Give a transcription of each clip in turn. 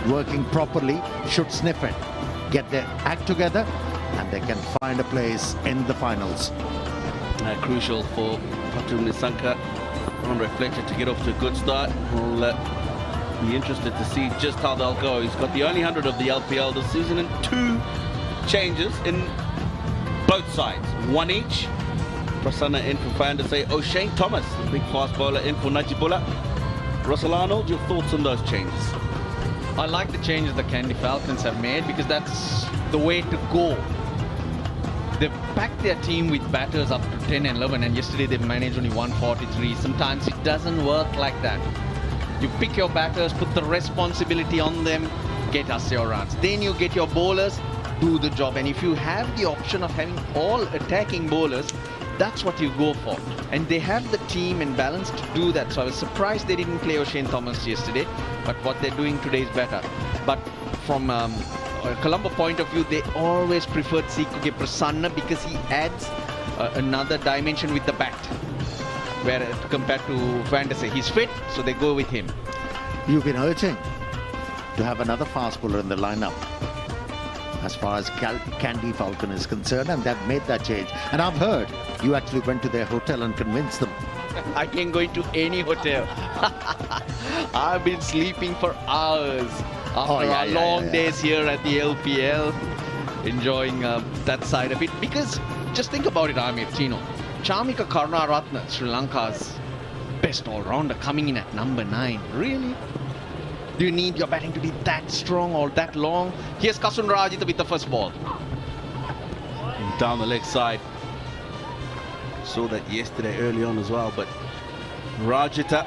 working properly, should sniff it, get their act together, and they can find a place in the finals. Crucial for Hasaranga on Reflector to get off to a good start. We'll be interested to see just how they'll go. He's got the only 100 of the LPL this season and 2 changes in both sides, 1 each. Prasanna in for Fandase, O'Shane Thomas, the big fast bowler, in for Najibullah. Russell Arnold, your thoughts on those changes? I like the changes the Kandy Falcons have made because that's the way to go. They've packed their team with batters up to 10 and 11, and yesterday they managed only 143. Sometimes it doesn't work like that. You pick your batters, put the responsibility on them, get us your runs. Then you get your bowlers, do the job. And if you have the option of having all attacking bowlers, that's what you go for. And they have the team and balance to do that. So I was surprised they didn't play O'Shane Thomas yesterday, but what they're doing today is better. But from a Colombo point of view, they always preferred Sikuke Prasanna because he adds another dimension with the bat. Where compared to Fandase, he's fit, so they go with him. You've been urging to have another fast bowler in the lineup as far as Kandy Falcon is concerned, and they've made that change. And I've heard you actually went to their hotel and convinced them. I can go into any hotel. I've been sleeping for hours after our long days here at the LPL, enjoying that side of it. Because just think about it, Amir, Chino. Chamika Karunaratne, Sri Lanka's best all-rounder, coming in at number 9. Really? Do you need your batting to be that strong or that long? Here's Rajitha with the first ball. Down the leg side. Saw that yesterday early on as well, but Rajitha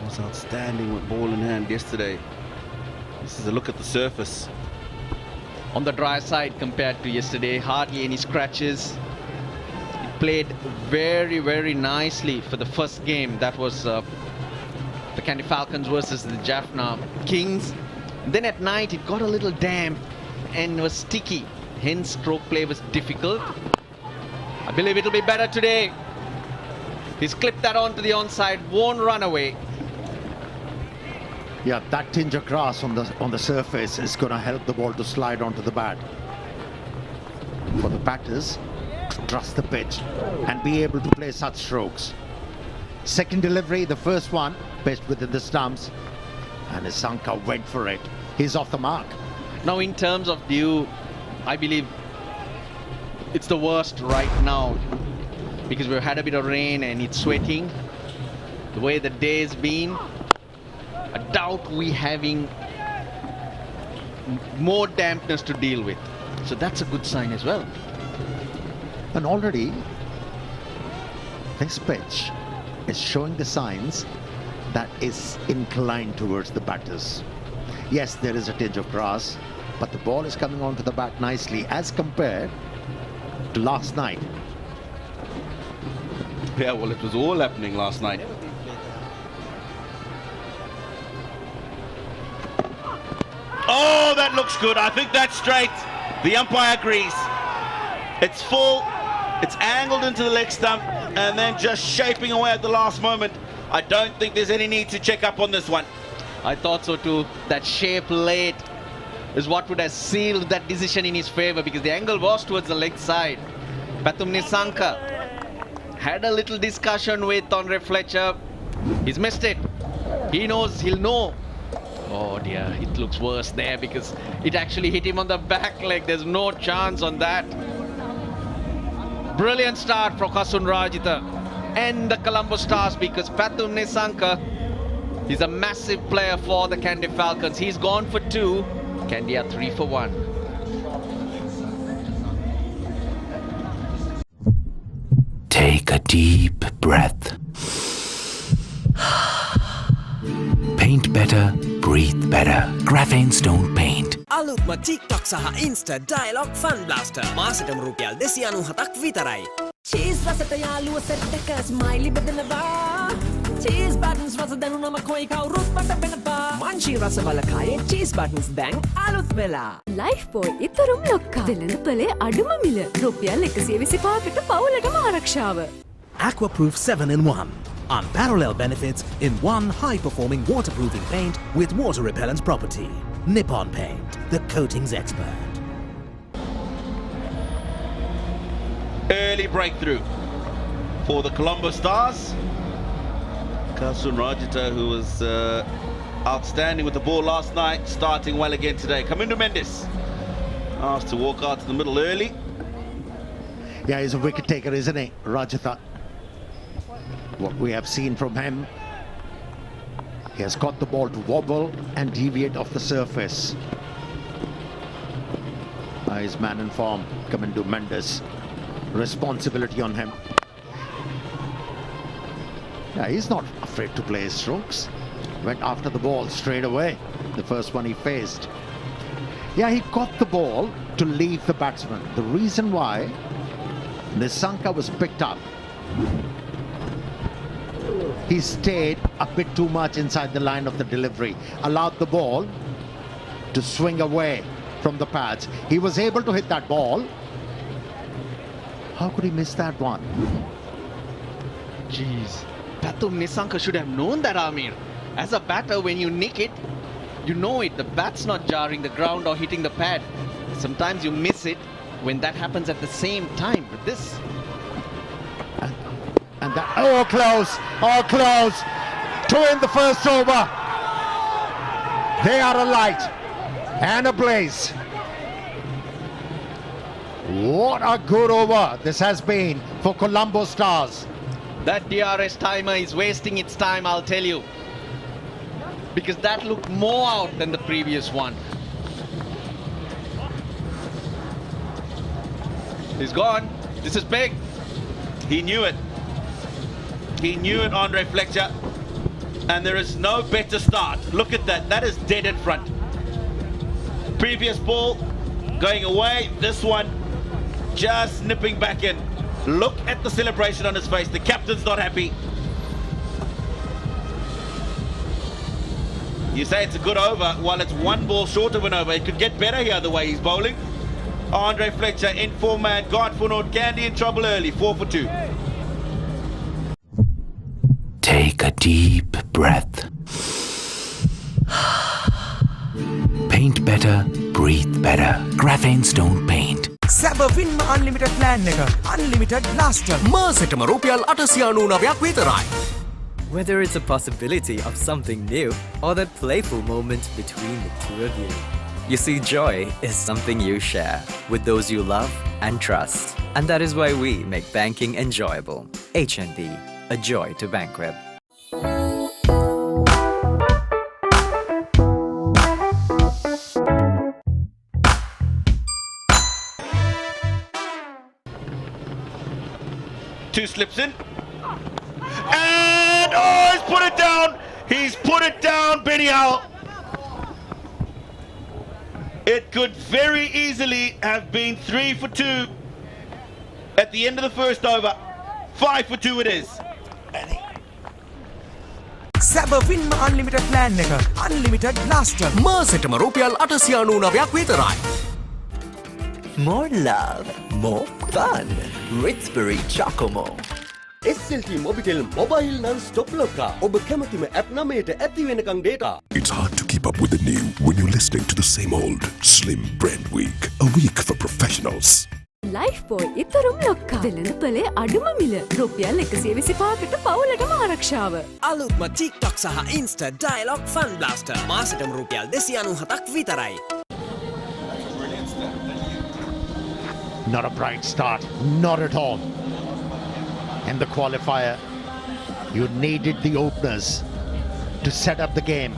was outstanding with ball in hand yesterday. This is a look at the surface. On the dry side compared to yesterday, hardly any scratches. He played very, very nicely for the first game. That was the Kandy Falcons versus the Jaffna Kings. Then at night it got a little damp and was sticky. Hence stroke play was difficult. I believe it'll be better today. He's clipped that onto the onside, won't run away. Yeah, that tinge of grass on the surface is going to help the ball to slide onto the bat. For the batters to trust the pitch and be able to play such strokes. Second delivery, the first one, pitched within the stumps, and Asalanka went for it. He's off the mark. Now in terms of dew, I believe it's the worst right now because we've had a bit of rain and it's sweating. The way the day's been, I doubt we having more dampness to deal with. So that's a good sign as well. And already this pitch is showing the signs that is inclined towards the batters. Yes, there is a tinge of grass, but the ball is coming onto the bat nicely as compared to last night. Yeah, well, it was all happening last night. Oh, that looks good. I think that's straight. The umpire agrees. It's full. It's angled into the leg stump and then just shaping away at the last moment. I don't think there's any need to check up on this one. I thought so too. That shape late is what would have sealed that decision in his favor because the angle was towards the leg side. Pathumnisanka had a little discussion with Andre Fletcher. He's missed it. He knows, he'll know. Oh dear, it looks worse there because it actually hit him on the back leg. There's no chance on that. Brilliant start for Rajitha and the Colombo Stars because Pathumnisanka is a massive player for the Kandy Falcons. He's gone for 2. Kandy are 3 for 1. Take a deep breath. Paint better, breathe better. Graphene Stone Paint. අලුත්ම TikTok සහ Insta Dialogue Fun Blaster මාසෙටම රුපියල් 297ක් විතරයි. Cheese රසට යාළුව set එක smiley බෙදනවා. Cheese buttons රස දැනුනම කොයි කවුරුත් මට බෙනවා. මංචි රස බලකායේ cheese buttons දැන් අලුත් වෙලා. Life boy ඉතරුම් ලොක්කා. වෙළඳපොලේ අඩුම මිල. රුපියල් 125කට පවුලටම ආරක්ෂාව. Aquaproof 7-in-1. Unparalleled benefits in one high-performing waterproofing paint with water repellent property. Nippon Paint, the coatings expert. Early breakthrough for the Colombo Stars. Rajitha, who was outstanding with the ball last night, starting well again today. Kamindu Mendes asked to walk out to the middle early. Yeah, he's a wicket taker, isn't he, Rajitha? What we have seen from him, he has got the ball to wobble and deviate off the surface. His man in form, Kamindu Mendes. Responsibility on him. Yeah, he's not afraid to play his strokes. Went after the ball straight away, the first one he faced. Yeah, he got the ball to leave the batsman. The reason why Nisanka was picked up, he stayed a bit too much inside the line of the delivery, allowed the ball to swing away from the pads. He was able to hit that ball. How could he miss that one? Jeez. Pathum Nisanka should have known that, Amir. As a batter, when you nick it, you know it. The bat's not jarring the ground or hitting the pad. Sometimes you miss it when that happens at the same time. But this... And that... Oh, close! Oh, close! Two in the first over. They are alight and ablaze. What a good over this has been for Colombo Stars. That DRS timer is wasting its time, I'll tell you. Because that looked more out than the previous one. He's gone. This is big. He knew it. He knew it, Andre Fletcher. And there is no better start. Look at that. That is dead in front. Previous ball going away. This one just nipping back in. Look at the celebration on his face. The captain's not happy. You say it's a good over. Well, it's one ball short of an over. It could get better here the way he's bowling. Andre Fletcher in form man. God for naught. Kandy in trouble early. 4 for 2. Take a deep breath. Paint better, breathe better. Graphene Stone Paint. Sabavin Unlimited Plan එක Unlimited Blaster මාසෙටම රුපියල් 899ක් විතරයි. Whether it's a possibility of something new or that playful moment between the two of you. You see, joy is something you share with those you love and trust. And that is why we make banking enjoyable. HNB, a joy to bank with. Two slips in. And oh, he's put it down. He's put it down, Benny Howell. It could very easily have been 3 for 2 at the end of the first over. 5 for 2 it is. Sabavin Unlimited Plan එක Unlimited Blaster මාසෙටම රුපියල් 899ක් විතරයි. More love, more fun. Ritsbury Chocomo. SLT Mobitel Mobile Non-Stop Locker. ඔබ කැමතිම app නමයට ඇති වෙනකන් data. It's hard to keep up with the new when you're listening to the same old Slim Brand Week. A week for professionals. Lifeboy ඉතරම් ලොක්කා. වෙළඳපොලේ අඩුම මිල. රුපියල් 125කට පවුලටම ආරක්ෂාව. අලුත්ම TikTok සහ Insta Dialogue Fun Blaster මාසෙටම රුපියල් 297ක් විතරයි. Not a bright start, not at all. In the qualifier, you needed the openers to set up the game.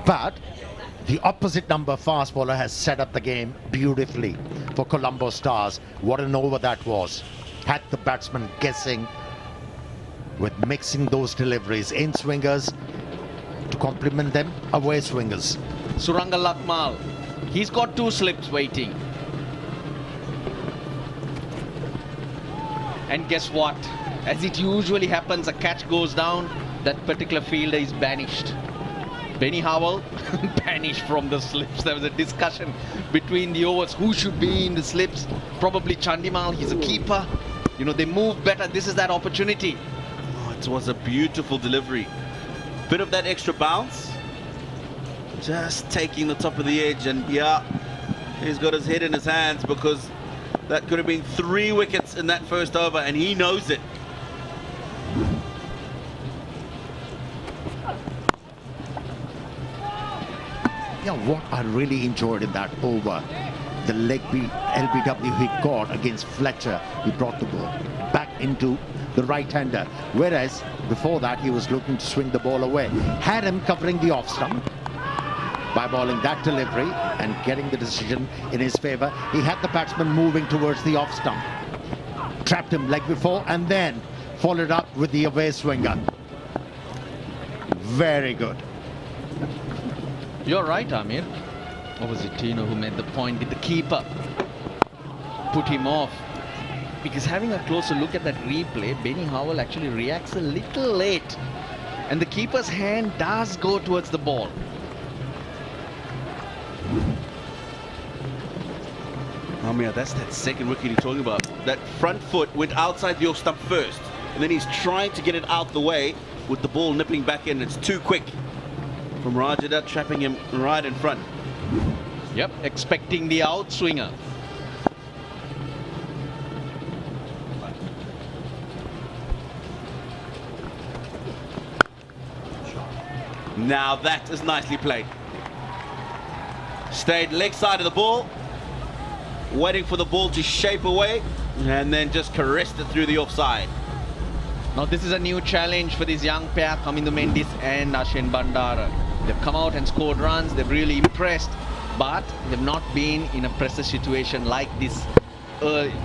But the opposite number fast bowler has set up the game beautifully for Colombo Stars. What an over that was. Had the batsman guessing with mixing those deliveries. In swingers to complement them, away swingers. Suranga Lakmal, he's got 2 slips waiting. And guess what? As it usually happens, a catch goes down, that particular fielder is banished. Benny Howell banished from the slips. There was a discussion between the overs who should be in the slips. Probably Chandimal, he's a keeper. You know, they move better. This is that opportunity. That was a beautiful delivery. Bit of that extra bounce. Just taking the top of the edge, and yeah, he's got his head in his hands because that could have been 3 wickets in that first over, and he knows it. Yeah, what I really enjoyed in that over, the leg LBW he got against Fletcher. He brought the ball back into the right-hander, whereas before that he was looking to swing the ball away. Had him covering the off stump by bowling that delivery and getting the decision in his favour. He had the batsman moving towards the off stump, trapped him leg before, and then followed up with the away swinger. Very good. You're right, Amir. Or was it Tino who made the point? Did the keeper put him off? Because having a closer look at that replay, Benny Howell actually reacts a little late, and the keeper's hand does go towards the ball. Amir, that's that second wicket you're talking about. That front foot went outside the off stump first, and then he's trying to get it out the way with the ball nipping back in. It's too quick from Rajitha, trapping him right in front. Yep, expecting the outswinger. Now that is nicely played. Stayed leg side of the ball, waiting for the ball to shape away, and then just caressed it through the offside. Now this is a new challenge for this young pair, Kamindu Mendis and Ashin Bandara. They've come out and scored runs, they've really impressed, but they've not been in a pressure situation like this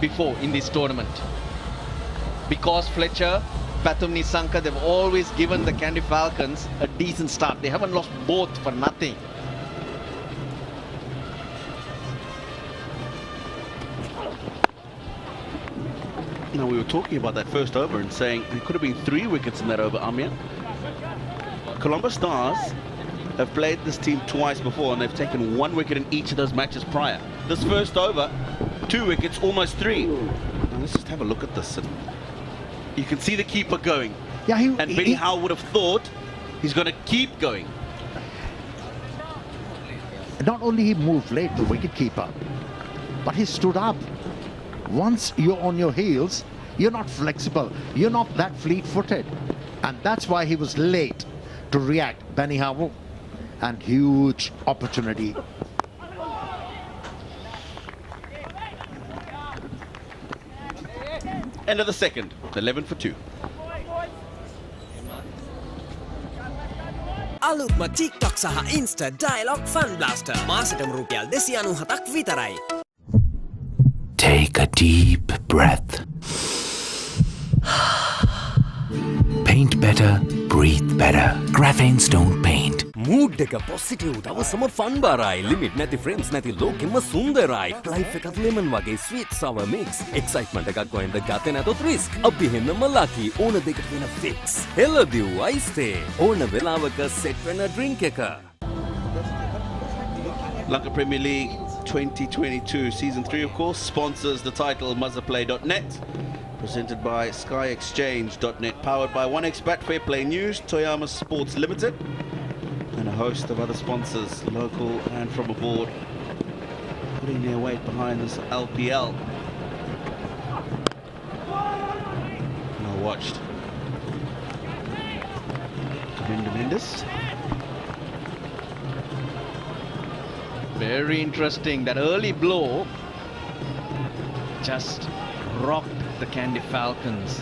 before in this tournament. Because Fletcher, Pathum Nissanka, they've always given the Kandy Falcons a decent start. They haven't lost both for nothing. You know, we were talking about that first over and saying there could have been 3 wickets in that over, Amir. Colombo Stars have played this team twice before, and they've taken 1 wicket in each of those matches prior. This first over, 2 wickets, almost 3. Now let's just have a look at this. And you can see the keeper going. Yeah, and Benny Howell would have thought he's going to keep going. Not only he moved late, the wicketkeeper, but he stood up. Once you're on your heels, you're not flexible, you're not that fleet-footed, and that's why he was late to react. Benny Howell, and huge opportunity. End of the second, 11 for 2. අලුත්ම TikTok සහ Insta Dialog Fun Blaster මාසෙටම රුපියල් 297ක් විතරයි. Take a deep breath. Paint better, breathe better. Graphenes don't paint. Mood එක positive දවසම fun බරයි. limit නැති friends නැති ලෝකෙම සුන්දරයි. life එකත් lemon වගේ sweet sour mix. excitement එකක් කොහෙන්ද ගත නැතොත් risk. අපි හෙන්නම lucky ඕන දෙකට වෙන fix. හෙළදිව් ice tea. ඕන වෙලාවක set වෙන drink එක. Lanka Premier League 2022 Season 3, of course, sponsors the title Mazaplay.net, presented by SkyExchange.net, powered by 1xBet, Fair Play News, Toyama Sports Limited, and a host of other sponsors, local and from abroad, putting their weight behind this LPL. Well watched. Tremendous. Very interesting. That early blow just rocked the Kandy Falcons.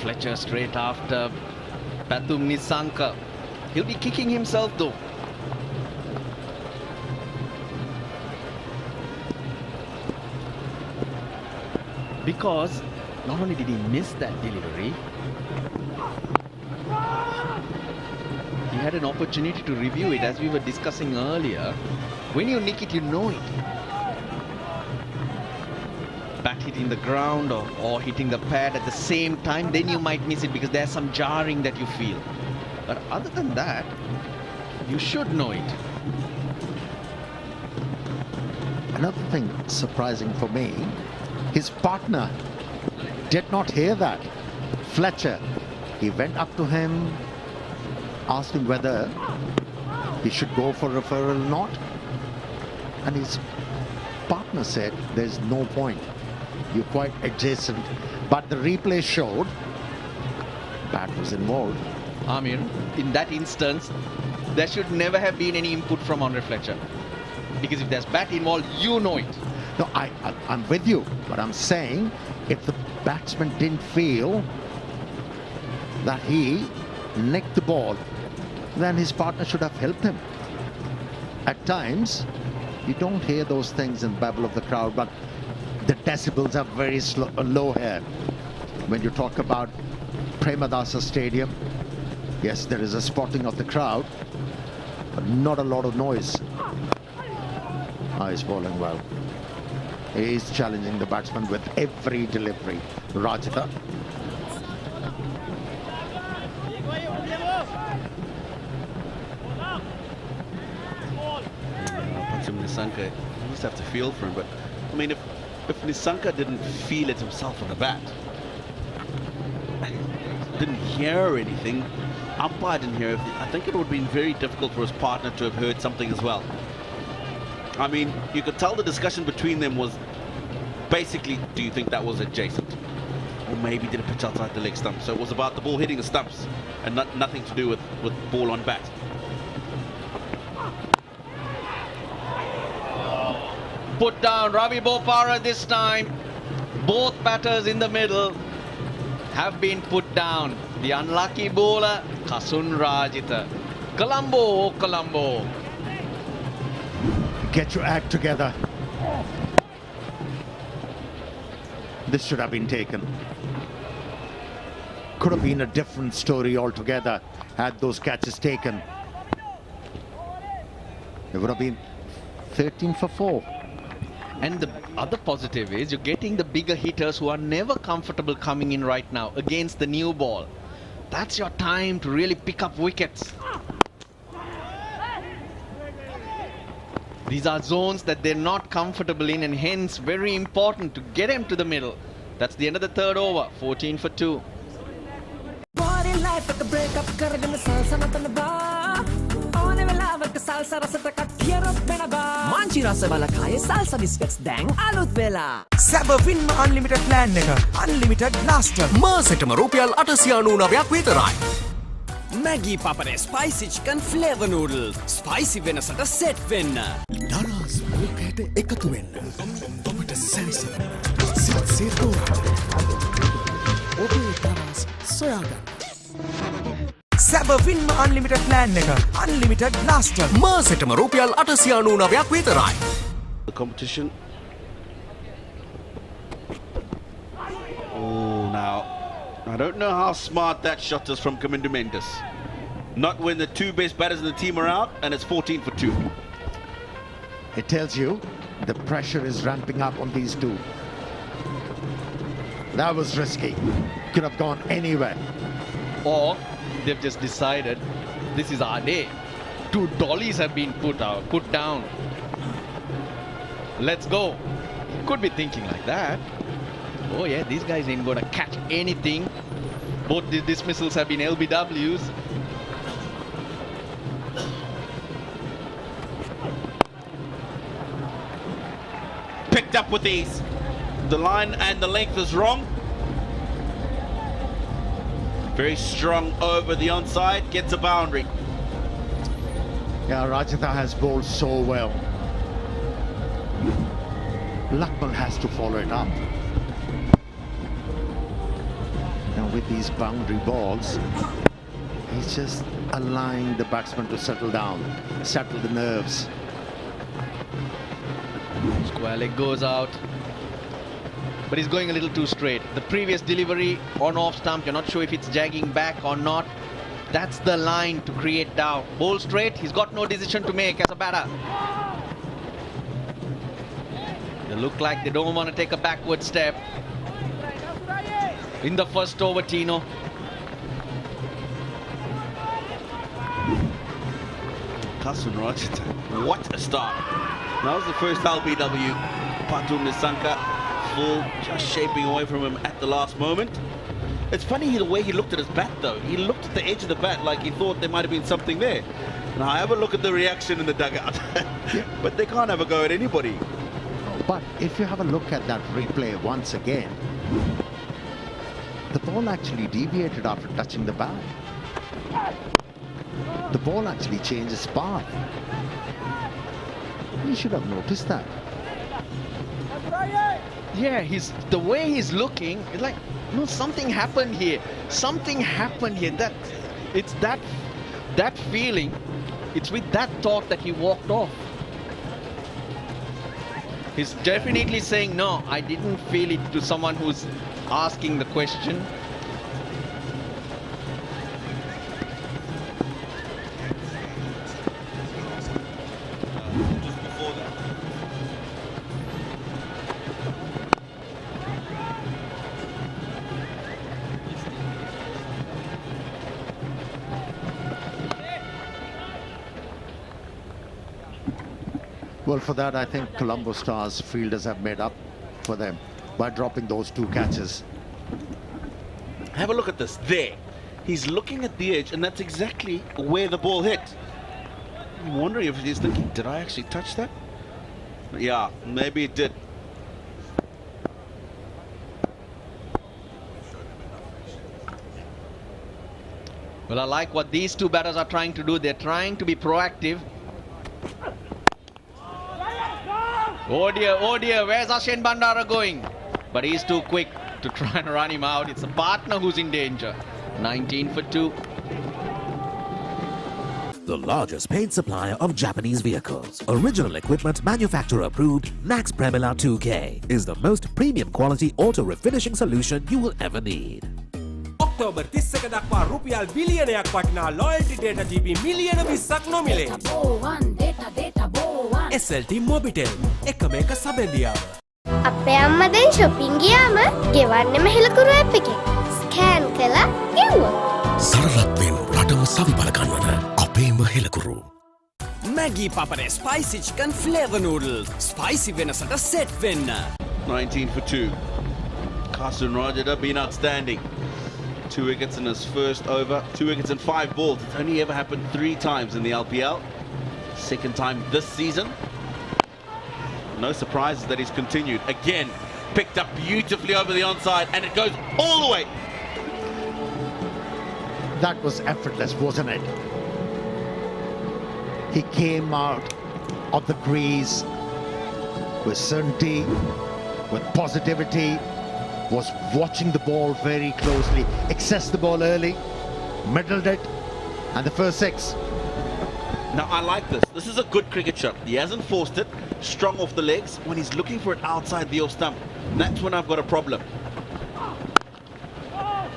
Fletcher straight after Pathum Nissanka. He'll be kicking himself though. Because not only did he miss that delivery, he had an opportunity to review it, as we were discussing earlier. When you nick it, you know it. Bat hitting the ground or hitting the pad at the same time, then you might miss it because there's some jarring that you feel. But other than that, you should know it. Another thing surprising for me, his partner did not hear that. Fletcher He went up to him, asked him whether he should go for referral or not. And his partner said, there's no point. You're quite adjacent. But the replay showed bat was involved. Amir, in that instance, there should never have been any input from on reflection. Because if there's bat involved, you know it. No, I'm with you. But I'm saying, if the batsman didn't feel that he nicked the ball, then his partner should have helped him. At times, you don't hear those things in the babble of the crowd, but the decibels are very low here. When you talk about Premadasa Stadium, yes, there is a spotting of the crowd, but not a lot of noise. He's bowling well. He's challenging the batsman with every delivery. Rajitha. Nissanka, you must have to feel for him, but I mean, if Nissanka didn't feel it himself on the bat, didn't hear anything, umpire didn't hear anything, I think it would have been very difficult for his partner to have heard something as well. I mean, you could tell the discussion between them was basically, do you think that was adjacent? Or maybe did it pitch outside the leg stump? So it was about the ball hitting the stumps and nothing to do with ball on bat. Put down Ravi Bopara this time. Both batters in the middle have been put down. The unlucky bowler, Kasun Rajitha. Colombo. Get your act together. This should have been taken. Could have been a different story altogether had those catches taken. It would have been 13 for 4. And the other positive is you're getting the bigger hitters who are never comfortable coming in right now against the new ball. That's your time to really pick up wickets. These are zones that they're not comfortable in, and hence very important to get them to the middle. That's the end of the third over. 14 for 2. Manchi rasa wala kaya salsa biscuits dang alut vela. සැබවින්ම unlimited plan එක unlimited blaster මාසෙටම රුපියල් 899ක් විතරයි. Maggi papade spicy chicken flavor noodles. Spicy වෙනසට set වෙන්න. ඩලාස් මොකයට එකතු වෙන්න. ඔබට සැරිසෙන්න. සිත් දෝරන්න. ඔබේ ඩලාස් සොයාගන්න. සැබවින්ම unlimited plan එක unlimited blaster මාසෙටම රුපියල් 899ක් විතරයි. The competition. Oh, now I don't know how smart that shot is from Kamindu Mendes. Not when the two best batters in the team are out and it's 14 for 2. It tells you the pressure is ramping up on these two. That was risky. Could have gone anywhere. Or they've just decided this is our day. 2 dollies have been put down. Let's go. Could be thinking like that. Oh yeah, these guys ain't gonna catch anything. Both the dismissals have been LBWs. Picked up with ease. The line and the length is wrong. Very strong over the onside, gets a boundary. Yeah, Rajitha has bowled so well. Lakmal has to follow it up. Now with these boundary balls, he's just allowing the batsman to settle down, settle the nerves. Square leg goes out. But he's going a little too straight. The previous delivery on off stump, you're not sure if it's jagging back or not. That's the line to create doubt. Bowl straight, he's got no decision to make as a batter. They look like they don't want to take a backward step. In the first over, Tino. Kasun Rajitha, what a start. That was the first LBW. Patul Nissanka full, just shaping away from him at the last moment. It's funny the way he looked at his bat though. He looked at the edge of the bat like he thought there might have been something there. Now have a look at the reaction in the dugout. But they can't have a go at anybody. But if you have a look at that replay once again, the ball actually deviated after touching the bat. The ball actually changes path. You should have noticed that. Yeah, the way he's looking, it's like, no, something happened here. Something happened here. It's that feeling. It's with that thought that he walked off. He's definitely saying, no, I didn't feel it, to someone who's asking the question. Well, for that, I think Colombo Stars fielders have made up for them by dropping those 2 catches. Have a look at this. There. He's looking at the edge, and that's exactly where the ball hit. I'm wondering if he's thinking, did I actually touch that? Yeah, maybe it did. Well, I like what these 2 batters are trying to do. They're trying to be proactive. Oh dear, where's Ashen Bandara going? But he's too quick to try and run him out. It's a partner who's in danger. 19 for 2. The largest paint supplier of Japanese vehicles. Original equipment manufacturer approved, Nax Premila 2K is the most premium quality auto refinishing solution you will ever need. ඔක්තෝබර් 30ක දක්වා රුපියල් බිලියනයක් වටිනා loyalty data GB මිලියන 20ක් නොමිලේ. SLT Mobitel එකම එක සබැඳියාව. අපේ අම්මා දැන් shopping ගියාම ගෙවන්නෙම හෙලකුරු app එකෙන්. ස්කෑන් කළා ගෙව්වා. සරලත්වෙන් රටම සවිබල ගන්වන අපේම හෙලකුරු. Maggi Papare spicy chicken flavor noodles. Spicy වෙනසට set වෙන්න. 19 for 2. Kasun Rajitha been outstanding. 2 wickets in his first over, 2 wickets in 5 balls. It's only ever happened 3 times in the LPL. Second time this season. No surprises that he's continued. Again, picked up beautifully over the onside, and it goes all the way. That was effortless, wasn't it? He came out of the crease with certainty, with positivity, was watching the ball very closely, accessed the ball early, middled it, and the first 6. Now, I like this. This is a good cricket shot. He hasn't forced it, strong off the legs. When he's looking for it outside the off stump, that's when I've got a problem.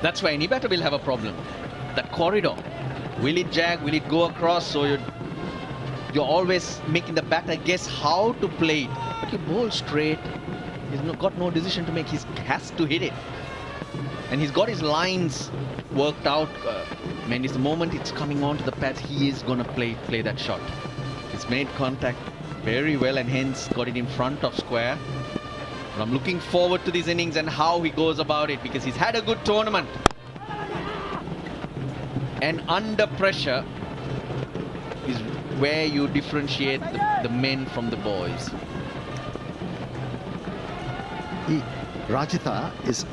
That's why any batter will have a problem. That corridor. Will it jag? Will it go across? So you're always making the batter guess how to play it. But you bowl straight. He's got no decision to make. He has to hit it. And he's got his lines worked out. Mendy's the moment it's coming onto the pads, he is going to play that shot. He's made contact very well and hence got it in front of square. But I'm looking forward to these innings and how he goes about it, because he's had a good tournament. And under pressure is where you differentiate the men from the boys. Rajitha is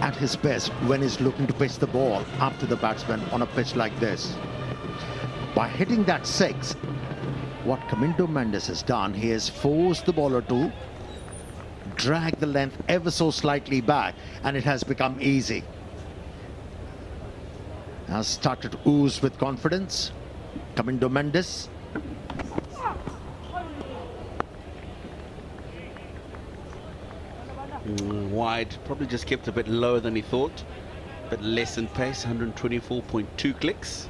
at his best when he's looking to pitch the ball up to the batsman on a pitch like this. By hitting that 6, what Kamindo Mendes has done, he has forced the bowler to drag the length ever so slightly back, and it has become easy. Has started to ooze with confidence. Kamindo Mendes. Wide, probably just kept a bit lower than he thought, but less in pace, 124.2 clicks.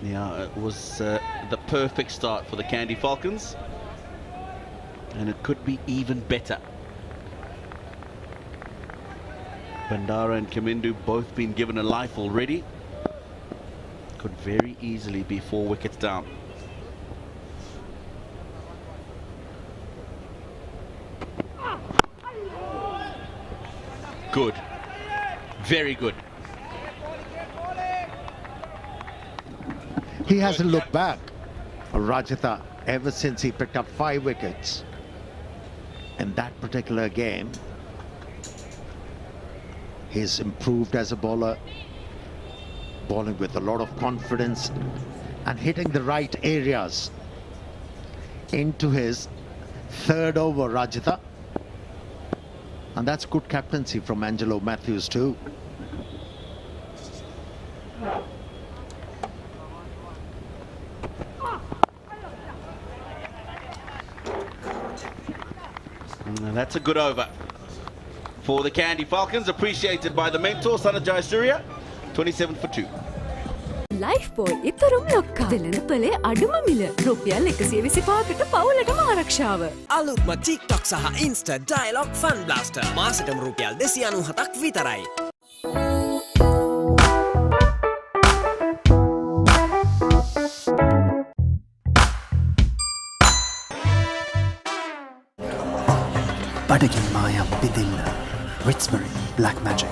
Yeah, it was the perfect start for the Kandy Falcons, and it could be even better. Bandara and Kamindu both been given a life already. Could very easily be 4 wickets down. Good. very good. He hasn't looked back, Rajitha, ever since he picked up 5 wickets in that particular game. He's improved as a bowler, bowling with a lot of confidence and hitting the right areas. Into his 3rd over, Rajitha. And that's good captaincy from Angelo Mathews too. And that's a good over for the Kandy Falcons, appreciated by the mentor, Sanajay Surya, 27 for 2. Life boy ඉතරුම් ලොක්කා වෙළඳ පොලේ අඩුම මිල රුපියල් 125කට පවුලටම ආරක්ෂාව. අලුත්ම TikTok සහ Insta Dialog Fun Blaster මාසෙටම රුපියල් 297ක් විතරයි. බඩගින් මායම් පිදිල්ල Ritzbury Black Magic.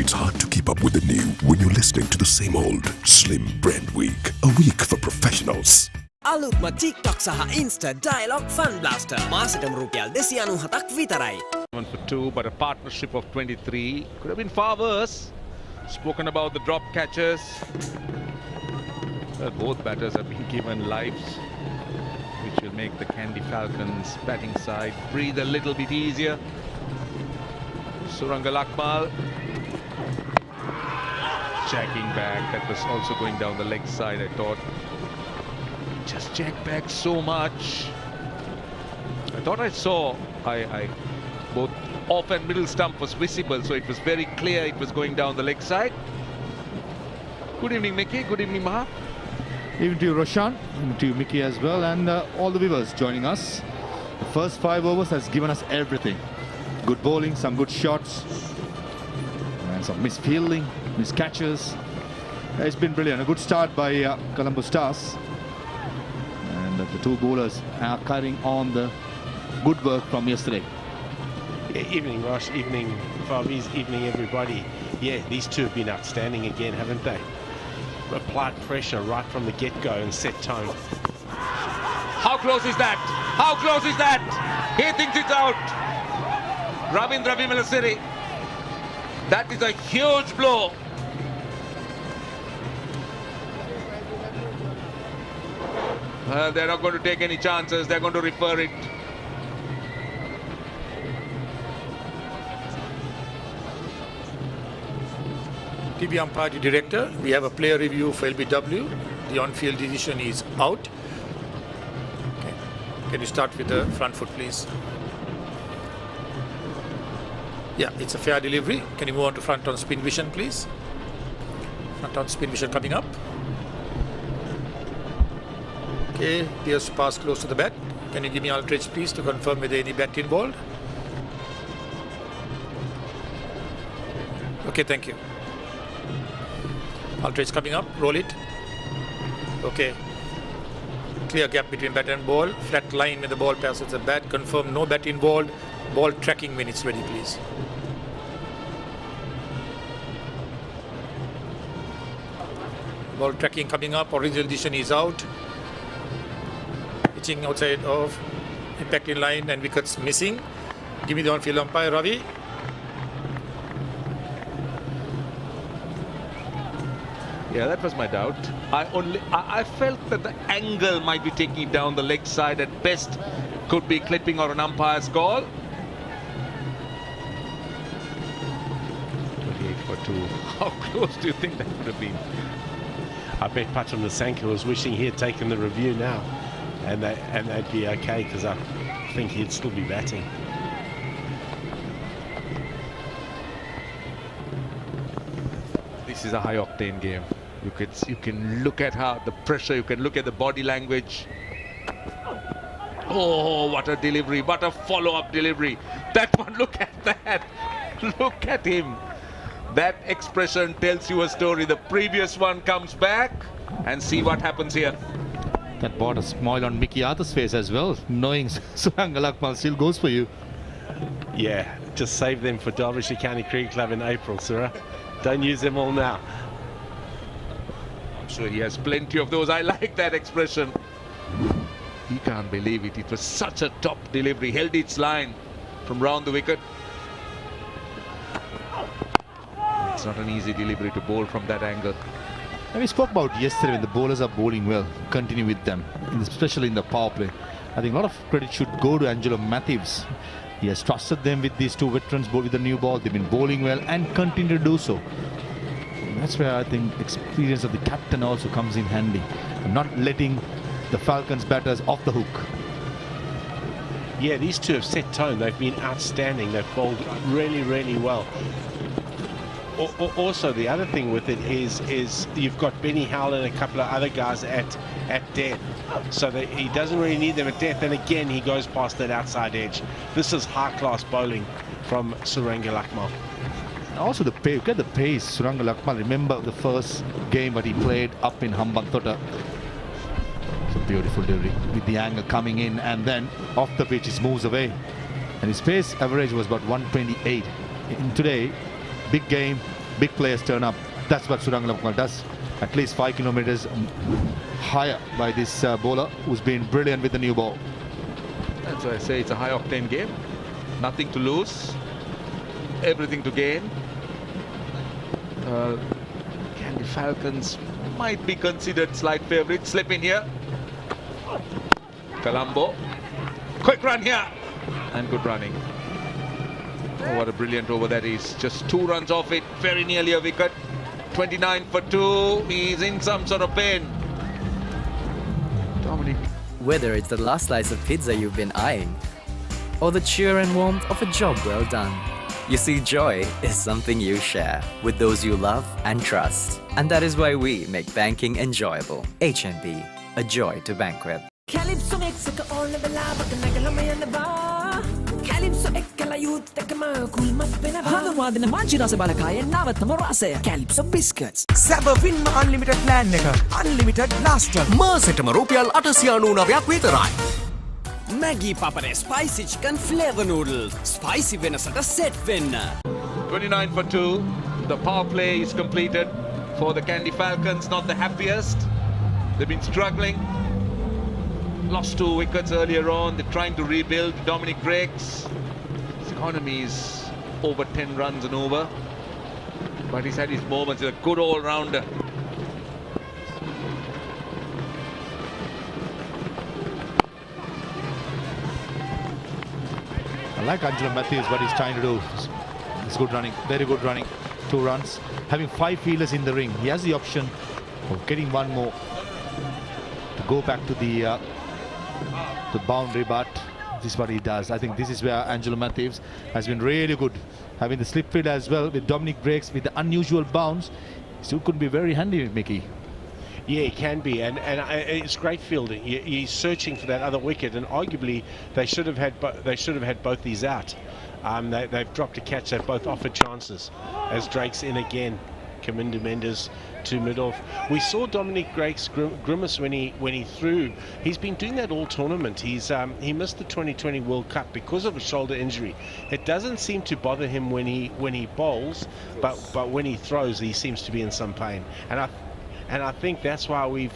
It's hard to keep up with the new when you're listening to the same old Slim Brand Week, a week for professionals. අලුත්ම TikTok සහ Insta Dialog Fun Blaster මාසෙටම රුපියල් 297ක් විතරයි. 1 for 2, but a partnership of 23 could have been far worse. Spoken about the drop catches. Well, both batters have been given lives, which will make the Kandy Falcons batting side breathe a little bit easier. Hasaranga Lakmal jacking back, that was also going down the leg side. I thought just jack back so much. I thought I saw both off and middle stump was visible, so it was very clear it was going down the leg side. Good evening, Mickey. Good evening, Maha. Evening to you, Roshan. Evening to you, Mickey, as well, and all the viewers joining us. The first 5 overs has given us everything. Good bowling, some good shots, and some misfielding, missed catches. It's been brilliant. A good start by Colombo Stars. And the 2 bowlers are carrying on the good work from yesterday. Evening, Rosh. Evening, Faviz. Evening, everybody. Yeah, these 2 have been outstanding again, haven't they? Applied pressure right from the get-go and set tone. How close is that? How close is that? He thinks it's out. Ravindra Vimalasiri. That is a huge blow. Well, they're not going to take any chances. They're going to refer it. TV umpire director, we have a player review for LBW. The on-field decision is out. Okay. Can you start with the front foot, please? Yeah, it's a fair delivery. Can you move on to front on spin vision, please? Front on spin vision coming up. Okay, Pierce pass close to the bat. Can you give me outrage, please, to confirm whether any bat involved? Okay, thank you. Outrage coming up, roll it. Okay. Clear gap between bat and ball. Flat line when the ball passes the bat. Confirm no bat involved. Ball tracking when it's ready, please. Ball tracking coming up. Original decision is out. Pitching outside of impact in line and wickets missing. Give me the on-field umpire, Ravi. Yeah, that was my doubt. I felt that the angle might be taking it down the leg side. At best, could be clipping or an umpire's call. 28 for 2. How close do you think that would have been? I bet Patrick Nasanka was wishing he had taken the review now, and they'd be okay, because I think he'd still be batting. This is a high-octane game. You can look at how the pressure. You can look at the body language. Oh, what a delivery! What a follow-up delivery! That one. Look at that! Look at him. That expression tells you a story. The previous one comes back, and see what happens here. That brought a smile on Mickey Arthur's face as well, knowing Hasaranga Lakmal still goes for you. Yeah, just save them for Dalrymple County Cricket Club in April, Surah. Don't use them all now. I'm sure he has plenty of those. I like that expression. He can't believe it. It was such a top delivery. Held its line from round the wicket. It's not an easy delivery to bowl from that angle. And we spoke about yesterday when the bowlers are bowling well, continue with them, especially in the power play. I think a lot of credit should go to Angelo Mathews. He has trusted them with these two veterans with the new ball. They've been bowling well and continue to do so. That's where I think experience of the captain also comes in handy. Not letting the Falcons batters off the hook. Yeah, these two have set tone. They've been outstanding. They've bowled really, really well. Also, the other thing with it is you've got Benny Howell and a couple of other guys at death, so that he doesn't really need them at death. And again, he goes past that outside edge. This is high-class bowling from Hasaranga Lakmal. Also, the pace. Look at the pace. Hasaranga Lakmal. Remember the first game that he played up in Hambantota. It's a beautiful delivery with the angle coming in, and then off the pitch, he moves away. And his pace average was about 128. In today, big game, big players turn up. That's what Hasaranga Lakmal does. At least 5 kilometers higher by this bowler who's been brilliant with the new ball. That's why I say it's a high-octane game. Nothing to lose, everything to gain. Kandy Falcons might be considered slight favourites. Slip in here. Colombo. Quick run here. And good running. Oh, what a brilliant over that is. Just 2 runs off it. Very nearly a wicket. 29 for 2. He's in some sort of pain. Dominic. Whether it's the last slice of pizza you've been eyeing, or the cheer and warmth of a job well done, you see, joy is something you share with those you love and trust. And that is why we make banking enjoyable. HNB, a joy to bank with. Calypso Mexico all the lava can make a lama Calypso ekala youth tekama cool must be never Hadawadina manchi rasa balakaya navatama rasa Calypso biscuits Sabavin unlimited plan එක unlimited blaster මාසෙටම රුපියල් 899ක් විතරයි Maggie Papare spicy chicken flavor noodles spicy venasata set venna 29 for 2. The power play is completed for the Kandy Falcons. Not the happiest. They've been struggling. Lost 2 wickets earlier on. They're trying to rebuild. Dominic Greggs. His economy is over 10 runs and over. But he's had his moments. He's a good all-rounder. I like Angelo Mathews, what he's trying to do. It's good running, very good running. 2 runs. Having 5 fielders in the ring. He has the option of getting 1 more to go back to the boundary, but this is what he does. I think this is where Angelo Mathews has been really good. Having the slip field as well with Dominic Greggs with the unusual bounce. Still could be very handy, Mickey. Yeah, he can be, and it's great fielding. He's searching for that other wicket, and arguably they should have had both these out. They've dropped a catch. They've both offered chances. As Drake's in again, Kaminda Mendes to mid-off. We saw Dominic Greggs grimace when he threw. He's been doing that all tournament. He missed the 2020 World Cup because of a shoulder injury. It doesn't seem to bother him when he bowls, but when he throws, he seems to be in some pain. And I think that's why we've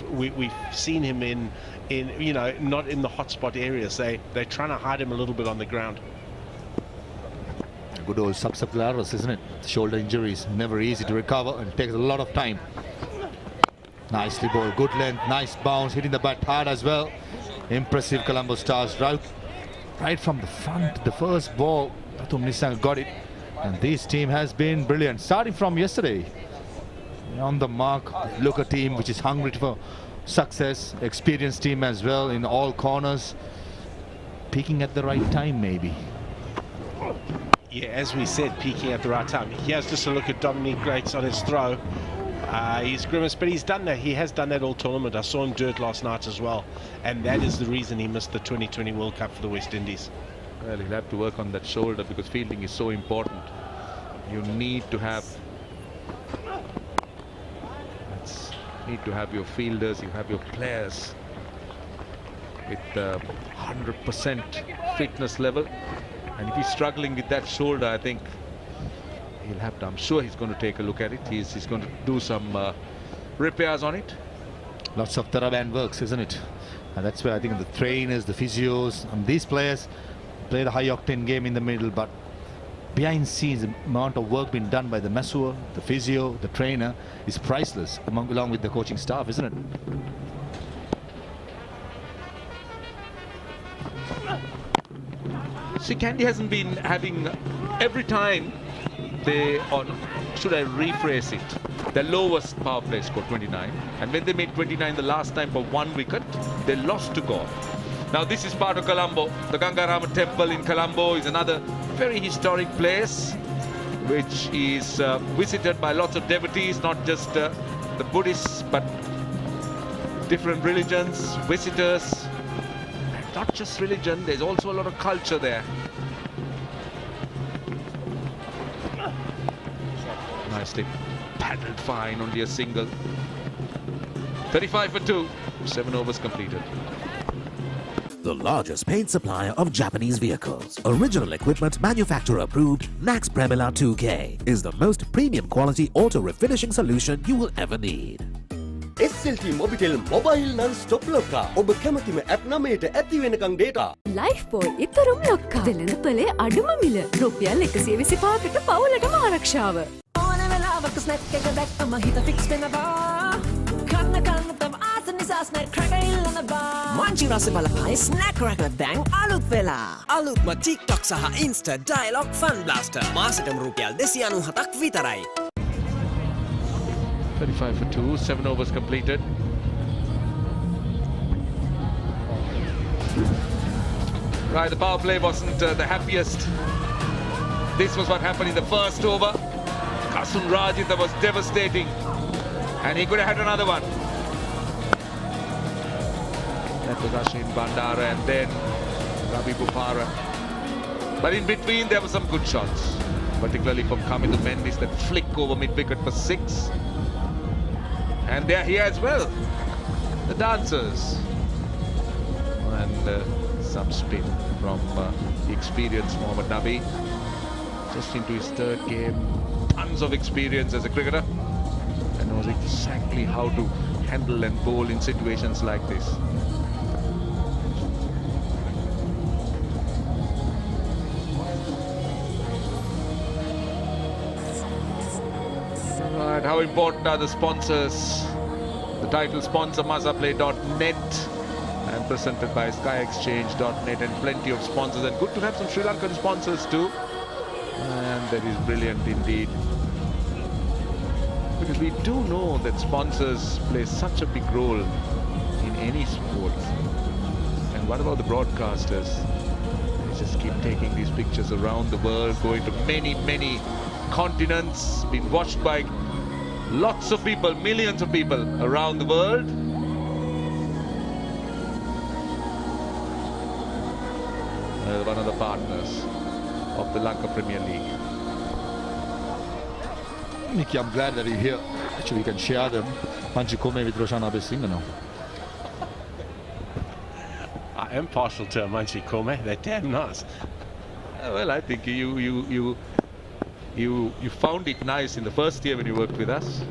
seen him in not in the hotspot areas. They're trying to hide him a little bit on the ground. Good old subscapularis, isn't it? Shoulder injuries, never easy to recover and takes a lot of time. Nicely bowled, good length, nice bounce, hitting the bat hard as well. Impressive Colombo Stars right from the front. The first ball, Nisanga got it, and this team has been brilliant. Starting from yesterday, on the mark, look a team which is hungry for success, experienced team as well in all corners, peaking at the right time maybe. Yeah, as we said, peaking at the right time. Here's just a look at Dominic Greggs on his throw. He's grimaced, but he's done that. He has done that all tournament. I saw him do it last night as well, and that is the reason he missed the 2020 World Cup for the West Indies. Well, he'll have to work on that shoulder because fielding is so important. You need to have your fielders, you have your players with 100% fitness level. And if he's struggling with that shoulder, I think he'll have to, I'm sure he's going to take a look at it. He's going to do some repairs on it. Lots of Tharaband works, isn't it? And that's where I think the trainers, the physios, and these players play the high-octane game in the middle, but behind scenes, the amount of work being done by the masseur, the physio, the trainer is priceless, along with the coaching staff, isn't it? See, Kandy hasn't been having every time they should I rephrase it? The lowest power play scored 29, and when they made 29 the last time for 1 wicket, they lost to God. Now this is part of Colombo. The Gangarama Temple in Colombo is another very historic place, which is visited by lots of devotees, not just the Buddhists, but different religions, visitors. And not just religion, there's also a lot of culture there. Nicely paddled fine, only a single. 35 for 2, 7 overs completed. The largest paint supplier of Japanese vehicles, original equipment manufacturer approved, Max Premila 2K is the most premium quality auto refinishing solution you will ever need. SLT Mobitel mobile non-stop lokka. ඔබ කැමතිම app නමයට ඇති වෙනකන් data. Lifebuoy ඉතරම් ලොක්කා. වෙළඳපොලේ අඩුම මිල. රුපියල් 125කට පවුලටම ආරක්ෂාව. ඕන වෙලාවක ස්නැක් එක දැක්කම හිත ෆික්ස් වෙනවා. කන්න තම ආස නිසා ස්නැක් ක්‍රැකර් ඉල්ලනවා. මංචි රස බලපයි ස්නැක් ක්‍රැකර් දැන් අලුත් වෙලා. අලුත්ම TikTok සහ Insta Dialogue Fun Blaster. මාසෙටම රුපියල් 297ක් විතරයි. 35 for 2, 7 overs completed. Right, the power play wasn't the happiest. This was what happened in the first over. Rajitha was devastating, and he could have had another one. That was Ashin Bandara and then Ravi Bupara. But in between there were some good shots, particularly from Kamindu Mendis, that flick over mid-wicket for 6. And they're here as well, the dancers. And some spin from the experienced Mohammad Nabi. Just into his third game. Tons of experience as a cricketer. And knows exactly how to handle and bowl in situations like this. Right, how important are the sponsors? The title sponsor Mazaplay.net and presented by SkyExchange.net, and plenty of sponsors, and good to have some Sri Lankan sponsors too. And that is brilliant indeed, because we do know that sponsors play such a big role in any sport. And what about the broadcasters? They just keep taking these pictures around the world, going to many continents, being watched by lots of people, millions of people around the world. One of the partners of the Lanka Premier League. Mickey, I'm glad that you're here. Actually, we can share them. Manji Kome with Roshan Abesingh now. I am partial to Manji Kome. They're damn nice. Well, I think you found it nice in the first year when you worked with us.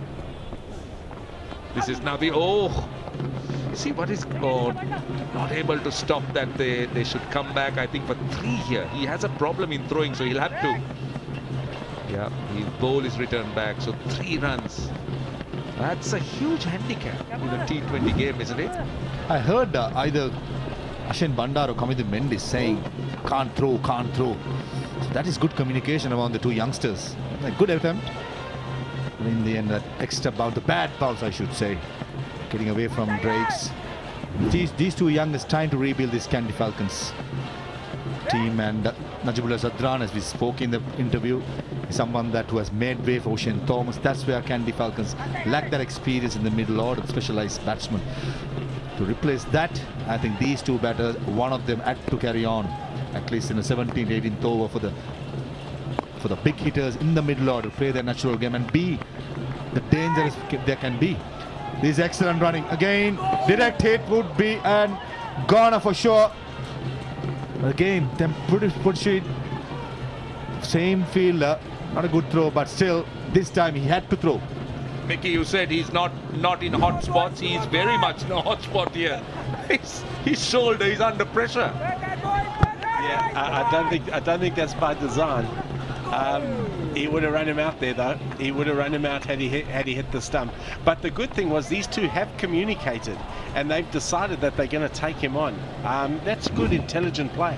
This is Nabi. Oh, see what is not able to stop that. They should come back, I think, for 3 here. He has a problem in throwing, so he'll have to. Yeah, his ball is returned back, so 3 runs. That's a huge handicap in a T20 game, isn't it? I heard either Ashin Bandar or Kamindu Mendis saying, can't throw. So that is good communication among the two youngsters. A good attempt. But in the end, that extra bounce, the bad bounce, I should say, getting away from Drakes. These two youngsters trying to rebuild this Kandy Falcons team, and Najibullah Zadran, as we spoke in the interview, is someone who has made way for Ocean Thomas. That's where Kandy Falcons lack that experience in the middle order, specialized batsmen. To replace that, I think these two batters, one of them had to carry on, at least in the 17th, 18th over for the big hitters in the middle order, play their natural game and be the dangerous there can be. This is excellent running. Again, direct hit would be and gone for sure. Again, put sheet, same fielder, Not a good throw, but still, this time he had to throw. Mickey, you said he's not in hot spots. He's very much in a hot spot here. His shoulder is under pressure. Yeah, I don't think that's by design. He would have run him out there, though. He would have run him out had he hit the stump. But the good thing was these two have communicated, and they've decided that they're going to take him on. That's good, intelligent play.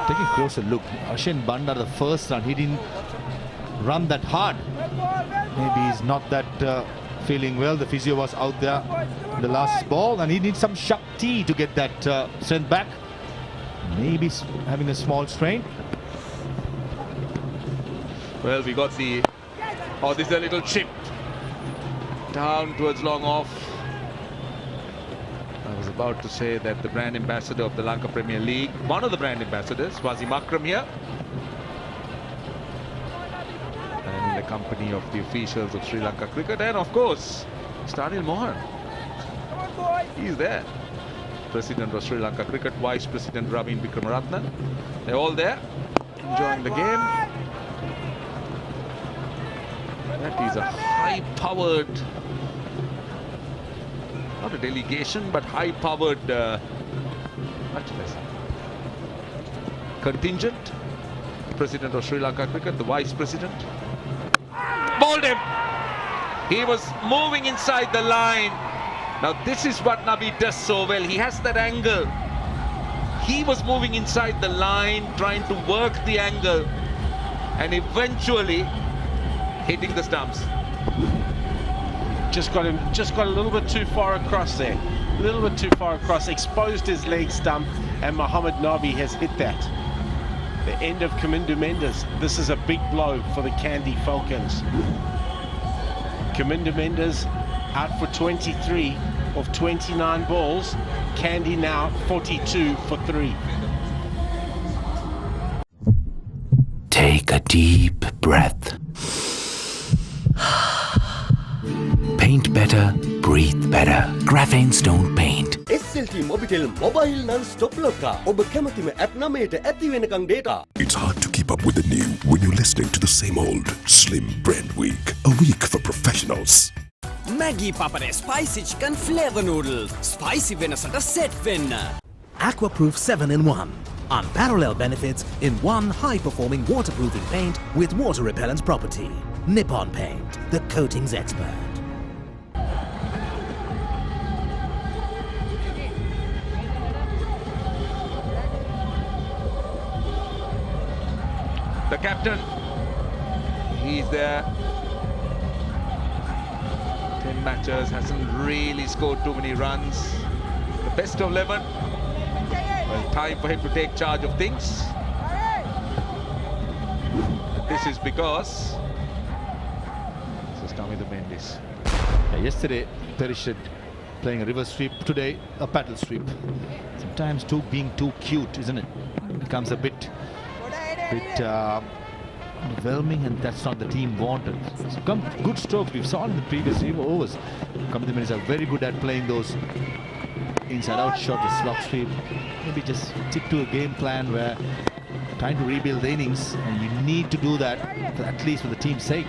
Taking a closer look, Ashin Bandar, the first run, he didn't run that hard. Maybe he's not that feeling well. The physio was out there in the last ball, and he needs some shakti to get that strength back. Maybe having a small strain. Well, we got the... Oh, this is a little chip. Down towards long off. I was about to say that the brand ambassador of the Lanka Premier League, one of the brand ambassadors, Wasim Akram here. And in the company of the officials of Sri Lanka cricket, and of course, Stanil Mohan. He's there. President of Sri Lanka Cricket, Vice President Ravin Vikramaratne. They're all there, enjoying the game. That is a high-powered, not a delegation, but high-powered contingent. President of Sri Lanka Cricket, the Vice President. Bowled him! He was moving inside the line. Now this is what Nabi does so well. He has that angle. He was moving inside the line, trying to work the angle, and eventually hitting the stumps. Just got a little bit too far across there. A little bit too far across, exposed his leg stump, and Mohammad Nabi has hit that. The end of Kamindu Mendes. This is a big blow for the Kandy Falcons. Kamindu Mendes out for 23 of 29 balls. Kandy now 42 for 3. Take a deep breath. Paint better, breathe better. Graphenes don't paint. SLT Mobitel Mobile Non-Stop Locker. ඔබ කැමතිම app නමයට ඇති වෙනකන් data. It's hard to keep up with the new when you're listening to the same old Slim Brand Week. A week for professionals. Maggie Papare Spicy Chicken Flavor Noodles. Spicy වෙනසට set වෙන්න. Aquaproof 7-in-1. Unparalleled benefits in one high-performing waterproofing paint with water repellent property. Nippon Paint, the coatings expert. The captain, he's there. 10 matches, hasn't really scored too many runs. The best of 11. Well, time for him to take charge of things. This is because this is Kamindu Mendes. Yesterday, Perishad playing a reverse sweep. Today, a paddle sweep. Sometimes being too cute, isn't it? It becomes a bit overwhelming, and that's not the team wanted. Some good strokes we've saw in the previous overs. Kamindu Mendes are very good at playing those inside-out shot, the slot sweep. Maybe just stick to a game plan where trying to rebuild the innings, and you need to do that at least for the team's sake.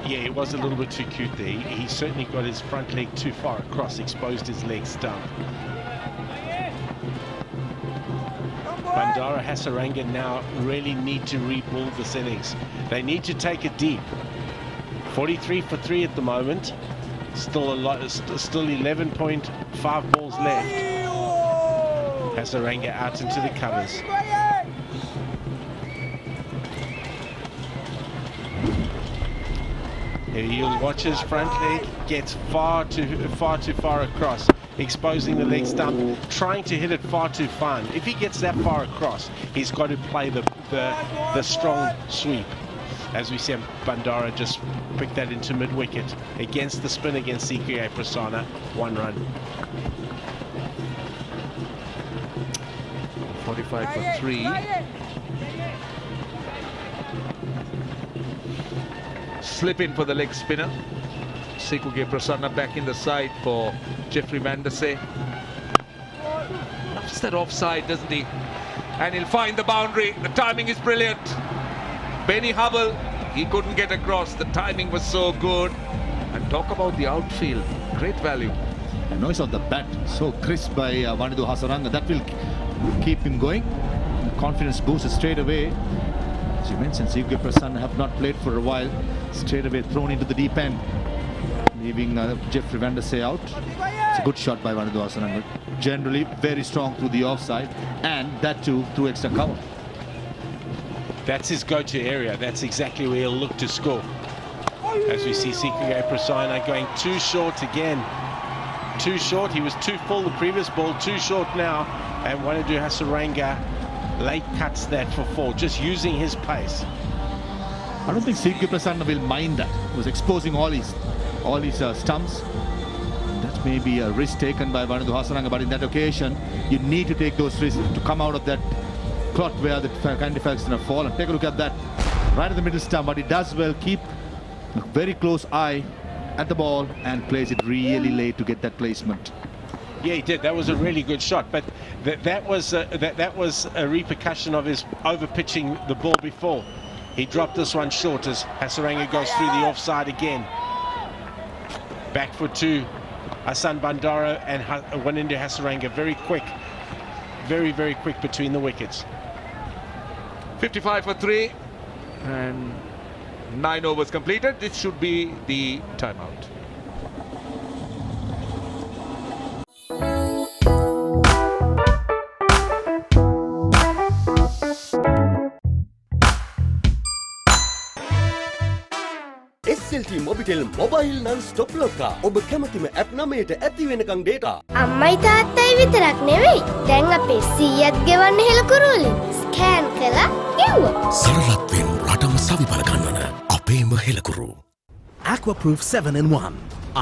Yeah, it was a little bit too cute there. He certainly got his front leg too far across, exposed his leg stump. Bandara Hasaranga now really need to rebuild this innings. They need to take it deep. 43 for 3 at the moment. Still 11.5 balls left. Hasaranga out into the covers. He'll watch his front leg, gets far too far across, exposing the leg stump, trying to hit it far too far. If he gets that far across, he's got to play the strong sweep. As we said, Bandara just picked that into mid-wicket against the spin against CK Prasanna. 1 run. 45 for 3. Slip in for the leg spinner. Sikuge Prasanna back in the side for Jeffrey Mandase. gets that offside, doesn't he? And he'll find the boundary. The timing is brilliant. Benny Hubble, he couldn't get across. The timing was so good. And talk about the outfield. Great value. And noise on the bat, so crisp by Vanidhu Hasaranga. That will keep him going. The confidence boost straight away. As you mentioned, Zivge Prasanna have not played for a while. Straight away thrown into the deep end, leaving Jeffrey Vandersay out. It's a good shot by Vanidhu Hasaranga. Generally very strong through the offside, and that too through extra cover. That's his go-to area. That's exactly where he'll look to score. As we see Zivge Prasanna going too short again. Too short. He was too full the previous ball, too short now. And Vanidhu Hasaranga late cuts that for 4, just using his pace. I don't think Zivge Prasanna will mind that. He was exposing all his stumps. That may be a risk taken by Vanidhu Hasaranga, but in that occasion, you need to take those risks to come out of that plot where the Kandy Falcons have fallen. Take a look at that. Right at the middle stump, but he does well keep a very close eye at the ball and plays it really late to get that placement. Yeah, he did. That was a really good shot, but that was a repercussion of his over-pitching the ball before. He dropped this one short as Hasaranga goes through the offside again. Back foot to Asan Bandara and Vanidhu Hasaranga. Very quick, very quick between the wickets. 55 for 3 and 9 overs completed. This should be the timeout. SLT Mobitel mobile non-stop ලොක්කා ඔබ කැමතිම app 9ට ඇති වෙනකන් data අම්මයි තාත්තයි විතරක් නෙවෙයි දැන් අපේ සීයත් ගෙවන්න හෙලකුරු වලින් ස්කෑන් කළා ගෙව්වා සරලත්වෙන් රටම සවිපල ගන්නන අපේම හෙලකුරු Aquaproof 7-in-1.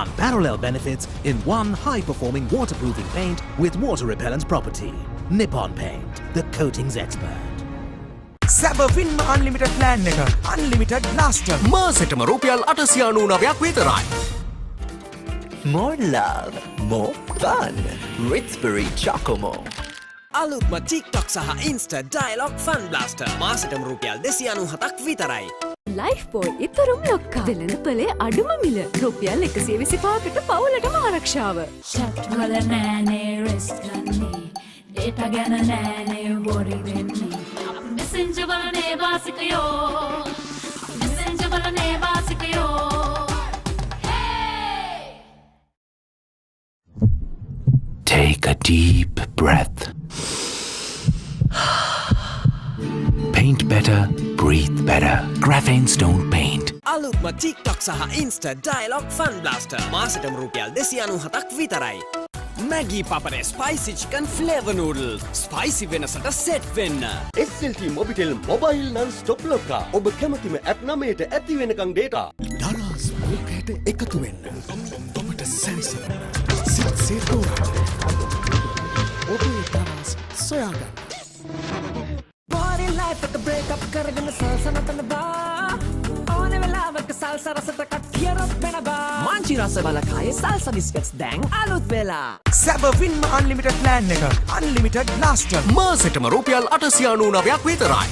Unparalleled benefits in one high-performing waterproofing paint with water repellent property. Nippon Paint, the coatings expert. සැබවින්ම unlimited plan එක unlimited blaster මාසෙටම රුපියල් 899ක් විතරයි. More love, more fun. Ritsbury Chocomo. අලුත්ම TikTok සහ Insta Dialogue Fun Blaster මාසෙටම රුපියල් 297ක් විතරයි. Life boy ඉතරුම් ලොක්කා වෙළඳපොලේ අඩුම මිල රුපියල් 125කට පවුලටම ආරක්ෂාව. Chat වල නෑනේ risk ගන්නේ data ගැන නෑනේ worry වෙන්නේ messenger වල නේ වාසිකයෝ messenger වල නේ වාසිකයෝ Take a deep breath. Paint better, breathe better. Graphene Stone Paint. අලුත්ම TikTok සහ Insta Dialogue Fun Blaster මාසෙටම රුපියල් 297ක් විතරයි. Maggi Papare Spicy Chicken Flavor Noodle. Spicy වෙනසට set වෙන්න. SLT Mobitel mobile non-stop ලොක්කා ඔබ කැමතිම ඇප් 9ට ඇති වෙනකන් data දරස් මොකයට එකතු වෙන්න ඔබට සැනසෙන්න සිත් තෝරන්න ඔබේ දරස් සොයාගන්න Body life එක break up කරගෙන සල්සනතන බා ඕනේ වෙලාවක සල්ස රසට කට්ටියරොත් වෙනවා මංචි රස බලකායේ සල්ස බිස්කට්ස් දැන් අලුත් වෙලා සැබවින්ම unlimited plan එක unlimited blaster මාසෙටම රුපියල් 899ක් විතරයි.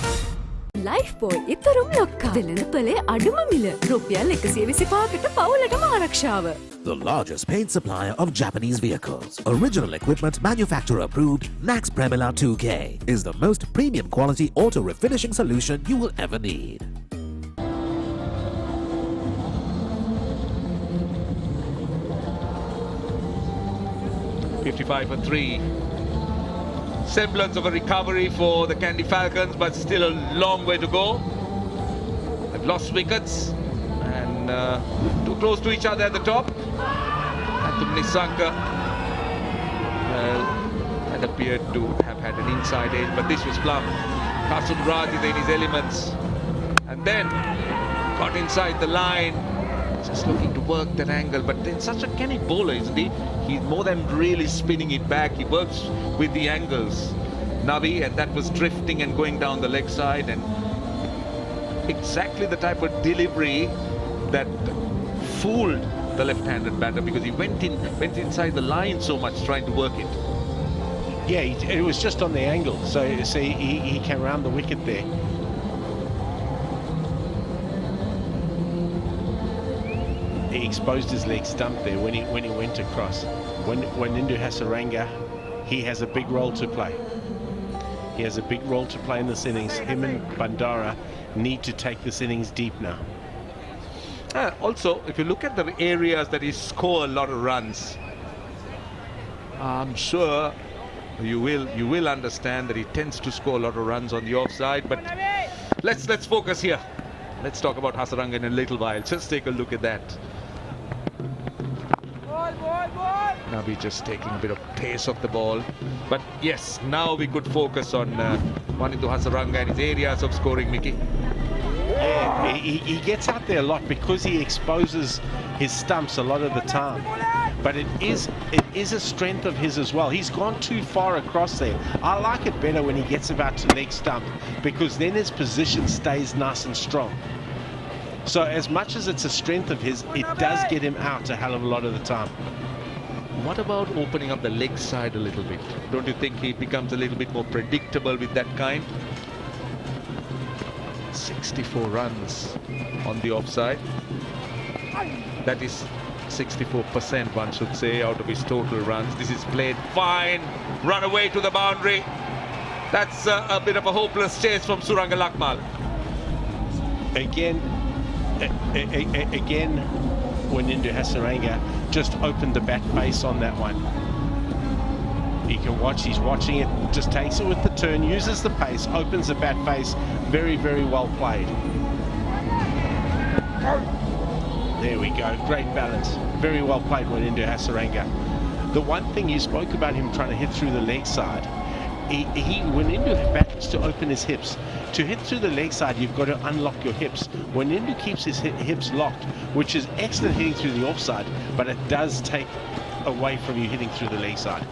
ලයිෆ් බෝයි ඉතරුම් ලොක්කා වෙළඳපොලේ අඩුම මිල රුපියල් 125කට පවුලටම ආරක්ෂාව. The largest paint supplier of Japanese vehicles, original equipment manufacturer approved, Nax Premila 2K is the most premium quality auto refinishing solution you will ever need. $55 for 3. Semblance of a recovery for the Kandy Falcons, but still a long way to go. They've lost wickets and too close to each other at the top. Nisanka, well, that appeared to have had an inside edge, but this was plumb. Rajitha in his elements, and then got inside the line, just looking to work that angle. But then such a canny bowler, isn't he? He's more than really spinning it back. He works with the angles. Navi, and that was drifting and going down the leg side, and exactly the type of delivery that fooled the left-handed batter, because he went inside the line so much trying to work it. Yeah, it was just on the angle, so he came around the wicket there. He exposed his leg stump there when he went across. When into Hasaranga, he has a big role to play. He has a big role to play in this innings. Him and Bandara need to take this innings deep now. Also, if you look at the areas that he score a lot of runs, I'm sure you will understand that he tends to score a lot of runs on the offside. But let's focus here. Let's talk about Hasaranga in a little while. Just take a look at that. Now we're just taking a bit of pace off the ball. But yes, now we could focus on Wanindu Hasaranga and his areas of scoring, Mickey. Yeah, he gets out there a lot because he exposes his stumps a lot of the time. But it is a strength of his as well. He's gone too far across there. I like it better when he gets about to leg stump, because then his position stays nice and strong. So as much as it's a strength of his, it does get him out a hell of a lot of the time. What about opening up the leg side a little bit? Don't you think he becomes a little bit more predictable with that kind? 64 runs on the offside. That is 64%, one should say, out of his total runs. This is played fine. Run away to the boundary. That's a bit of a hopeless chase from Suranga Lakmal. Again, when into Hasaranga just opened the bat face on that one. You can watch, he's watching it, just takes it with the turn, uses the pace, opens the bat face. Very, very well played. There we go, great balance. Very well played when into Hasaranga. The one thing you spoke about him trying to hit through the leg side, he went into the bat to open his hips. To hit through the leg side, you've got to unlock your hips. When Indu keeps his hips locked, which is excellent hitting through the offside, but it does take away from you hitting through the leg side.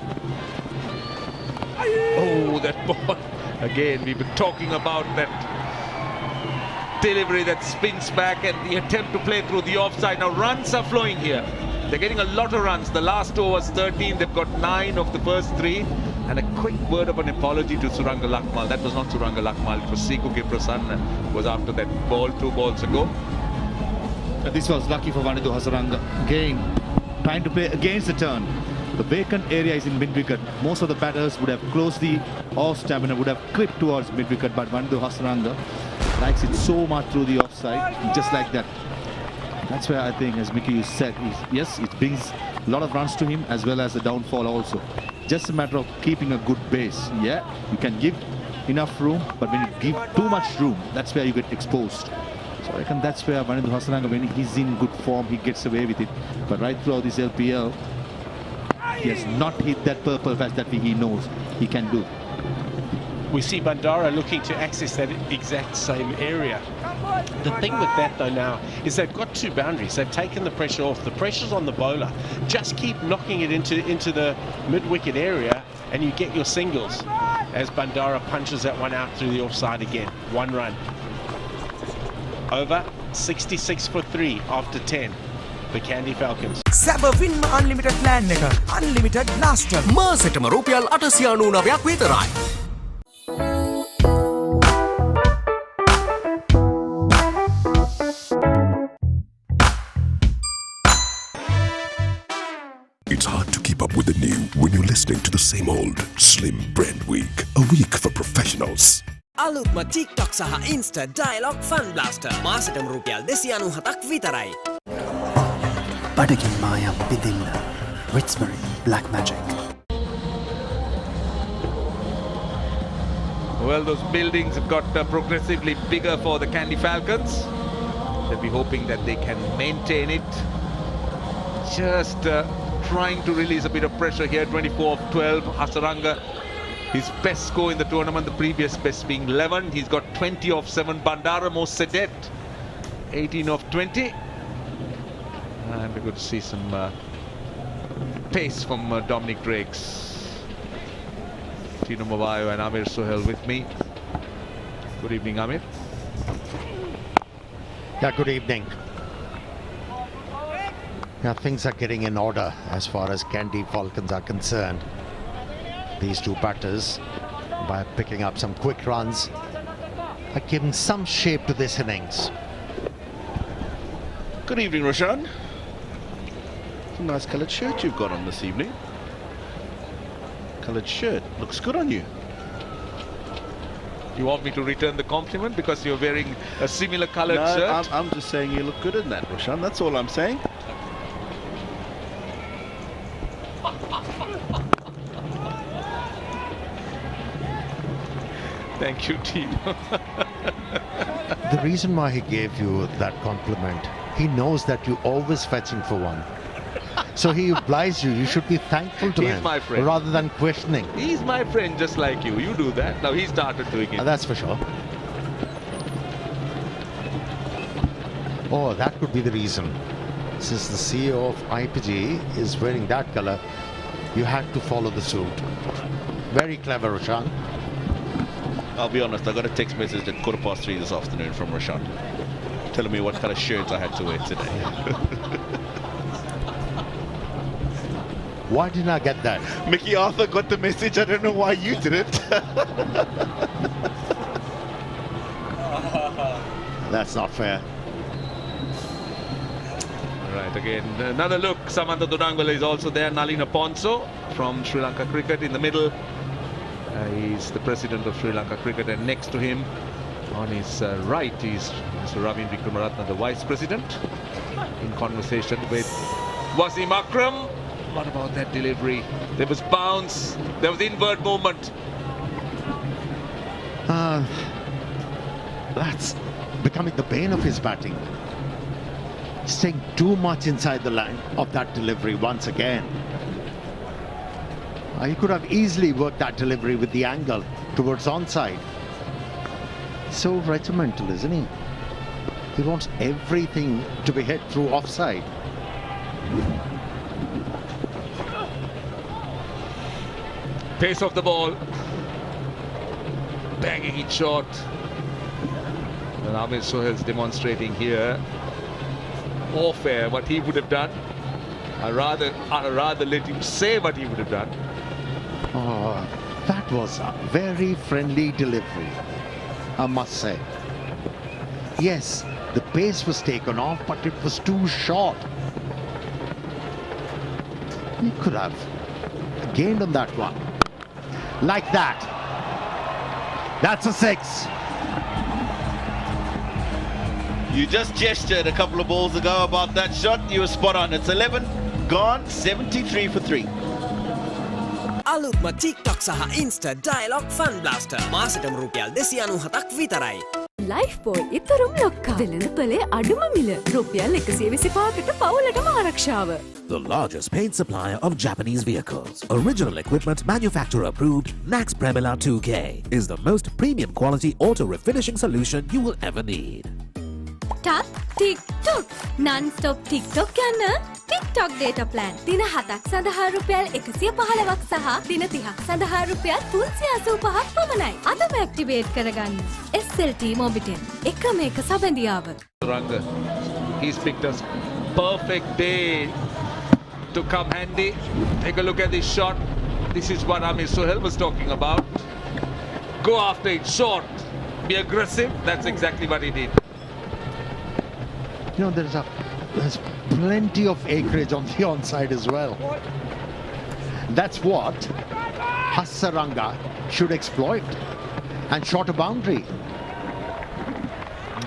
Oh, that ball. Again, we've been talking about that delivery that spins back and the attempt to play through the offside. Now runs are flowing here. They're getting a lot of runs. The last over was 13. They've got 9 of the first 3. And a quick word of an apology to Suranga Lakmal. That was not Suranga Lakmal. It was Siku Giprasanna who was after that ball 2 balls ago. This was lucky for Wanindu Hasaranga. Again, trying to play against the turn. The vacant area is in mid-wicket. Most of the batters would have closed the off stamina, would have clipped towards mid-wicket, but Wanindu Hasaranga likes it so much through the offside, just like that. That's where I think, as Mickey said, yes, it brings a lot of runs to him as well as the downfall also. Just a matter of keeping a good base. Yeah, you can give enough room, but when you give too much room, that's where you get exposed. So I reckon that's where Wanindu Hasaranga, when he's in good form, he gets away with it. But right throughout this LPL, he has not hit that purple patch that he knows he can do. We see Bandara looking to access that exact same area. The thing with that though now is they've got 2 boundaries. They've taken the pressure off. The pressure's on the bowler. Just keep knocking it into the mid-wicket area and you get your singles as Bandara punches that one out through the offside again. 1 run. Over 66 for 3 after 10. The Kandy Falcons. Saber win unlimited plan එක unlimited blaster මාසෙටම රුපියල් 899ක් විතරයි. It's hard to keep up with the new when you're listening to the same old Slim Brand Week, a week for professionals. අලුත්ම TikTok සහ Insta Dialogue Fun Blaster මාසෙටම රුපියල් 297ක් විතරයි. Badagin Maya Bidilla, Ritsbury, Black Magic. Well, those buildings have got progressively bigger for the Kandy Falcons. They'll be hoping that they can maintain it. Just trying to release a bit of pressure here. 24 of 12. Hasaranga, his best score in the tournament, the previous best being 11. He's got 20 of 7. Bandara most sedate, 18 of 20. And we're going to see some pace from Dominic Drakes. Tino Mavayo and Amir Sohail with me. Good evening, Amir. Yeah, good evening. Yeah, things are getting in order as far as Kandy Falcons are concerned. These two batters, by picking up some quick runs, are giving some shape to this innings. Good evening, Roshan. It's a nice coloured shirt you've got on this evening. Coloured shirt, looks good on you. You want me to return the compliment because you're wearing a similar coloured shirt? I'm just saying you look good in that, Roshan. That's all I'm saying. Thank you, team. The reason why he gave you that compliment, he knows that you always fetching for one. So he obliged you. You should be thankful to him. He's my friend. Rather than questioning. He's my friend just like you. You do that. Now he started doing it. That's for sure. Oh, that could be the reason. Since the CEO of IPG is wearing that colour, you had to follow the suit. Very clever, Roshan. I'll be honest, I got a text message at 3:15 this afternoon from Roshan telling me what kind of shirts I had to wear today. Why didn't I get that? Mickey Arthur got the message. I don't know why you didn't. That's not fair. Right, again, another look. Samantha Dunangwala is also there. Nalina Ponso from Sri Lanka Cricket in the middle. He's the president of Sri Lanka Cricket, and next to him on his right is Mr. Ravin Vikramaratne, the vice president, in conversation with Wasim Akram. What about that delivery? There was bounce, there was inward movement. That's becoming the bane of his batting. Staying too much inside the line of that delivery once again. He could have easily worked that delivery with the angle towards onside. So regimental, isn't he? He wants everything to be hit through offside. Pace of the ball. Banging it short. And Amir Sohail's demonstrating here. Off air what he would have done. I'd rather let him say what he would have done. Oh, that was a very friendly delivery, I must say. Yes, the pace was taken off, but it was too short. He could have gained on that one. Like that. That's a 6. You just gestured a couple of balls ago about that shot. You were spot on. It's 11 gone, 73 for 3. අලුත්ම TikTok සහ Insta Dialog Fun Blaster මාසෙටම රුපියල් 297ක් විතරයි. Life boy ඊතරම් ලොක්කා. වෙළඳපොලේ අඩුම මිල රුපියල් 125කට පවුලටම ආරක්ෂාව. The largest paint supplier of Japanese vehicles, original equipment manufacturer approved, Nax Premila 2K is the most premium quality auto refinishing solution you will ever need. TikTok non-stop TikTok යන TikTok data plan දින 7ක් සඳහා රුපියල් 115ක් සහ දින 30ක් සඳහා රුපියල් 385ක් පමණයි. අදම ඇක්ටිවේට් කරගන්න. SLT Mobitel එකම එක සබඳියාව. Hasaranga, he's picked us perfect day to come handy. Take a look at this shot. This is what Amir Sohail was talking about. Go after it short, be aggressive. That's exactly what he did. You know, there's plenty of acreage on the onside as well. That's what Hasaranga should exploit and short a boundary.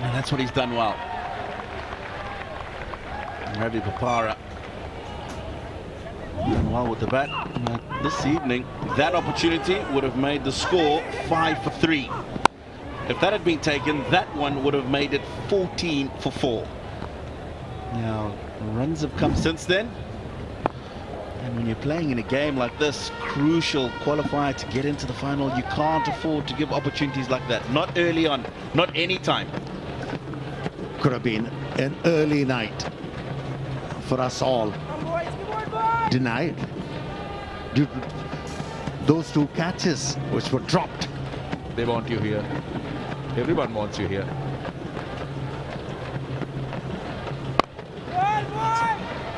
And that's what he's done well. Ravi Papara done well with the bat. This evening, that opportunity would have made the score 5 for 3. If that had been taken, that one would have made it 14 for 4. Now, runs have come since then. And when you're playing in a game like this, crucial qualifier to get into the final, you can't afford to give opportunities like that. Not early on, not any time. Could have been an early night for us all. Denied due to those two catches which were dropped. They want you here. Everyone wants you here.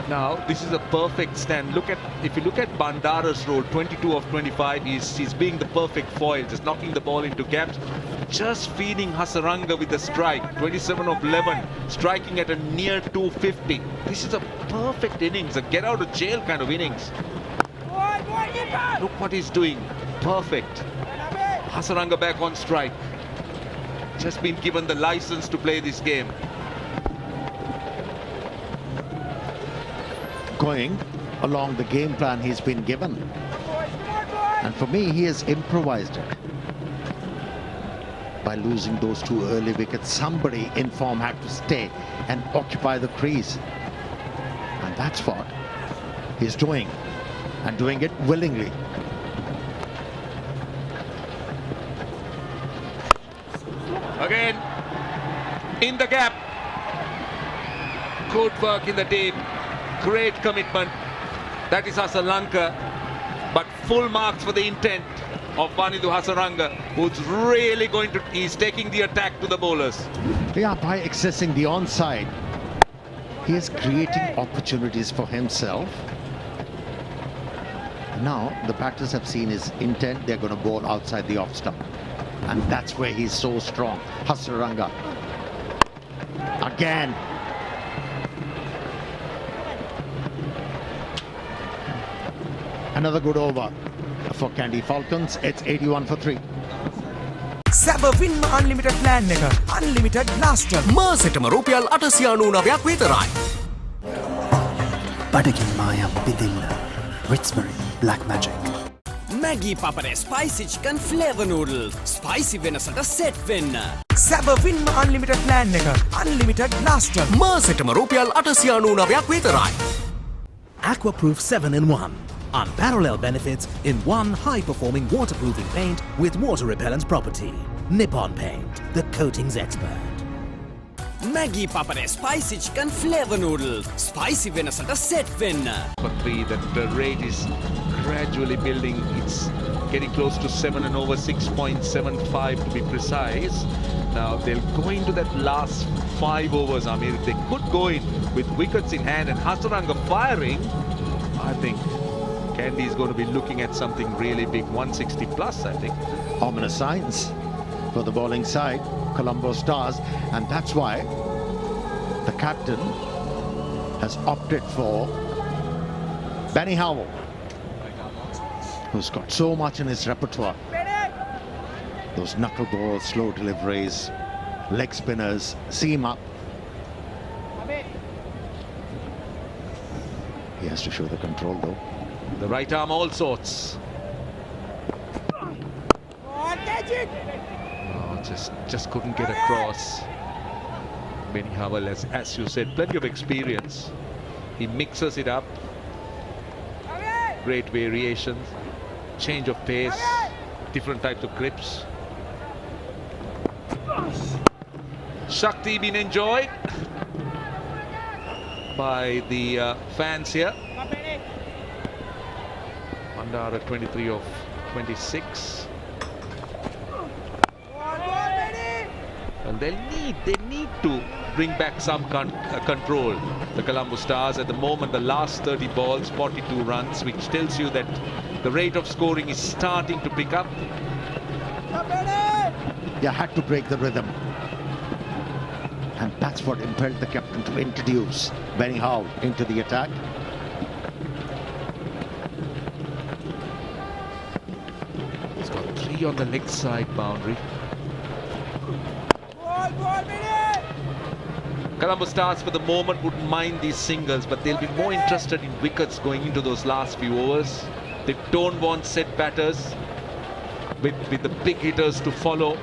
Now, this is a perfect stand. If you look at Bandara's role, 22 of 25, he's being the perfect foil, just knocking the ball into gaps, just feeding Hasaranga with the strike. 27 of 11, striking at a near 250. This is a perfect innings, a get out of jail kind of innings. Look what he's doing. Perfect. Hasaranga back on strike. Just been given the license to play this game. Going along the game plan he's been given. And for me, he has improvised it. By losing those 2 early wickets, somebody in form had to stay and occupy the crease. And that's what he's doing, and doing it willingly. Again, in the gap. Good work in the deep. Great commitment. That is Asalanka. But full marks for the intent of Vanidhu Hasaranga, who's really he's taking the attack to the bowlers. Yeah, by accessing the onside, he is creating opportunities for himself. Now, the batters have seen his intent. They're going to bowl outside the off stump. And that's where he's so strong. Hasaranga. Again. Another good over for Kandy Falcons. It's 81 for 3. සැබ වින්ම unlimited plan එක unlimited blaster මාසෙටම රුපියල් 899ක් විතරයි. බඩගින් මායම් බිඳින්න Ritsbury Black Magic. Maggi Papare Spicy Chicken Flavor Noodle. Spicy වෙනසට set වෙන්න. සැබ වින්ම අන්ලිමිටඩ් ප්ලෑන් එක අන්ලිමිටඩ් බ්ලාස්ටර් මාසෙටම රුපියල් 899ක් විතරයි. Aquaproof 7-in-1. Unparalleled benefits in one high-performing waterproofing paint with water-repellent property. Nippon Paint, the coatings expert. Maggi Papare Spicy Chicken Flavor Noodle. Spicy වෙනසට set වෙන්න. For 3, the rate is gradually building. It's getting close to 7 and over 6.75 to be precise. Now they'll go into that last 5 overs. I mean, if they could go in with wickets in hand and Hasaranga firing, I think Kandy is going to be looking at something really big, 160 plus, I think. Ominous signs for the bowling side, Colombo Stars, and that's why the captain has opted for Benny Howell, who's got so much in his repertoire. Those knuckleballs, slow deliveries, leg spinners, seam up. He has to show the control though. The right arm all sorts. Oh, just couldn't get across. Benny Howell, as you said, plenty of experience. He mixes it up. Great variations, change of pace, different types of grips. Shakti being enjoyed by the fans here. Bandara 23 of 26. And they need to bring back some control. The Colombo Stars at the moment, the last 30 balls, 42 runs, which tells you that the rate of scoring is starting to pick up. They had to break the rhythm. And that's what impelled the captain to introduce Benny Howell into the attack. He's got 3 on the leg side boundary. Colombo Stars for the moment wouldn't mind these singles, but they'll be more interested in wickets going into those last few overs. They don't want set batters with the big hitters to follow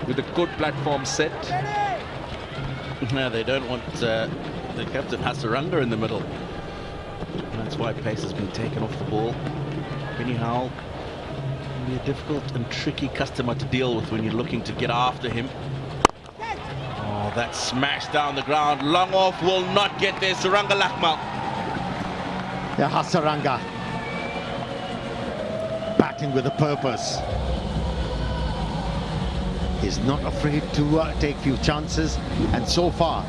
with a good platform set. No, they don't want the captain Hasaranga in the middle. That's why pace has been taken off the ball. Benny Howell can be a difficult and tricky customer to deal with when you're looking to get after him. Oh, that smash down the ground. Long off will not get there. Saranga Lakmal. Yeah, Hasaranga batting with a purpose. He's not afraid to take few chances, and so far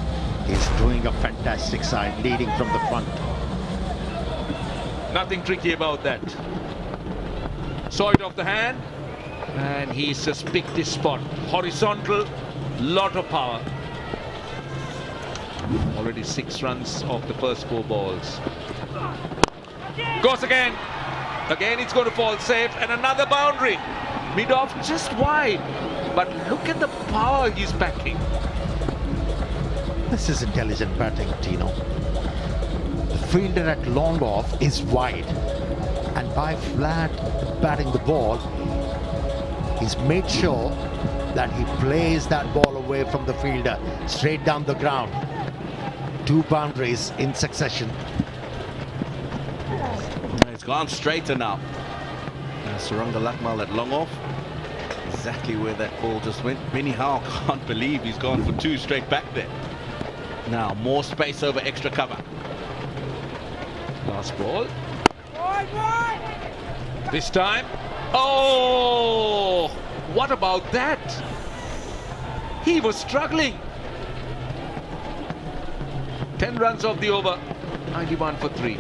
he's doing a fantastic side, leading from the front. Nothing tricky about that. Saw it off the hand, and he's just picked his spot. Horizontal, lot of power. Already 6 runs off the first 4 balls. Goes again. Again, it's going to fall safe, and another boundary. Mid-off just wide, but look at the power he's backing. This is intelligent batting, Tino. The fielder at long off is wide, and by flat batting the ball, he's made sure that he plays that ball away from the fielder, straight down the ground. 2 boundaries in succession. It's gone straighter now. Hasaranga Lakmal at long off. Exactly where that ball just went. Benny Howe can't believe he's gone for 2 straight back there. Now more space over extra cover. Last ball. This time. Oh! What about that? He was struggling. 10 runs off the over. 91 for 3.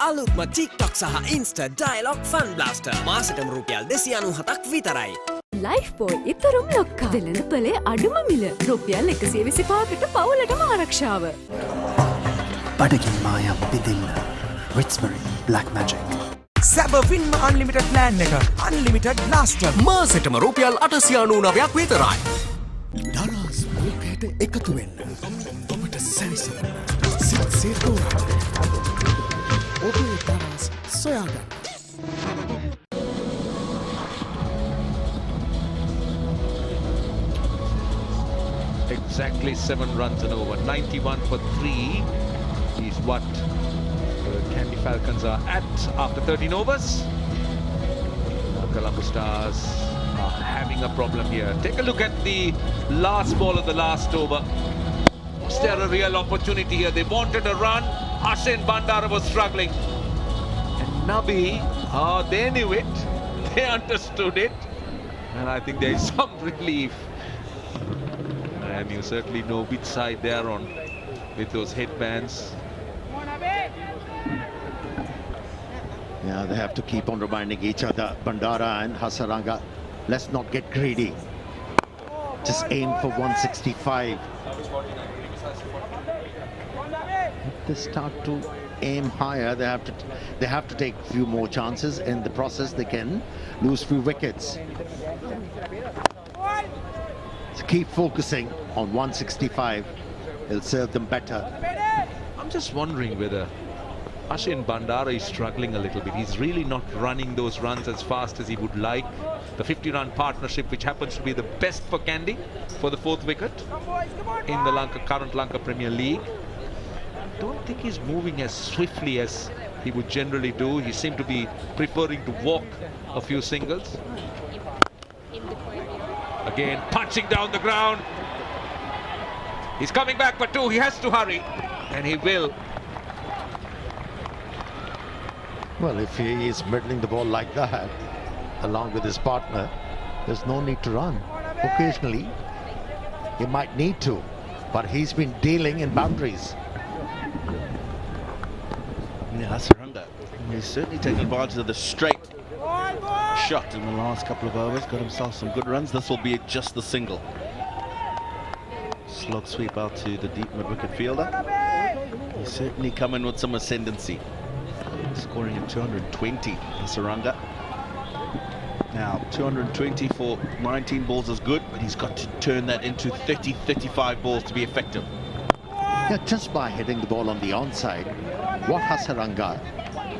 අලුත්ම TikTok සහ Insta Dialogue Fun Blaster මාසෙටම රුපියල් 297ක් විතරයි. Life boy ඉතරම් ලොක්කා. වෙළඳපොලේ අඩුම මිල රුපියල් 125කට පවුලටම ආරක්ෂාව. බඩගින් මායම් බිඳින්න. Ritsbury Black Magic. සැබවින්ම unlimited plan එක unlimited blaster මාසෙටම රුපියල් 899ක් විතරයි. දරස් මුල්කයට එකතු වෙන්න. ඔබට සැවිසෙන්න. සිත් තෝරන්න. ඔබේ දරස් සොයාගන්න. Exactly 7 runs and over. 91 for 3 is what the Kandy Falcons are at after 13 overs. Colombo Stars are having a problem here. Take a look at the last ball of the last over. Was there a real opportunity here? They wanted a run. Asalanka Bandara was struggling. And Nabi, they knew it. They understood it. And I think there is some relief. And you certainly know which side they are on with those headbands. Yeah, they have to keep on reminding each other, Bandara and Hasaranga, let's not get greedy. Just aim for 165. If they start to aim higher, they have to take a few more chances. In the process, they can lose few wickets. So keep focusing on 165. It'll serve them better. I'm just wondering whether Asalanka Bandara is struggling a little bit. He's really not running those runs as fast as he would like. The 50-run partnership, which happens to be the best for Kandy for the 4th wicket in the current Lanka Premier League. I don't think he's moving as swiftly as he would generally do. He seemed to be preferring to walk a few singles. Again, punching down the ground. He's coming back for 2. He has to hurry, and he will. Well, if he is middling the ball like that, along with his partner, there's no need to run. Occasionally, he might need to, but he's been dealing in boundaries. Yeah, Hasaranga, he's certainly taken advantage of the straight shot in the last couple of overs. Got himself some good runs. This will be just the single. Slog sweep out to the deep mid-wicket fielder. He's certainly come in with some ascendancy. Scoring at 220, Hasaranga. Now, 220 for 19 balls is good, but he's got to turn that into 30, 35 balls to be effective. Yeah, just by hitting the ball on the onside, what Hasaranga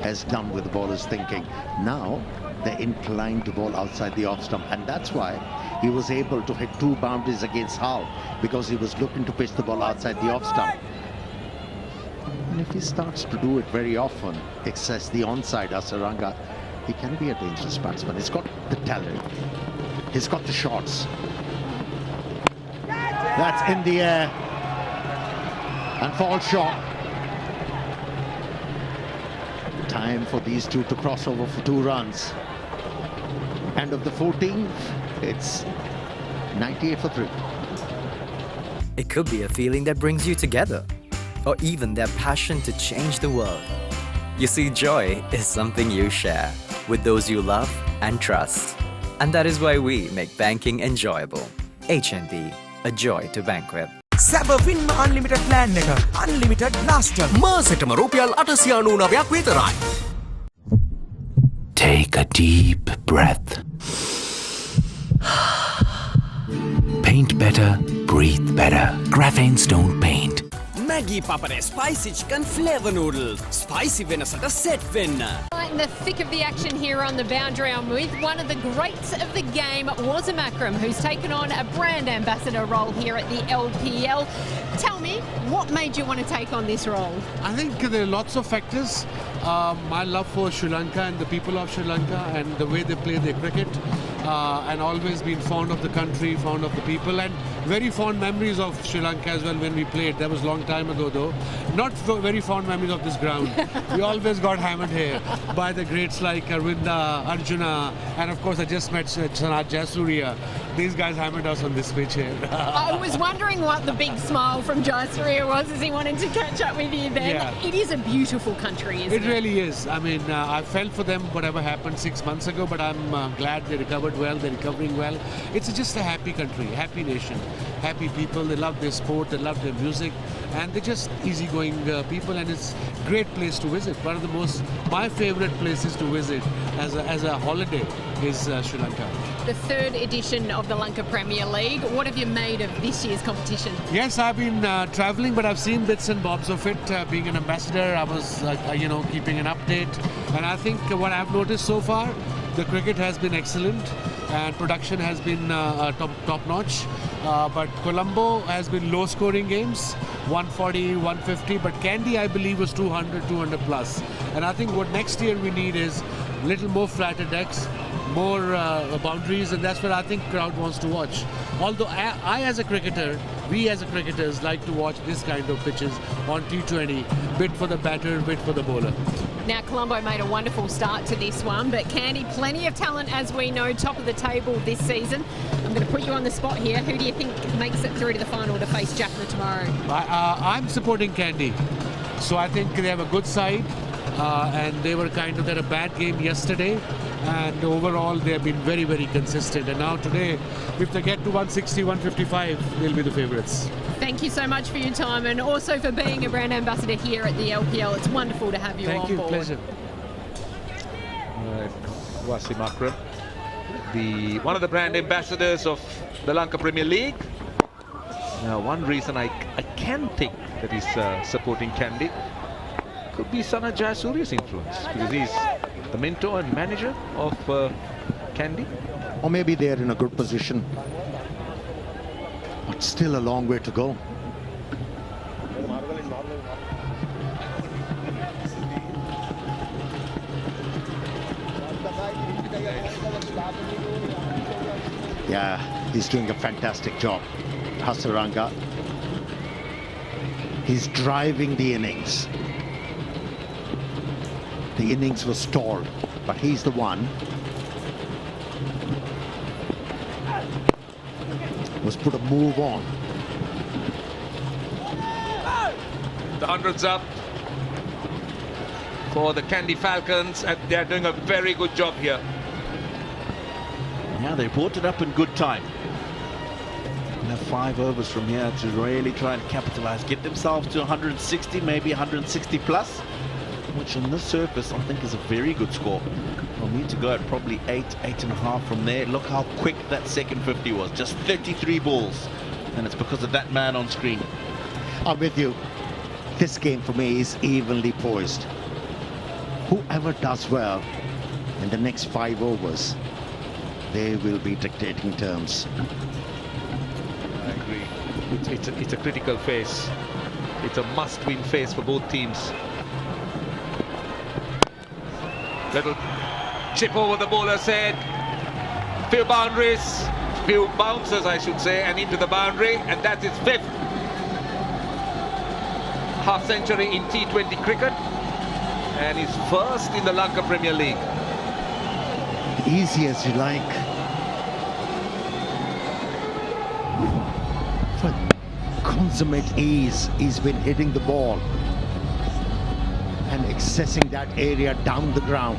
has done with the ball is thinking, now they're inclined to ball outside the off stump, and that's why he was able to hit 2 boundaries against Howe, because he was looking to pitch the ball outside the off stump. And if he starts to do it very often, access the onside Hasaranga, he can be a dangerous batsman. He's got the talent. He's got the shots. That's in the air. And fall short. Time for these two to cross over for 2 runs. End of the 14th, it's 98 for 3. It could be a feeling that brings you together, or even their passion to change the world. You see, joy is something you share with those you love and trust. And that is why we make banking enjoyable. HNB, a joy to bank with. සැබවින්ම unlimited plan එක unlimited blaster මාසෙටම රුපියල් 899ක් විතරයි. Take a deep breath. Paint better, breathe better. Graphanes don't paint. Maggie Papare spicy chicken flavor noodle. Spicy venasata set venna. In the thick of the action here on the boundary, I'm with one of the greats of the game, Wassermakram, who's taken on a brand ambassador role here at the LPL. Tell me, what made you want to take on this role? I think there are lots of factors. My love for Sri Lanka and the people of Sri Lanka and the way they play their cricket. And always been fond of the country, fond of the people, and very fond memories of Sri Lanka as well when we played. That was a long time ago though. Not very fond memories of this ground. We always got hammered here by the greats like Arvinda, Arjuna, and of course I just met Sanat Jayasuriya. These guys hammered us on this pitch here. I was wondering what the big smile from Jayasuriya was as he wanted to catch up with you then. Yeah. It is a beautiful country, isn't it? It really is. I mean, I felt for them whatever happened 6 months ago, but I'm glad they recovered well, they're recovering well. It's just a happy country, happy nation, happy people. They love their sport, they love their music, and they're just easygoing people, and it's a great place to visit. One of the my favorite places to visit as a holiday is Sri Lanka. The third edition of the Lanka Premier League. What have you made of this year's competition? Yes, I've been travelling, but I've seen bits and bobs of it. Being an ambassador, I was, keeping an update. And I think what I've noticed so far, the cricket has been excellent and production has been top-notch. But Colombo has been low-scoring games, 140, 150. But Kandy, I believe, was 200 plus. And I think what next year we need is a little more flatter decks, more boundaries, and that's what I think crowd wants to watch. Although I as a cricketer, we as a cricketers like to watch this kind of pitches on T20, bit for the batter, bit for the bowler. Now, Colombo made a wonderful start to this one, but Kandy, plenty of talent, as we know, top of the table this season. I'm going to put you on the spot here. Who do you think makes it through to the final to face Jaffna tomorrow? I'm supporting Kandy. So I think they have a good side, and they had a bad game yesterday, and overall they have been very, very consistent. And now today, if they get to 160, 155, they'll be the favourites. Thank you so much for your time and also for being a brand ambassador here at the LPL. It's wonderful to have you on board. Thank you, pleasure. Wassermakram, one of the brand ambassadors of the Lanka Premier League. Now, one reason I can think that he's supporting Kandy could be Sanat Jayasuriya's influence, because he's the mentor and manager of Kandy. Or maybe they're in a good position. But still a long way to go. Yeah, he's doing a fantastic job. Hasaranga. He's driving the innings. The innings was stalled, but he's the one was put a move on. The 100's up for the Kandy Falcons, and they're doing a very good job here. Yeah, they brought it up in good time. They have 5 overs from here to really try and capitalize, get themselves to 160, maybe 160 plus, which on this surface I think is a very good score. They'll need to go at probably 8, 8.5 from there. Look how quick that second 50 was, just 33 balls, and it's because of that man on screen. I'm with you. This game for me is evenly poised. Whoever does well in the next 5 overs, they will be dictating terms. I agree. It's a critical phase. It's a must-win phase for both teams. Little chip over the bowler's head. Few boundaries, few bounces I should say, and into the boundary, and that's his 5th half century in T20 cricket, and his first in the Lanka Premier League. Easy as you like. For consummate ease, he's been hitting the ball. and accessing that area down the ground.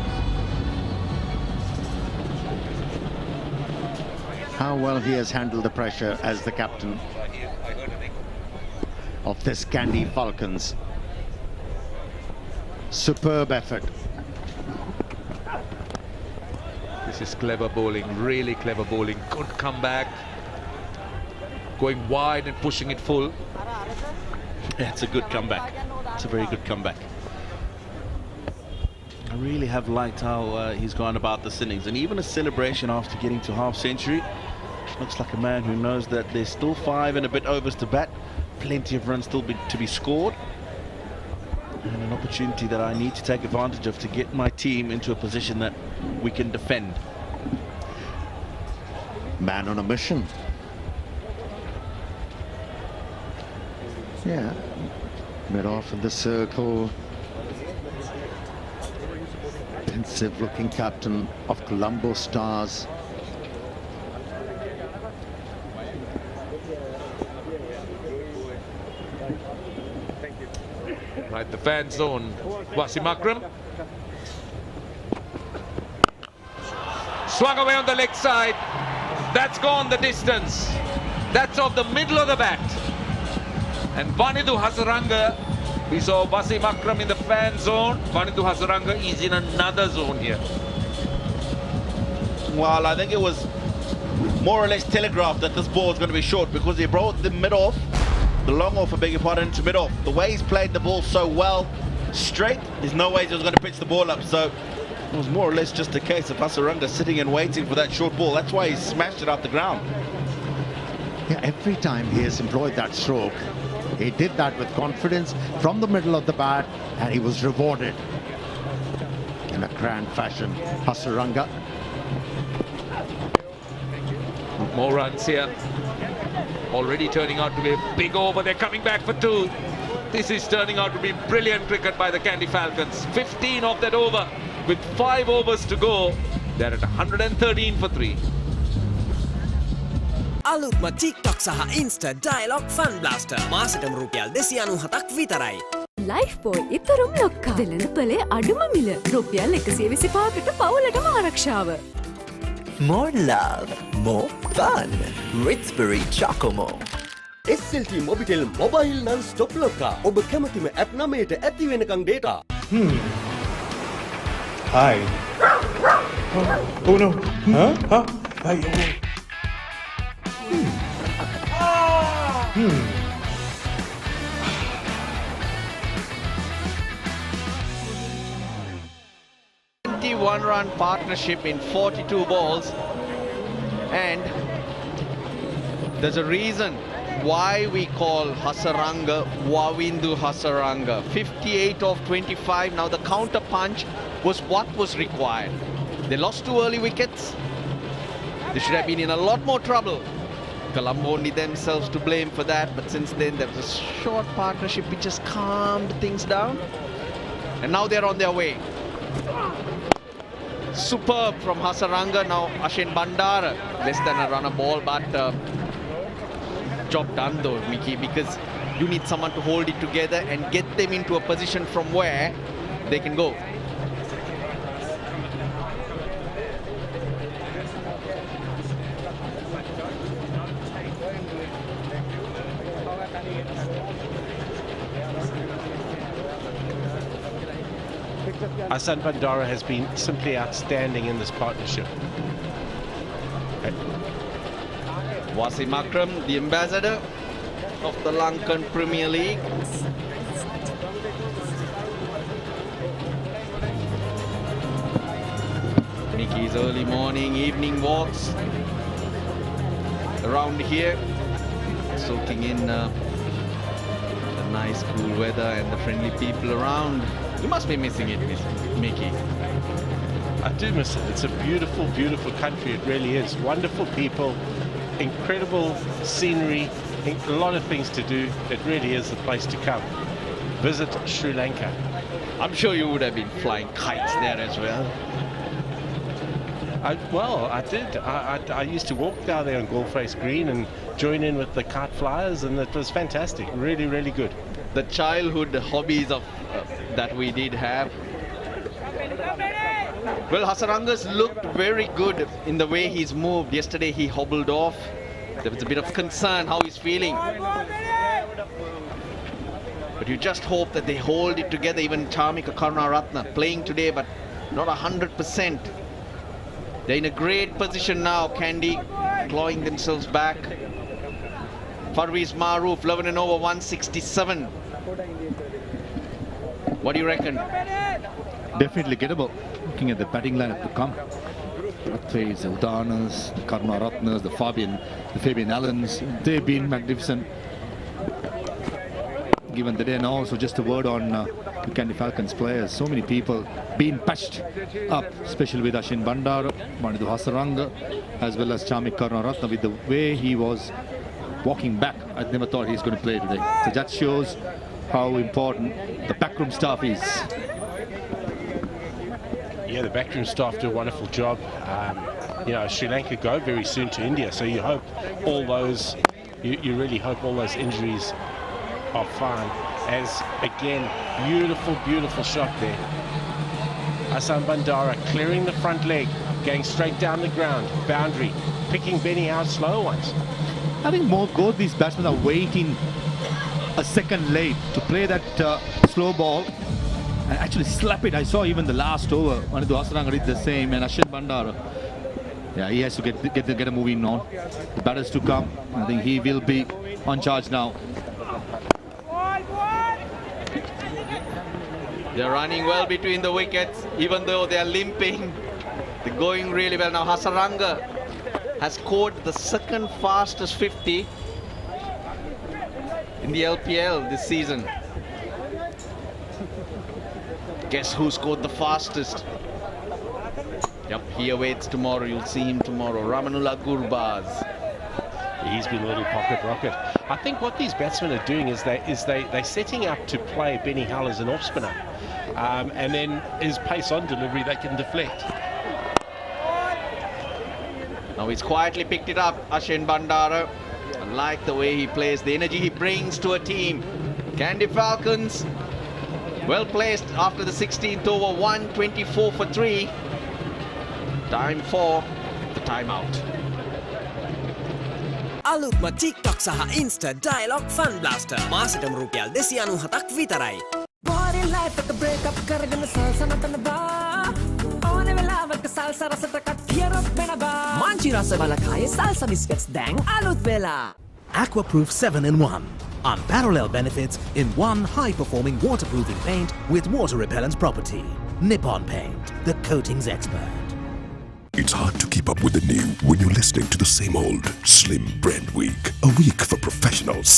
How well he has handled the pressure as the captain of this Kandy Falcons. Superb effort. This is clever bowling, really clever bowling. Good comeback. Going wide and pushing it full. Yeah, it's a good comeback. It's a very good comeback. I really have liked how he's gone about this innings, and even a celebration after getting to half century. Looks like a man who knows that there's still 5 and a bit overs to bat, plenty of runs still to be scored, and an opportunity that I need to take advantage of to get my team into a position that we can defend. Man on a mission. Yeah, mid off in the circle. Pensive looking captain of Colombo Stars. Right, the fan zone. Wasim Akram. Swung away on the leg side. That's gone the distance. That's off the middle of the bat. And Vanidhu Hasaranga, we saw Wasim Akram in the fan zone. Vanidhu Hasaranga is in another zone here. Well, I think it was more or less telegraphed that this ball is going to be short, because he brought the mid-off, the long off, I beg your pardon, to mid-off. The way he's played the ball so well, straight, there's no way he was going to pitch the ball up. So it was more or less just a case of Hasaranga sitting and waiting for that short ball. That's why he smashed it out the ground. Yeah, every time he has employed that stroke, he did that with confidence from the middle of the bat, and he was rewarded in a grand fashion. Hasaranga. More runs here. Already turning out to be a big over. They're coming back for 2. This is turning out to be brilliant cricket by the Kandy Falcons. 15 of that over with 5 overs to go. They're at 113 for 3. අලුත්ම TikTok සහ Insta Dialogue Fun Blaster මාසෙටම රුපියල් 297ක් විතරයි. Life boy ඊතරම් ලොක්කා. වෙළඳපොලේ අඩුම මිල රුපියල් 125කට පවුලටම ආරක්ෂාව. More love, more fun. Ritsbury Chocomo. SLT Mobitel Mobile Non-Stop Loka. ඔබ කැමතිම ඇප් 9ට ඇති වෙනකන් data. Hi. Oh no. Huh? Huh? Hi. Oh. 21-run partnership in 42 balls, and there's a reason why we call Hasaranga Wawindu Hasaranga. 58 of 25. Now the counter punch was what was required. They lost 2 early wickets. They should have been in a lot more trouble. Colombo only themselves to blame for that, but since then there was a short partnership which just calmed things down, and now they're on their way. Superb from Hasaranga. Now Ashen Bandara, less than a run a ball, but job done though, Mickey, because you need someone to hold it together and get them into a position from where they can go. Ashan Bandara has been simply outstanding in this partnership. Wasim Akram, the ambassador of the Lankan Premier League. Mickey's early morning, evening walks around here, soaking in the nice cool weather and the friendly people around. You must be missing it, Mickey. I do miss it. It's a beautiful, beautiful country. It really is. Wonderful people, incredible scenery, a lot of things to do. It really is the place to come. Visit Sri Lanka. I'm sure you would have been flying kites there as well. I did. I used to walk down there on Golfrace Green and join in with the kite flyers, and it was fantastic. Really, really good. The childhood hobbies of that we did have. Well, Hasaranga's looked very good in the way he's moved. Yesterday he hobbled off. There was a bit of concern how he's feeling. But you just hope that they hold it together. Even Chamika Karunaratne playing today, but not 100%. They're in a great position now. Kandy clawing themselves back. Parvez Maroof, 11 over 167. What do you reckon? Definitely gettable. Looking at the batting lineup to come. Mathews, the Udanas, the Karunaratnes, the Fabian Allens, they've been magnificent. Given the day now, also just a word on the Kandy Falcons players. So many people being patched up, especially with Ashin Bandara, Mathews Hasaranga, as well as Chamika Karunaratne. With the way he was walking back, I never thought he's going to play today. So that shows how important the backroom staff is. Yeah, the backroom staff do a wonderful job. You know, Sri Lanka go very soon to India, so you hope all those, you really hope all those injuries are fine. As again, beautiful shot there. Asam Bandara clearing the front leg, going straight down the ground, boundary, picking Benny out slow ones. I think both these batsmen are waiting a second late to play that slow ball and actually slap it. I saw even the last over, Mathews Hasaranga did the same, and Ashin Bandara, yeah, he has to get a moving on. The batters to come. I think he will be on charge now. They're running well between the wickets, even though they're limping. They're going really well now. Hasaranga has scored the second fastest 50 in the LPL this season. Guess who scored the fastest? Yep, he awaits tomorrow. You'll see him tomorrow. Ramanullah Gurbaz. He's been a little pocket rocket. I think what these batsmen are doing is they're setting up to play Benny Hull as an off spinner, and then his pace on delivery they can deflect. Now he's quietly picked it up, Ashin Bandara. I like the way he plays, the energy he brings to a team. Kandy Falcons, well placed after the 16th over, 124 for 3. Time for the timeout. අලුත්ම TikTok සහ Insta Dialogue Fun Blaster මාසෙටම රුපියල් 297ක් විතරයි. Boring life එක break up කරගෙන salsa නටනවා. ඕන වෙලාවක salsa රසට කට්ටියරොත් වෙනවා. මංචි රස බලකායේ salsa biscuits දැන් අලුත් වෙලා. Aquaproof 7-in-1. Unparalleled benefits in one high-performing waterproofing paint with water repellent property. Nippon Paint, the coatings expert. It's hard to keep up with the new when you're listening to the same old Slim Brand Week. A week for professionals.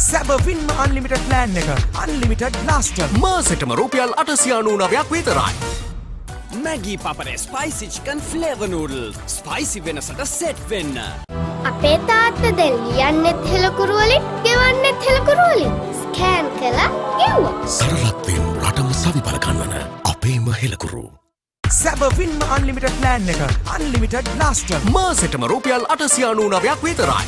සැබවින්ම unlimited plan එක unlimited blaster මාසෙටම රුපියල් 899ක් විතරයි. Maggi Papare Spicy Chicken Flavor Noodles. Spicy වෙනසට set වෙන්න. අපේ තාත්තා දැන් ලියන්නෙත් හෙළකුරු වලින්, ගෙවන්නෙත් හෙළකුරු වලින්. ස්කෑන් කළා ගෙව්වා. සරලත්වයෙන් රටම සවිපල ගන්නන අපේම හෙළකුරු. සැබවින්ම unlimited plan එක unlimited blaster මාසෙටම රුපියල් 899ක් විතරයි.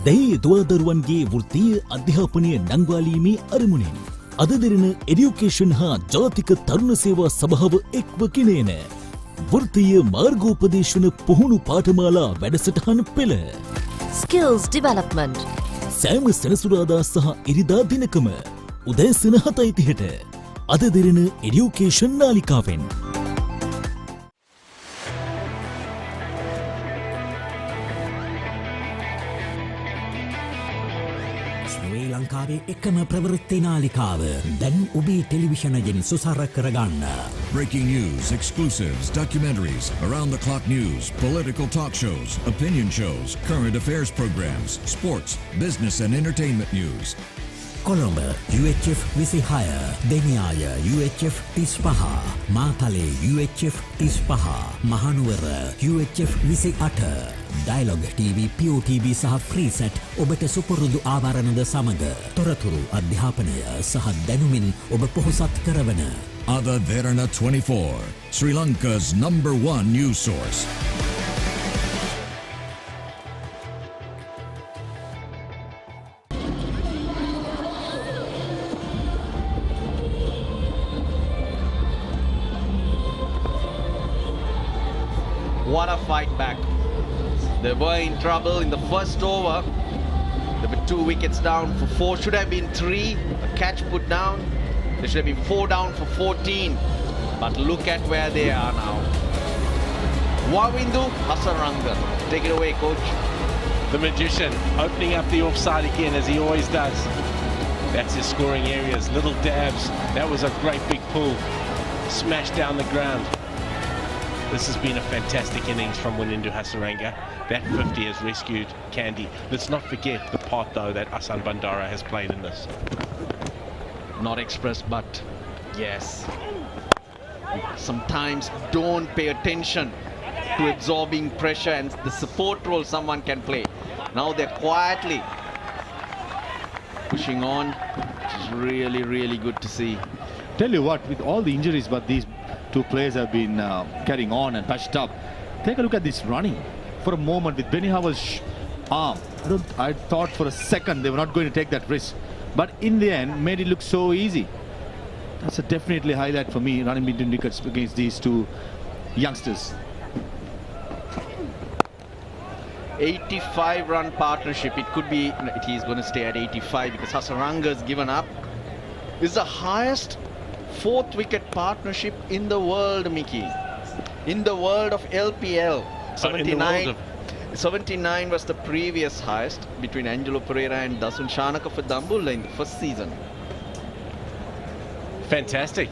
දැයි දුවදරුවන්ගේ වෘත්තීය අධ්‍යාපනය නංවාලීමේ අරමුණින් අද දෙරෙන එඩියුකේෂන් හා ජාතික තරුණ සේවා සභාව එක්ව ගෙනෙන වෘත්තීය මාර්ගෝපදේශන පුහුණු පාඨමාලා වැඩසටහන පෙළ Skills Development සෑම සෙනසුරාදා සහ ඉරිදා දිනකම උදෑසන 7:30ට අද දෙරෙන එඩියුකේෂන් නාලිකාවෙන්. ශ්‍රී ලංකාවේ එකම ප්‍රවෘත්ති නාලිකාව දැන් ඔබේ ටෙලිවිෂනයෙන් සුසර කරගන්න. Breaking news, exclusives, documentaries, around-the-clock news, political talk shows, opinion shows, current affairs programs, sports, business and entertainment news. Colombo, UHF 26, Deniaya, UHF 35, Matale, UHF 35, Mahanuwara, UHF 28, Dialogue TV, POTV සහ FreeSat ඔබට සුපුරුදු ආවරණද සමග තොරතුරු අධ්‍යාපනය සහ දැනුමින් ඔබ පොහොසත් කරවන Ada Derana 24, Sri Lanka's #1 news source. what a fight back. They were in trouble in the first over. There were 2 wickets down for 4. Should have been 3. A catch put down. There should have been 4 down for 14. But look at where they are now. Wawindu Hasaranga. Take it away, coach. The magician opening up the offside again, as he always does. That's his scoring areas. Little dabs. That was a great big pull. Smashed down the ground. This has been a fantastic innings from Wanindu Hasaranga. That 50 has rescued Kandy. Let's not forget the part, though, that Asan Bandara has played in this. Not expressed, but yes. Sometimes don't pay attention to absorbing pressure and the support role someone can play. Now they're quietly pushing on, which is really, really good to see. Tell you what, with all the injuries, but these 2 players have been carrying on and patched up. Take a look at this running. For a moment with Benny Howell's arm, I thought for a second they were not going to take that risk. But in the end, made it look so easy. That's a definitely highlight for me, running between wickets against these 2 youngsters. 85-run partnership. It could be, he's going to stay at 85 because Hasaranga's given up. This is the highest 4th wicket partnership in the world, Mickey. In the world of LPL. 79 was the previous highest between Angelo Pereira and Dasun Shanaka for Dambulla in the first season. Fantastic.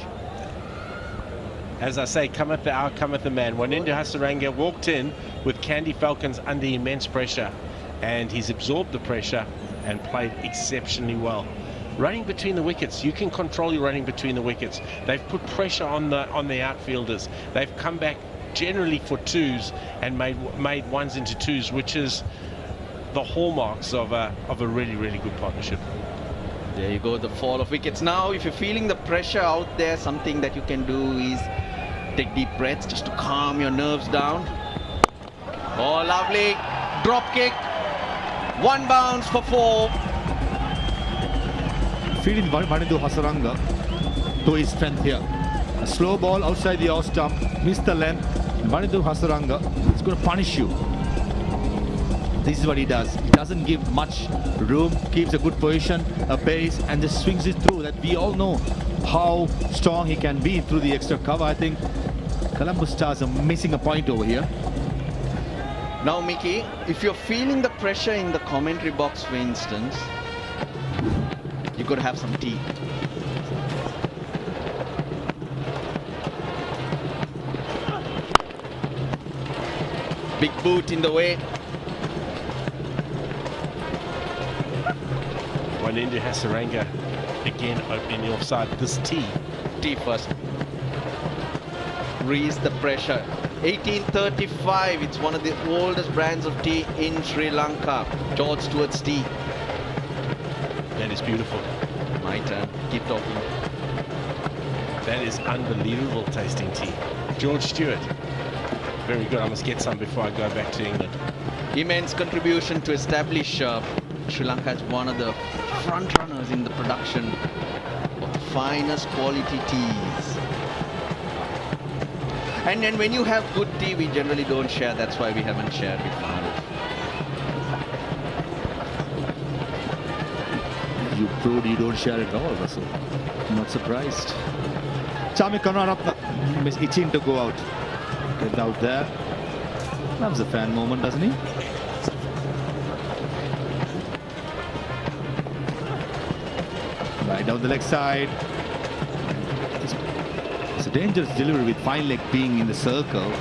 As I say, cometh the hour, cometh the man. Wanindu Hasaranga walked in with Kandy Falcons under immense pressure, and he's absorbed the pressure and played exceptionally well. Running between the wickets, you can control your running between the wickets. They've put pressure on the outfielders. They've come back generally for 2s and made 1s into 2s, which is the hallmarks of a really, really good partnership. There you go, the fall of wickets. Now, if you're feeling the pressure out there, something that you can do is take deep breaths just to calm your nerves down. Oh, lovely. Drop kick. 1 bounce for 4. Feeding Wanindu Hasaranga to his strength here. A slow ball outside the off stump. Missed the length. Wanindu Hasaranga is going to punish you. This is what he does. He doesn't give much room, keeps a good position, a base, and just swings it through. That we all know how strong he can be through the extra cover. I think Colombo Stars are missing a point over here. Now, Mickey, if you're feeling the pressure in the commentary box, for instance, you could have some tea. Big boot in the way. Wanindu Hasaranga again opening the offside. This tea first. Raise the pressure. 1835. It's one of the oldest brands of tea in Sri Lanka. George Stewart's tea. That is beautiful. My turn. Keep talking. That is unbelievable tasting tea. George Stewart. Very good. I must get some before I go back to England. Immense contribution to establish Sri Lanka as one of the front runners in the production of the finest quality teas. And then when you have good tea, we generally don't share. That's why we haven't shared with Mathews. You proved you don't share it all, Russell. I'm not surprised. Chami Karunaratne is itching to go out. Get out there. Loves a fan moment, doesn't he? Right down the leg side. It's a dangerous delivery with fine leg being in the circle.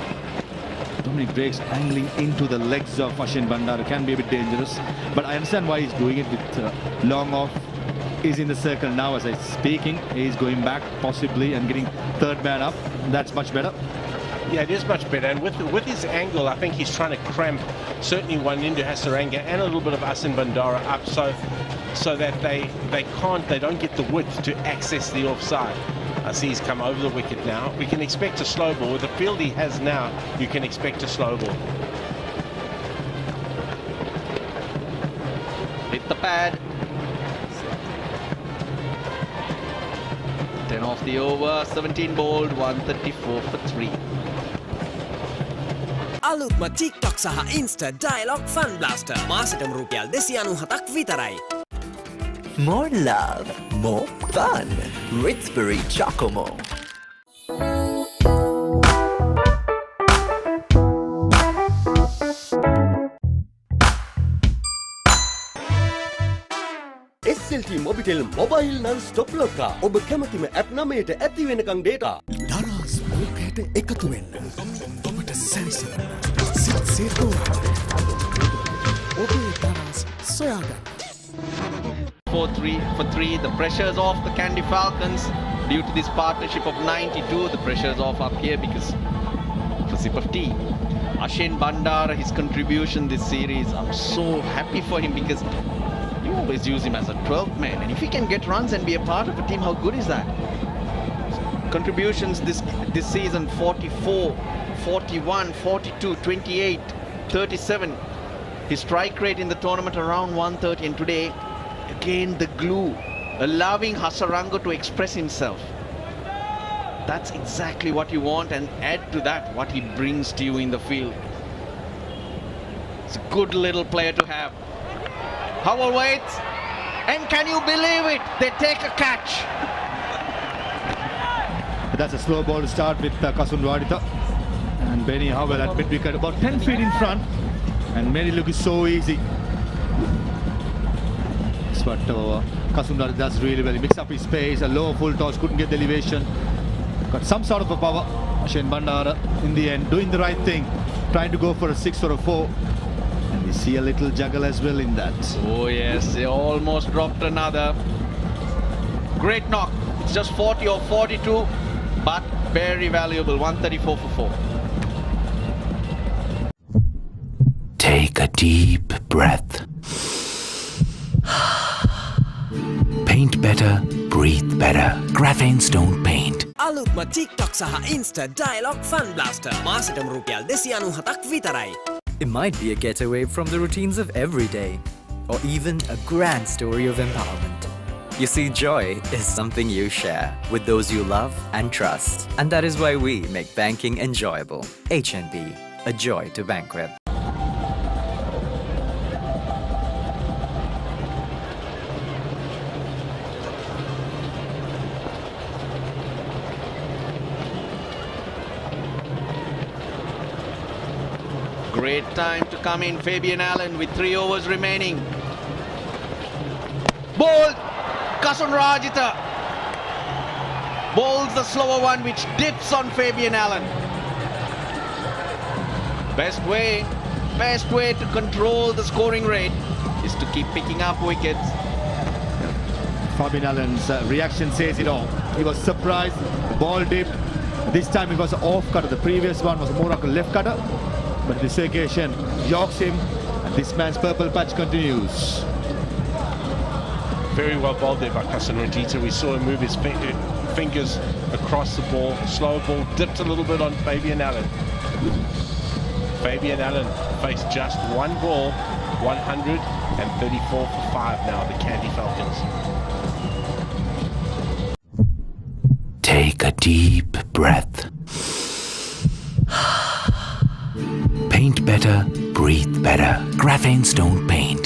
Dominic Drake's angling into the legs of Ashin Bandara can be a bit dangerous, but I understand why he's doing it with long off. He's in the circle now as I'm speaking. He's going back possibly and getting 3rd man up. That's much better. Yeah, it is much better, and with his angle, I think he's trying to cramp certainly Wanindu Hasaranga and a little bit of Asin Bandara up so that they don't get the width to access the offside. I see he's come over the wicket now. We can expect a slow ball. With the field he has now, you can expect a slow ball. Hit the pad. 10 off the over, 17 bowled, 134 for 3. අලුත්ම TikTok සහ Insta Dialogue Fun Blaster මාසෙටම රුපියල් 297ක් විතරයි. More love, more fun. Ritz-Berry Chocomo. SLT Mobitel Mobile Non-Stop Locker. ඔබ කැමතිම app 9ට ඇති වෙනකන් data. දරස් මොකයට එකතු වෙන්න. ඔබට සැරිසෙන්න. සිත් ඔබේ දරස් සොයාගන්න. 4-3 for 3. The pressure's off the Kandy Falcons due to this partnership of 92. The pressure's off up here because of a sip of tea. Ashen Bandara, his contribution this series, I'm so happy for him because you always use him as a 12th man, and if he can get runs and be a part of a team, how good is that? Contributions this season: 44, 41, 42, 28, 37. His strike rate in the tournament around 130, and today again the glue, allowing Hasaranga to express himself. That's exactly what you want, and add to that what he brings to you in the field. It's a good little player to have. Howell waits, and can you believe it? They take a catch. That's a slow ball to start with Rajitha and Benny Howell at mid-wicket, about 10 feet in front, and many look is so easy. That's what Rajitha does really well. He mixed up his pace, a low full toss, couldn't get the elevation. Got some sort of a power. Ashen Bandara in the end doing the right thing, trying to go for a 6 or a 4. And we see a little juggle as well in that. Oh yes, they almost dropped another. Great knock. It's just 40 or 42, but very valuable. 134 for 4. Take a deep breath. Paint better, breathe better. Graphene Stone Paint. අලුත්ම TikTok සහ Insta Dialogue Fun Blaster මාසෙටම රුපියල් 297ක් විතරයි. It might be a getaway from the routines of every day, or even a grand story of empowerment. You see, joy is something you share with those you love and trust. And that is why we make banking enjoyable. HNB, a joy to bank with. Great time to come in, Fabian Allen with 3 overs remaining. Bowled, Rajitha. Bowls the slower one which dips on Fabian Allen. Best way to control the scoring rate is to keep picking up wickets. Fabian Allen's reaction says it all. He was surprised, the ball dipped. This time it was an off cutter, the previous one was more like a left cutter. But this occasion, yorks him, and this man's purple patch continues. Very well bowled there by Rajitha. We saw him move his fingers across the ball. Slow ball dipped a little bit on Fabian Allen. Fabian Allen faced just one ball, 134 for 5 now, the Kandy Falcons. Take a deep breath. Paint better, breathe better. Graphene Stone Paint.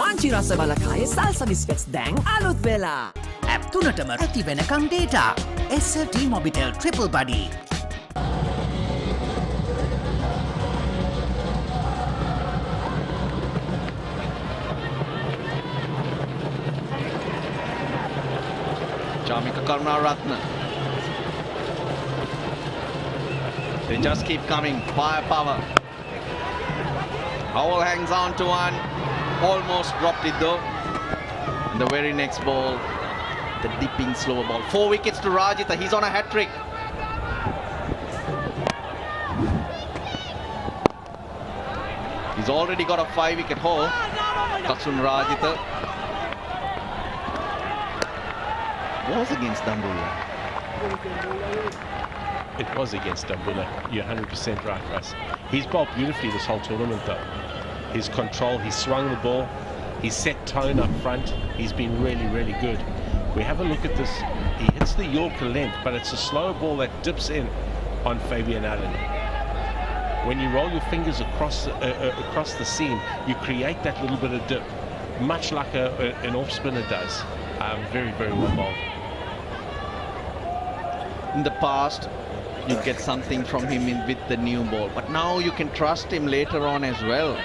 Manchi rasa balakaye salsa biscuits dang alut vela. App 3ටම ඇති වෙනකන් data. SLT Mobitel Triple Buddy. Jamika Karunaratne. They just keep coming. Firepower. Howell hangs on to one. Almost dropped it though. And the very next ball, the dipping slower ball. 4 wickets to Rajitha. He's on a hat-trick. He's already got a 5-wicket haul. Rajitha. Was against Dambulla. It was against Dambulla. You're 100% right, Russ. He's bowled beautifully this whole tournament though. His control, he swung the ball, he set tone up front. He's been really, really good. We have a look at this. He hits the Yorker length, but it's a slow ball that dips in on Fabian Allen. When you roll your fingers across the seam, you create that little bit of dip, much like an off spinner does. Very, very well bowled. In the past, you get something from him with the new ball, but now you can trust him later on as well.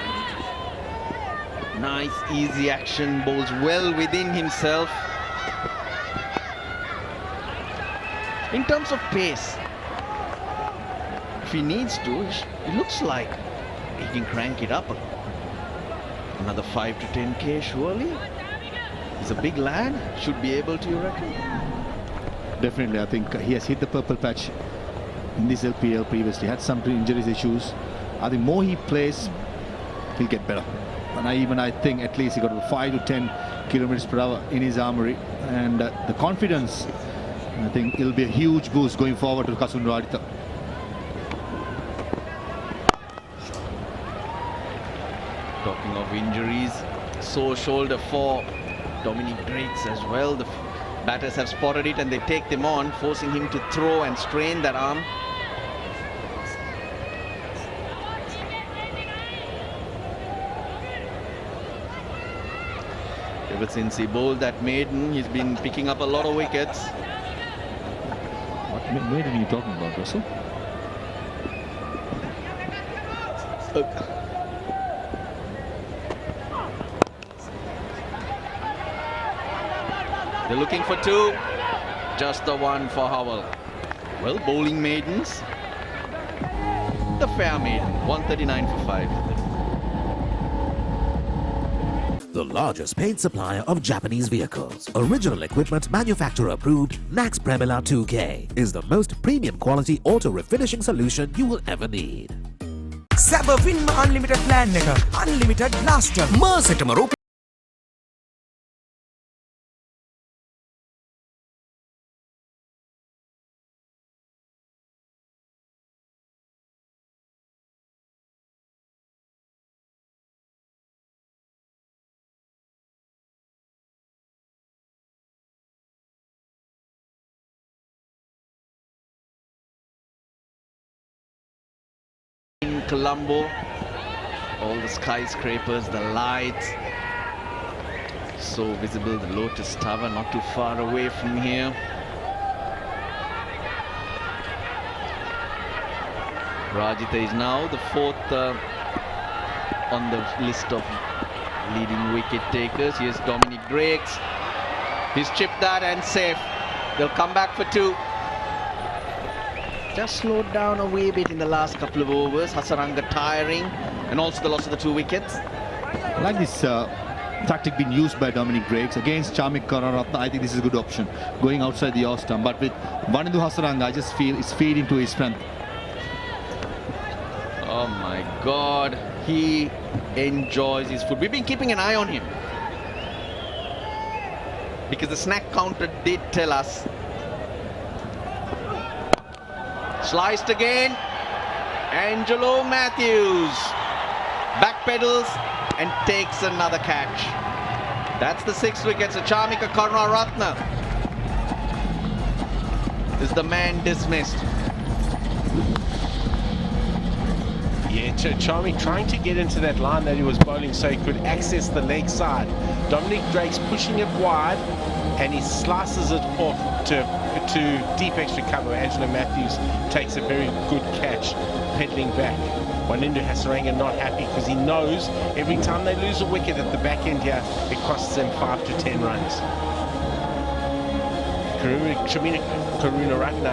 Nice, easy action, bowls well within himself. In terms of pace, if he needs to, it looks like he can crank it up another 5 to 10k surely. He's a big lad, should be able to, you reckon? Definitely, I think he has hit the purple patch in this LPL previously, had some injuries issues. I think more he plays, he'll get better. And I think at least he got 5 to 10 kilometers per hour in his armory, and the confidence, I think it'll be a huge boost going forward to Rajitha. Talking of injuries, sore shoulder for Dominic Drakes as well. The batters have spotted it and they take them on, forcing him to throw and strain that arm. Ever since he bowled that maiden, he's been picking up a lot of wickets. What maiden are you talking about, Russell? They're looking for 2. Just the one for Howell. Well, bowling maidens. The fair maiden, 139 for 5. The largest paint supplier of Japanese vehicles. Original equipment manufacturer approved, Max Premila 2K is the most premium quality auto refinishing solution you will ever need. Saber win unlimited plan neka unlimited blaster මාසෙටම රුපියල් In Colombo, all the skyscrapers, the lights, so visible. The Lotus Tower not too far away from here. Rajitha is now the 4th on the list of leading wicket takers. Here's Dominic Drakes. He's chipped that and safe. They'll come back for 2. Just slowed down a wee bit in the last couple of overs. Hasaranga tiring, and also the loss of the 2 wickets. I like this tactic being used by Dominic Drakes against Charmik Counterattacks. I think this is a good option, going outside the off stump. But with Vanindu Hasaranga, I just feel it's feeding to his strength. Oh my God, he enjoys his food. We've been keeping an eye on him because the snack counter did tell us. Sliced again. Angelo Mathews backpedals and takes another catch. That's the 6th wicket. So Charmika Karunaratne is the man dismissed. Yeah, Charmik trying to get into that line that he was bowling so he could access the leg side. Dominic Drake's pushing it wide and he slices it off to deep extra cover. Angelo Mathews takes a very good catch, pedaling back. Wanindu Hasaranga not happy because he knows every time they lose a wicket at the back end here, it costs them 5 to 10 runs. Karunaratne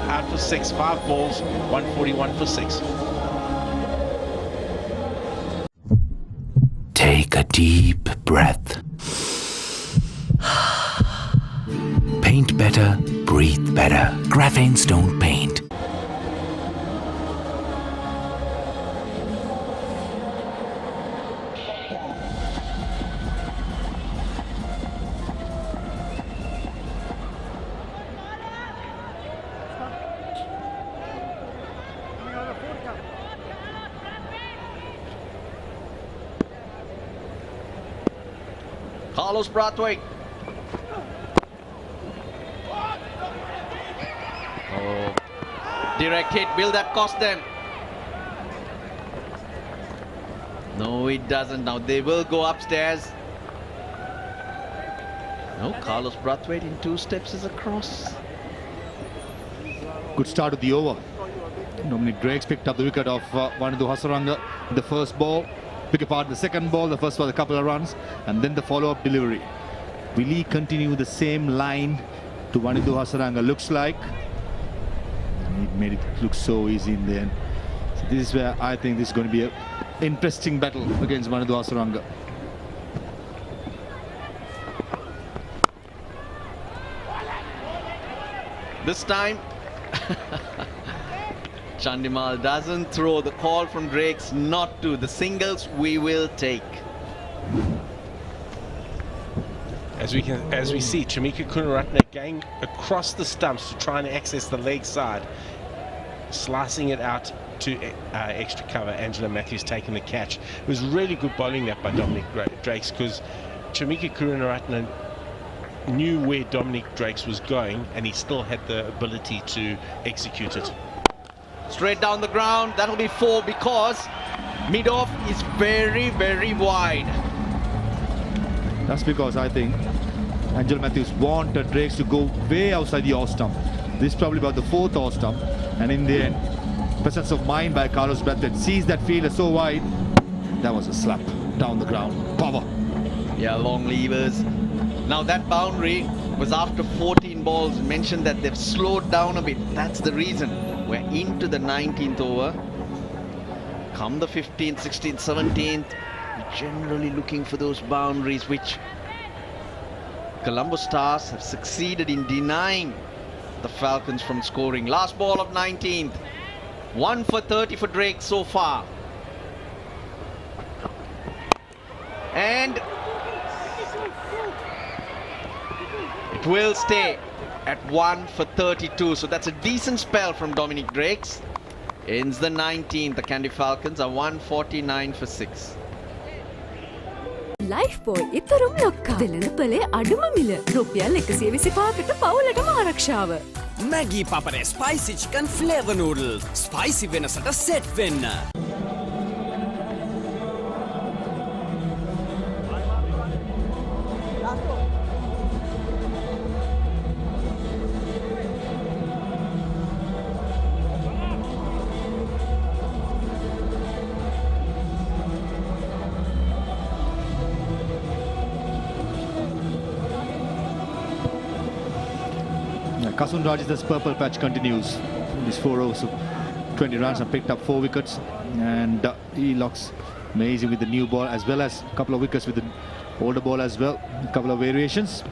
out for 6, 5 balls, 141 for 6. Take a deep breath. Paint better, breathe better. Graphene Stone Paint. Carlos Brathwaite. Direct hit, will that cost them? No, it doesn't. Now they will go upstairs. No, Carlos Brathwaite in 2 steps is across. Good start of the over. Dominic Drakes picked up the wicket of Wanidhu Hasaranga in the first ball. Pick apart the second ball, the first was a couple of runs, and then the follow-up delivery. Will he continue the same line to Wanidhu Hasaranga? Looks like. He made it look so easy in the end. So this is where I think this is going to be an interesting battle against Wanidhu Hasaranga. This time, Chandimal doesn't throw. The call from Drakes not to. The singles we will take. As we see, Chamika Kunaratne going across the stumps to try and access the leg side, slicing it out to extra cover. Angela Mathews taking the catch. It was really good bowling that by Dominic Drakes, because Chamika Kunaratne knew where Dominic Drakes was going, and he still had the ability to execute it. Straight down the ground, that'll be 4 because mid-off is very, very wide. That's because I think Angela Mathews wanted Drakes to go way outside the off stump. This is probably about the 4th off stump, and in the end, presence of mind by Carlos Brathwaite sees that fielder so wide. That was a slap down the ground. Power. Yeah, long levers. Now that boundary was after 14 balls. Mentioned that they've slowed down a bit. That's the reason. We're into the 19th over. Come the 15th, 16th, 17th. We're generally looking for those boundaries which Colombo Stars have succeeded in denying the Falcons from scoring. Last ball of 19th. 1 for 30 for Drake so far. And it will stay at 1 for 32. So that's a decent spell from Dominic Drakes. Ends the 19th. The Kandy Falcons are 149 for 6. Lifebuoy itarum lokka. Velana pale aduma mila. Rupial 125කට පවුලටම ආරක්ෂාව. Maggi Papare Spicy Chicken Flavor Noodles. Spicy වෙනසට set වෙන්න. Kasun Rajitha's purple patch continues. These 4 overs of 20 runs and picked up 4 wickets, and he looks amazing with the new ball as well as a couple of wickets with the older ball as well. A couple of variations.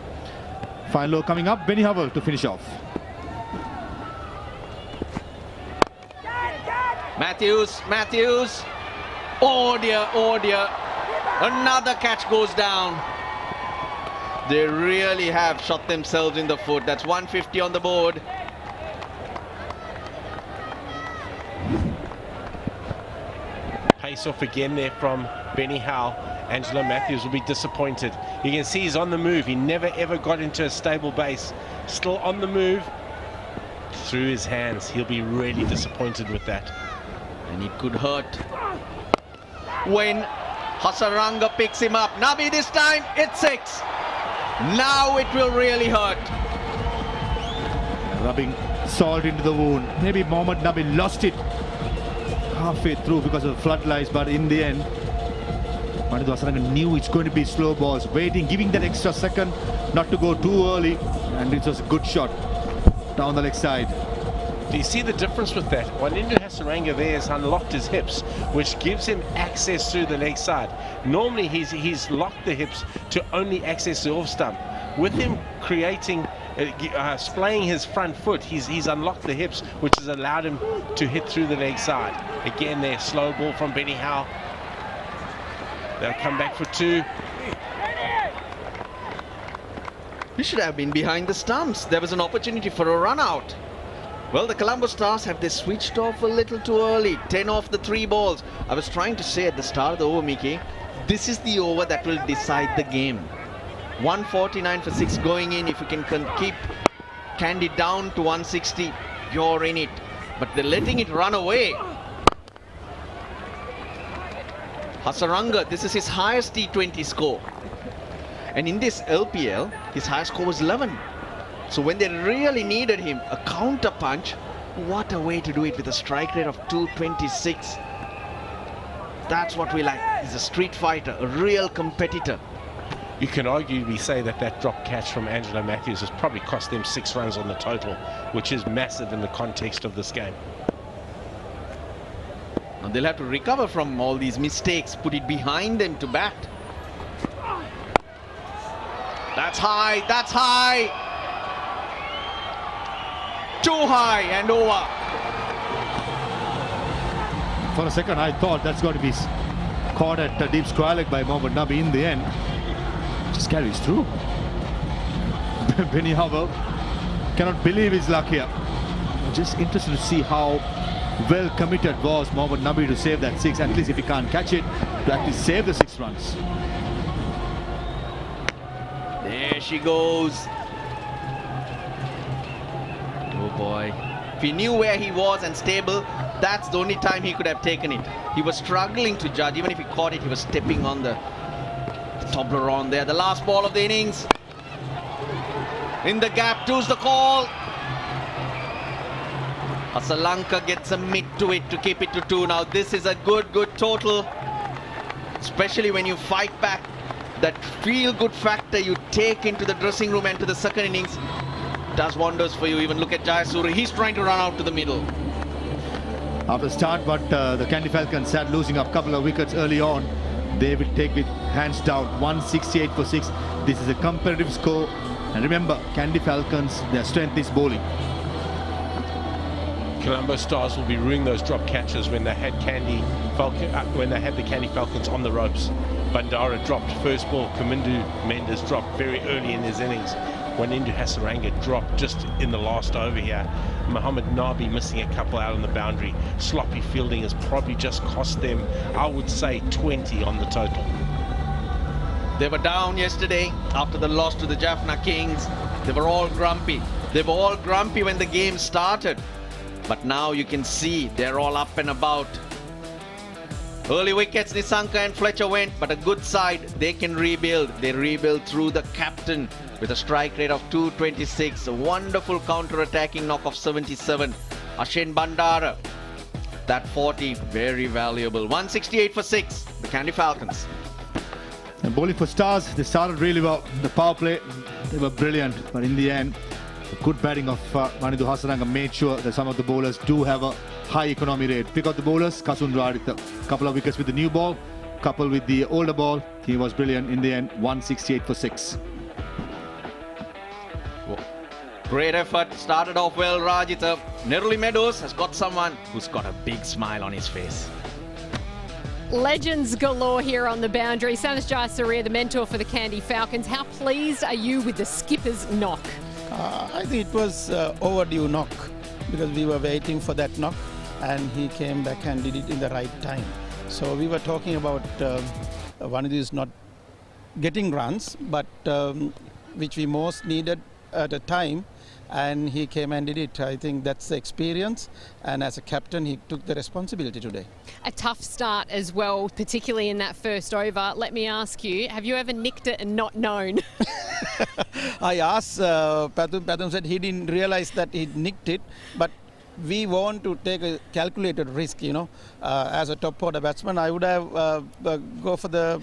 Final over coming up. Benny Howell to finish off. Mathews. Oh dear, oh dear. Another catch goes down. They really have shot themselves in the foot. That's 150 on the board. Pace off again there from Benny Howell. Angela Mathews will be disappointed. You can see he's on the move. He never ever got into a stable base. Still on the move. Through his hands. He'll be really disappointed with that. And it could hurt when Hasaranga picks him up. Nabi this time, it's 6. Now it will really hurt. Rubbing salt into the wound. Maybe Mohammad Nabi lost it halfway through because of the floodlights, but in the end, Wanidhu Hasaranga knew it's going to be slow balls, waiting, giving that extra second not to go too early, and it was a good shot down the leg side. Do you see the difference with that? Wanidhu Hasaranga there has unlocked his hips, which gives him access through the leg side. Normally he's locked the hips to only access the off stump. With him creating, splaying his front foot, he's unlocked the hips, which has allowed him to hit through the leg side. Again there, slow ball from Benny Howell. They'll come back for 2. He should have been behind the stumps. There was an opportunity for a run out. Well, the Colombo Stars have they switched off a little too early. 10 off the 3 balls. I was trying to say at the start of the over, Mickey, this is the over that will decide the game. 149 for 6 going in. If you can keep Kandy down to 160, you're in it. but they're letting it run away. Hasaranga, this is his highest T20 score. And in this LPL, his highest score was 11. So when they really needed him, a counter punch, what a way to do it with a strike rate of 226. That's what we like. He's a street fighter, a real competitor. You can arguably say that that drop catch from Angelo Mathews has probably cost them 6 runs on the total, which is massive in the context of this game. Now they'll have to recover from all these mistakes, put it behind them to bat. That's high, that's high. Too high and over. For a second, I thought that's going to be caught at a deep square leg by Mohammad Nabi. In the end, just carries through. Benny Howell cannot believe his luck here. Just interested to see how well committed was Mohammad Nabi to save that 6. At least if he can't catch it, to actually save the 6 runs. There she goes. Oh boy. If he knew where he was and stable, that's the only time he could have taken it. He was struggling to judge. Even if he caught it, he was stepping on the Toblerone there. The last ball of the innings. In the gap, two's the call. Asalanka gets a mid to it to keep it to 2. Now this is a good total. Especially when you fight back. That feel-good factor you take into the dressing room and to the second innings does wonders for you. Even look at Jayasuriya. He's trying to run out to the middle. After start, but the Kandy Falcons had losing a couple of wickets early on. They will take it hands down, 168 for 6. This is a competitive score. And remember, Kandy Falcons, their strength is bowling. Colombo Stars will be ruining those drop catches when they had the Kandy Falcons on the ropes. Bandara dropped first ball. Kamindu Mendes dropped very early in his innings. Wanindu Hasaranga dropped just in the last over here. Mohammad Nabi missing a couple out on the boundary. Sloppy fielding has probably just cost them, I would say, 20 on the total. They were down yesterday after the loss to the Jaffna Kings. They were all grumpy. They were all grumpy when the game started. But now you can see they're all up and about. Early wickets, Nissanka and Fletcher went, but a good side, they can rebuild. They rebuild through the captain with a strike rate of 226. A wonderful counter-attacking knock of 77. Ashen Bandara, that 40, very valuable. 168 for 6, the Kandy Falcons. And bowling for Stars, they started really well. The power play, they were brilliant, but in the end, the good batting of Wanindu Hasaranga made sure that some of the bowlers do have a high economy rate. Pick out the bowlers, Rajitha, couple of wickets with the new ball, couple with the older ball. He was brilliant in the end, 168 for 6. Great effort, started off well, Rajitha. Neruli Meadows has got someone who's got a big smile on his face. Legends galore here on the boundary. Sanas Jayasuriya, the mentor for the Kandy Falcons. How pleased are you with the skipper's knock? I think it was overdue knock because we were waiting for that knock and he came back and did it in the right time. So we were talking about one of these not getting runs, but which we most needed at the time, and he came and did it. I think that's the experience, and as a captain he took the responsibility today. A tough start as well, particularly in that first over. Let me ask you, have you ever nicked it and not known? I asked Pathum said he didn't realize that he nicked it, but we want to take a calculated risk, you know. As a top order batsman, I would have go for the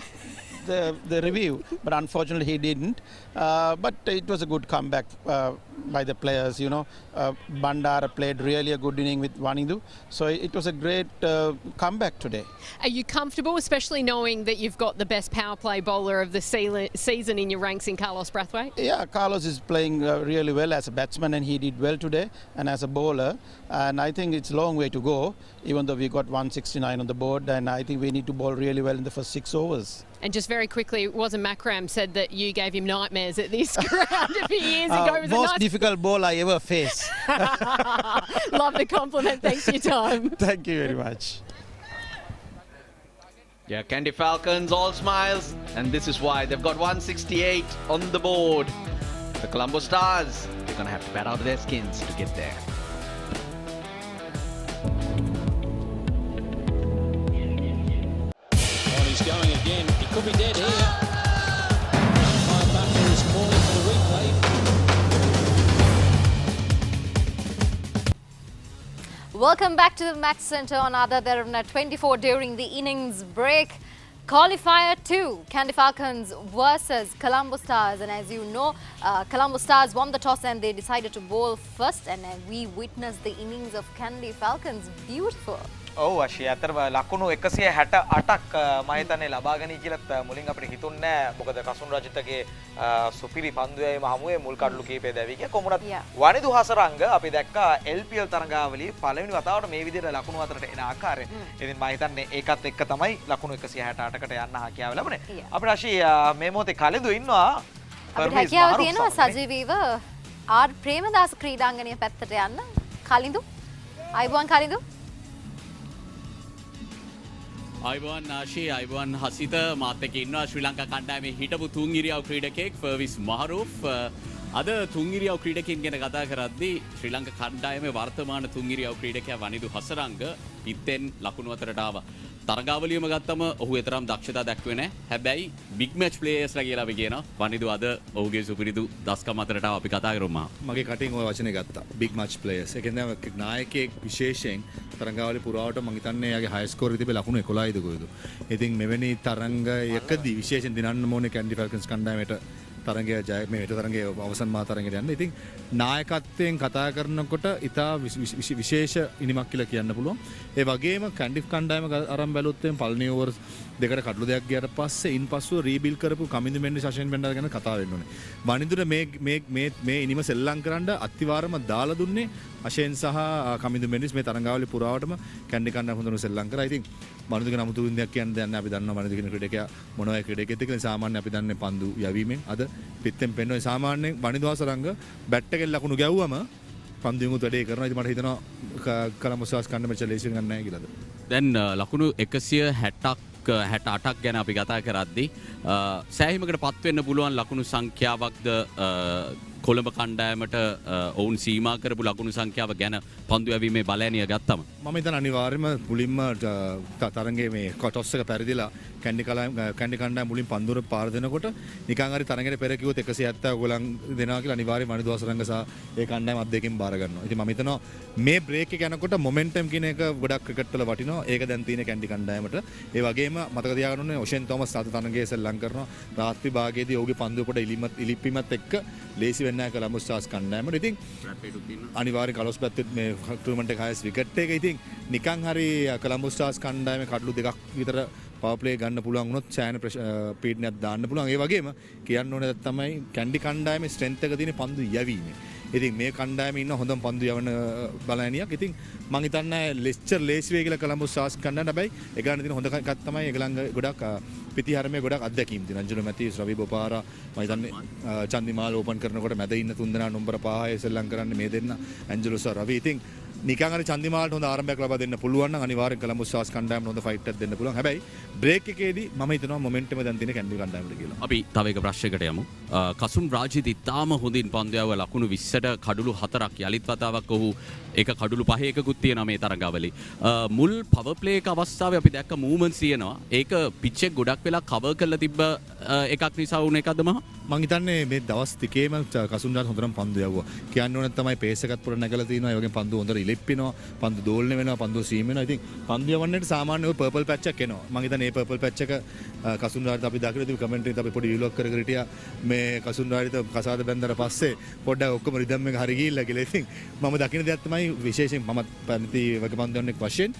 review, but unfortunately he didn't. But it was a good comeback by the players, you know. Bandara played really a good inning with Wanindu, so it was a great comeback today. Are you comfortable, especially knowing that you've got the best power play bowler of the season in your ranks in Carlos Brathwaite? Yeah, Carlos is playing really well as a batsman, and he did well today, and as a bowler, and I think it's a long way to go, even though we got 169 on the board, and I think we need to bowl really well in the first 6 overs. And just very quickly, wasn't Makram said that you gave him nightmares at this ground a few years ago? It was most a nice... difficult ball I ever faced. Love the compliment. Thanks for your time. Thank you very much. Yeah, Kandy Falcons all smiles, and this is why they've got 168 on the board. The Colombo Stars, they're going to have to bat out their skins to get there. He's going again. He could be dead here. Mathews calling for the replay. Welcome back to the Max Center on Ada Derana 24 during the innings break. Qualifier 2, Kandy Falcons versus Colombo Stars, and as you know, Colombo Stars won the toss and they decided to bowl first, and we witnessed the innings of Kandy Falcons. Beautiful. ඔව් අශී අතර ලකුණු 168ක් මම හිතන්නේ ලබා ගනී කියලාත් මුලින් අපිට හිතුන්නේ මොකද කසුන් රජිතගේ සුපිරි පන්දුයේම හමුවේ මුල් කඩලු කීපය දැවි ගියා කොමුණත් වනිදු හසරංග අපි දැක්කා LPL තරඟාවලියේ පළවෙනි වතාවට මේ විදිහට ලකුණු අතරට එන ආකාරය. ඉතින් මම හිතන්නේ ඒකත් එක්ක තමයි ලකුණු 168කට යන්න හැකියාව ලැබුණේ. අපිට අශී මේ මොහොතේ කලිදු ඉන්නවා අපිට හැකියාව තියෙනවා සජීවීව ආර් ප්‍රේමදාස ක්‍රීඩාංගණය පැත්තට යන්න. කලින්දු අයිබෝන් කලින්දු අයිබෝන් ආශී අයිබෝන් හසිත මාත් එක්ක ඉන්නවා ශ්‍රී ලංකා කණ්ඩායමේ හිටපු තුන්ගිරියව ක්‍රීඩකෙක් ෆර්විස් මහරූෆ් අද තුන්ගිරියව ක්‍රීඩකයන් ගැන කතා කරද්දී ශ්‍රී ලංකා කණ්ඩායමේ වර්තමාන තුන්ගිරියව ක්‍රීඩකයා වනිදු හසරංග පිටෙන් ලකුණු අතරට ආවා. තරගාවලියම ගත්තම ඔහු එතරම් දක්ෂතා දැක්ුවේ නැහැ. හැබැයි බිග් මැච් ප්ලේයර්ස්ලා කියලා අපි කියනවා. වනිදු අද ඔහුගේ සුපිරිදු දස්කම් අතරට අපි කතා කරමු. මගේ කටින් ওই වචනේ ගත්තා. Big match players. ඒ කියන්නේ නායකයෙක් විශේෂයෙන් තරගාවලිය පුරාවට මම හිතන්නේ යාගේ හයි ස්කෝර් තිබේ ලකුණු 11යිද කොයිද. ඉතින් මෙවැනි තරංගයකදී විශේෂයෙන් දිනන්න ඕනේ කැන්ඩි ෆැල්කන්ස් කණ්ඩායමට තරගය ජය මේ තරගයේ අවසන් මා තරගයට යන්න. ඉතින් නායකත්වයෙන් කතා කරනකොට ඉතා විශේෂ ඉනිමක් කියලා කියන්න පුළුවන්. ඒ වගේම කැන්ඩි කණ්ඩායම අරන් බැලුවොත් පළවෙනි ඕවර් දෙකට කඩලු දෙකක් ගියාට පස්සේ ඉන්පසුව රීබිල් කරපු කමින්දු මෙන්ඩි ශෂෙන් බෙන්ඩර් ගැන කතා වෙන්න ඕනේ. වනිදුර මේ ඉනිම සෙල්ලම් කරන්න අත්තිවාරම දාලා දුන්නේ අෂෙන් සහ කමින්දු මෙන්ඩිස් මේ තරගාවලිය පුරාවටම කැන්ඩි කණ්ඩායම හොඳට සෙල්ලම් කරා. ඉතින් වනිදුගේ නමුතු වින්දයක් කියන්න දෙයක් නැහැ. අපි දන්නවා වනිදු කියන ක්‍රීඩකයා මොනවා ක්‍රීඩකයෙක්ද කියලා. සාමාන්‍ය අපි දන්නේ පන්දු යැවීමෙන් අද පිටෙන් පෙන්වන්නේ සාමාන්‍යයෙන් වනිදු හසරංග බැට් එකෙන් ලකුණු ගැව්වම පන්දුමුත් වැඩේ කරනවා. ඉතින් මට හිතෙනවා කොලම්බෝ ස්ටාර්ස් කණ්ඩායම මෙච්චර ලේසියෙන් ගන්න නැහැ කියලාද. දැන් ලකුණු 168ක් ගැන අපි කතා කරද්දී සෑහීමකට පත් වෙන්න පුළුවන් ලකුණු සංඛ්‍යාවක්ද කොළඹ කණ්ඩායමට ඔවුන් සීමා කරපු ලකුණු සංඛ්‍යාව ගැන පන්දු යැවීමේ බලෑනිය ගත්තම මම හිතන අනිවාර්යයෙන්ම මුලින්ම තරඟයේ මේ ටොස් එක පෙරදිලා කැන්ඩි කණ්ඩායම මුලින් පන්දුර පාර දෙනකොට නිකන් හරි තරඟයට පෙර කිව්වොත් 170 ඔයගොල්ලන් දෙනවා කියලා අනිවාර්යයෙන්ම වනිදු හසරංග සහ ඒ කණ්ඩායම අත් දෙකෙන් බාර ගන්නවා. ඉතින් මම හිතනවා මේ බ්‍රේක් එක යනකොට මොමන්ටම් කියන එක ගොඩක් ක්‍රිකට් වල වටිනවා. ඒක දැන් තියෙන කැන්ඩි කණ්ඩායමට. ඒ වගේම මතක තියාගන්න ඕනේ ඔෂෙන් තෝමස් අද තරඟයේ සෙල්ලම් කරනවා. රාත්‍රී භාගයේදී ඔහුගේ පන්දුව පොඩ ඉලිප්පීමත් එක්ක ලේසි වෙන්නේ නැහැ කොලම්බෝ ස්ටාර්ස් කණ්ඩායමට. ඉතින් අනිවාර්යෙන් කලොස් පැත්තේ මේ ටූර්නමන්ට් එක හයස් විකට් එක. ඉතින් නිකන් හරි කොලම්බෝ ස්ටාර්ස් කණ්ඩායමේ කඩලු දෙකක් විතර පවර්ප්ලේ ගන්න පුළුවන් වුණොත් සෑහෙන පීඩනයක් දාන්න පුළුවන්. ඒ වගේම කියන්න ඕනේ තමයි කැන්ඩි කණ්ඩායමේ ස්ට්‍රෙන්ත් එක තියෙන පන්දු යැවීමේ. ඉතින් මේ කණ්ඩායමේ ඉන්න හොඳම පන්දු යවන බලෑනියක්. ඉතින් මම හිතන්නේ ලෙස්ටර් ලේසි වේ කියලා කොලම්බෝ ස්ටාර්ස් කණ්ඩායම. හැබැයි ඒගොල්ලන් තියෙන හොඳ එකක් තමයි ඒගොල්ලන් ගොඩක් පිටිහරමේ ගොඩක් අත්දැකීම් තියෙනවා. අංජලෝ මැතිව්ස් රවි බොපාරා මම හිතන්නේ චන්දිමාල් ඕපන් කරනකොට මැද ඉන්න තුන්දෙනා නම්බර 5 සෙල්ලම් කරන්නේ මේ දෙන්න අංජලෝ සහ රවි. ඉතින් නිකන් හරි චන්දිමාල්ට හොඳ ආරම්භයක් ලබා දෙන්න පුළුවන් නම් අනිවාර්යෙන් කොලම්බෝ ස්ටාර්ස් කණ්ඩායමට හොඳ ෆයිට් එකක් දෙන්න පුළුවන්. හැබැයි බ්‍රේක් එකේදී මම හිතනවා මොමන්ටම් එක දැන් තියෙන කැන්ඩි කණ්ඩායමට කියලා. අපි තව එක ප්‍රශ්නයකට යමු. කසුම් රාජිත් ඉතාම හොඳින් පන්දු යව ලකුණු 20ට කඩලු 4ක් යලිත් වතාවක් ඔහු ඒක කඩලු 5එකකුත් තියෙනවා මේ තරගාවලි. මුල් පවර් ප්ලේ එක අවස්ථාවේ අපි දැක්ක මූවමන්ට්ස් තියෙනවා. ඒක පිච් එක ගොඩක් වෙලා කවර් කරලා තිබ්බ එකක් නිසා වුණ එකක්ද මම හිතන්නේ මේ දවස් දෙකේම කසුම් රාජ් හොඳටම පන්දු යවුවා. කියන්න ඕනේ තමයි පේස් එකත් පොර නැගලා තියෙනවා. ඒ වගේම පන්දු හොඳට ඉලිප්පිනවා. පන්දු දෝලණය වෙනවා. පන්දු සීම් වෙනවා. ඉතින් පන්දු යවන්නට සාමාන්‍ය ඔය පර්පල් පැච් එකක් එනවා. මම හිතන්නේ මේ පර්පල් පැච් එක කසුම් රාජ් අපි දකිලා තිබු කමෙන්ට් එකේ අපි පොඩි විලොග් කර කර හිටියා. මේ කසුම් රාජ්ට කසාද බැන්දර පස්සේ පොඩ්ඩක් ඔක්කොම රිදම් එක හරි ගිහිල්ලා කියලා. ඉතින් මම දකින දෙයක් තමයි විශේෂයෙන් මම පැනති වගේ පන්දු යන්නෙක් වශයෙන්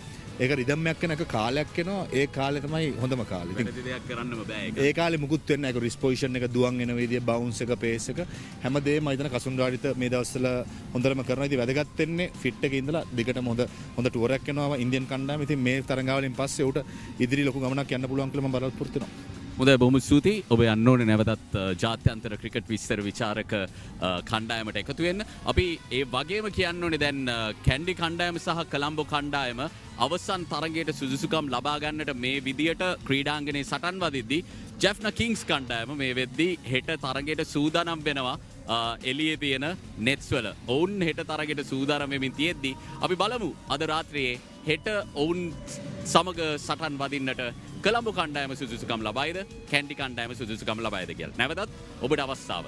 ඒක රිදම්යක් වෙන එක කාලයක් එනවා. ඒ කාලේ තමයි හොඳම කාලේ. ඉතින් දෙයක් කරන්නම බෑ ඒක. ඒ කාලේ මුකුත් වෙන්නේ නැහැ. ඒක රිස් පොසිෂන් එක දුවන් එන විදිය බවුන්ස් එක පේස් එක හැමදේම මම හිතන කසුන් රාජිත මේ දවස්වල හොඳටම කරනවා. ඉතින් වැදගත් වෙන්නේ ෆිට් එකේ ඉඳලා දිගටම හොඳ ටුවර් එකක් යනවා ඉන්දියන් කණ්ඩායම. ඉතින් මේ තරඟාවලින් පස්සේ උට ඉදිරි ලොකු ගමනක් යන්න පුළුවන් කියලා මම බලාපොරොත්තු වෙනවා. හොඳයි බොහොම ස්තුතියි. ඔබ යන්න ඕනේ නැවතත් ජාත්‍යන්තර ක්‍රිකට් විස්තර විචාරක කණ්ඩායමට එකතු වෙන්න. අපි ඒ වගේම කියන්න ඕනේ දැන් කැන්ඩි කණ්ඩායම සහ කොලම්බෝ කණ්ඩායම අවසන් තරගයට සුදුසුකම් ලබා ගන්නට මේ විදියට ක්‍රීඩාංගණයේ සටන් වදිද්දී ජෙෆ්නා කිංස් කණ්ඩායම මේ වෙද්දී හෙට තරගයට සූදානම් වෙනවා. එළියේ තියෙන නෙට්ස් වල ඔවුන් හෙට තරගයට සූදානම් වෙමින් තියෙද්දී අපි බලමු අද රාත්‍රියේ හෙට ඔවුන් සමග සටන් වදින්නට කොළඹ කණ්ඩායම සුදුසුකම් ලබයිද කැන්ඩි කණ්ඩායම සුදුසුකම් ලබයිද කියලා. නැවතත් ඔබට අවස්ථාව.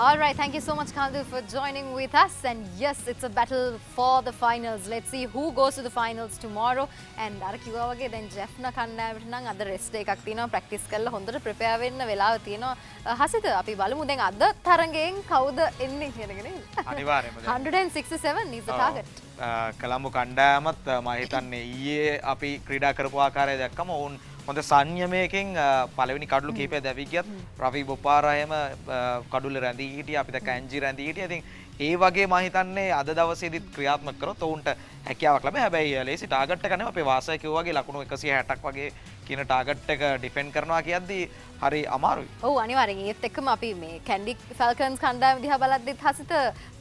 All right, thank you so much, Kandy, for joining with us. And yes, it's a battle for the finals. Let's see who goes to the finals tomorrow. And අර කිව්වා වගේ දැන් ජෙෆ්නා කණ්ඩායමට නම් අද රෙස්ට් එකක් තියෙනවා, ප්‍රැක්ටිස් කරලා හොඳට ප්‍රිපෙයාර් වෙන්න වෙලාව තියෙනවා. හසිත අපි බලමු දැන් අද තරඟයෙන් කවුද එන්නේ කියන එක නේද? අනිවාර්යයෙන්ම 167 is the target. කොළඹ කණ්ඩායමත් මම හිතන්නේ ඊයේ අපි ක්‍රීඩා කරපු ආකාරය දැක්කම ඔවුන් හොඳ සංයමයකින් පළවෙනි කඩළු කීපය දැවි ගියත් රවි බොපාරායම කඩුල්ල රැඳී හිටියා, අපි දැක්ක ඇන්ජි රැඳී හිටියා. ඉතින් ඒ වගේ මම හිතන්නේ අද දවසේදීත් ක්‍රියාත්මක කරොත් ඔවුන්ට හැකියාවක් ලැබෙයි. හැබැයි ලේසි ටාගට් එක නෙවෙයි, අපේ වාසය කිව්වා වගේ ලකුණු 160ක් වගේ කියන ටාගට් එක ඩිෆෙන්ඩ් කරනවා කියද්දී හරි අමාරුයි. ඔව් අනිවාර්යෙන්. ඒත් එක්කම අපි මේ කැන්ඩි ෆැල්කන්ස් කණ්ඩායම දිහා බලද්දිත් හසිත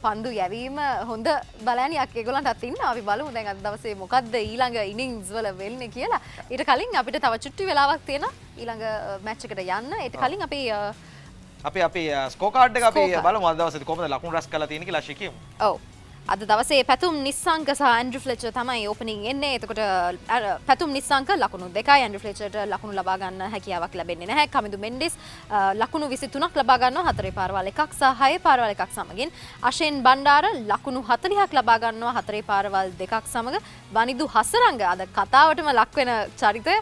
පන්දු යැවීම හොඳ බලෑනියක් ඒගොල්ලන්ටත් ඉන්නවා. අපි බලමු දැන් අද දවසේ මොකද්ද ඊළඟ ඉනිංස් වල වෙන්නේ කියලා. ඊට කලින් අපිට තව චුට්ටි වෙලාවක් තියෙනවා ඊළඟ මැච් එකට යන්න. ඊට කලින් අපි ස්කෝ කාඩ් එක අපි බලමු අද දවසේ කොහොමද ලකුණු රැස් කරලා තියෙන්නේ කියලා කියමු. ඔව්. අද දවසේ පැතුම් නිස්සංක සහ ඇන්ඩ්‍රු ෆ්ලෙචර් තමයි ඕපනින් එන්නේ. එතකොට පැතුම් නිස්සංක ලකුණු 2යි, ඇන්ඩ්‍රු ෆ්ලෙචර්ට ලකුණු ලබා ගන්න හැකියාවක් ලැබෙන්නේ නැහැ. කමිදු මෙන්ඩිස් ලකුණු 23ක් ලබා ගන්නවා, 4 පාරවල් 1ක් සහ 6 පාරවල් 1ක් සමගින්. අෂෙන් බණ්ඩාර ලකුණු 40ක් ලබා ගන්නවා, 4 පාරවල් 2ක් සමග. වනිදු හසරංග අද කතාවටම ලක් වෙන චරිතය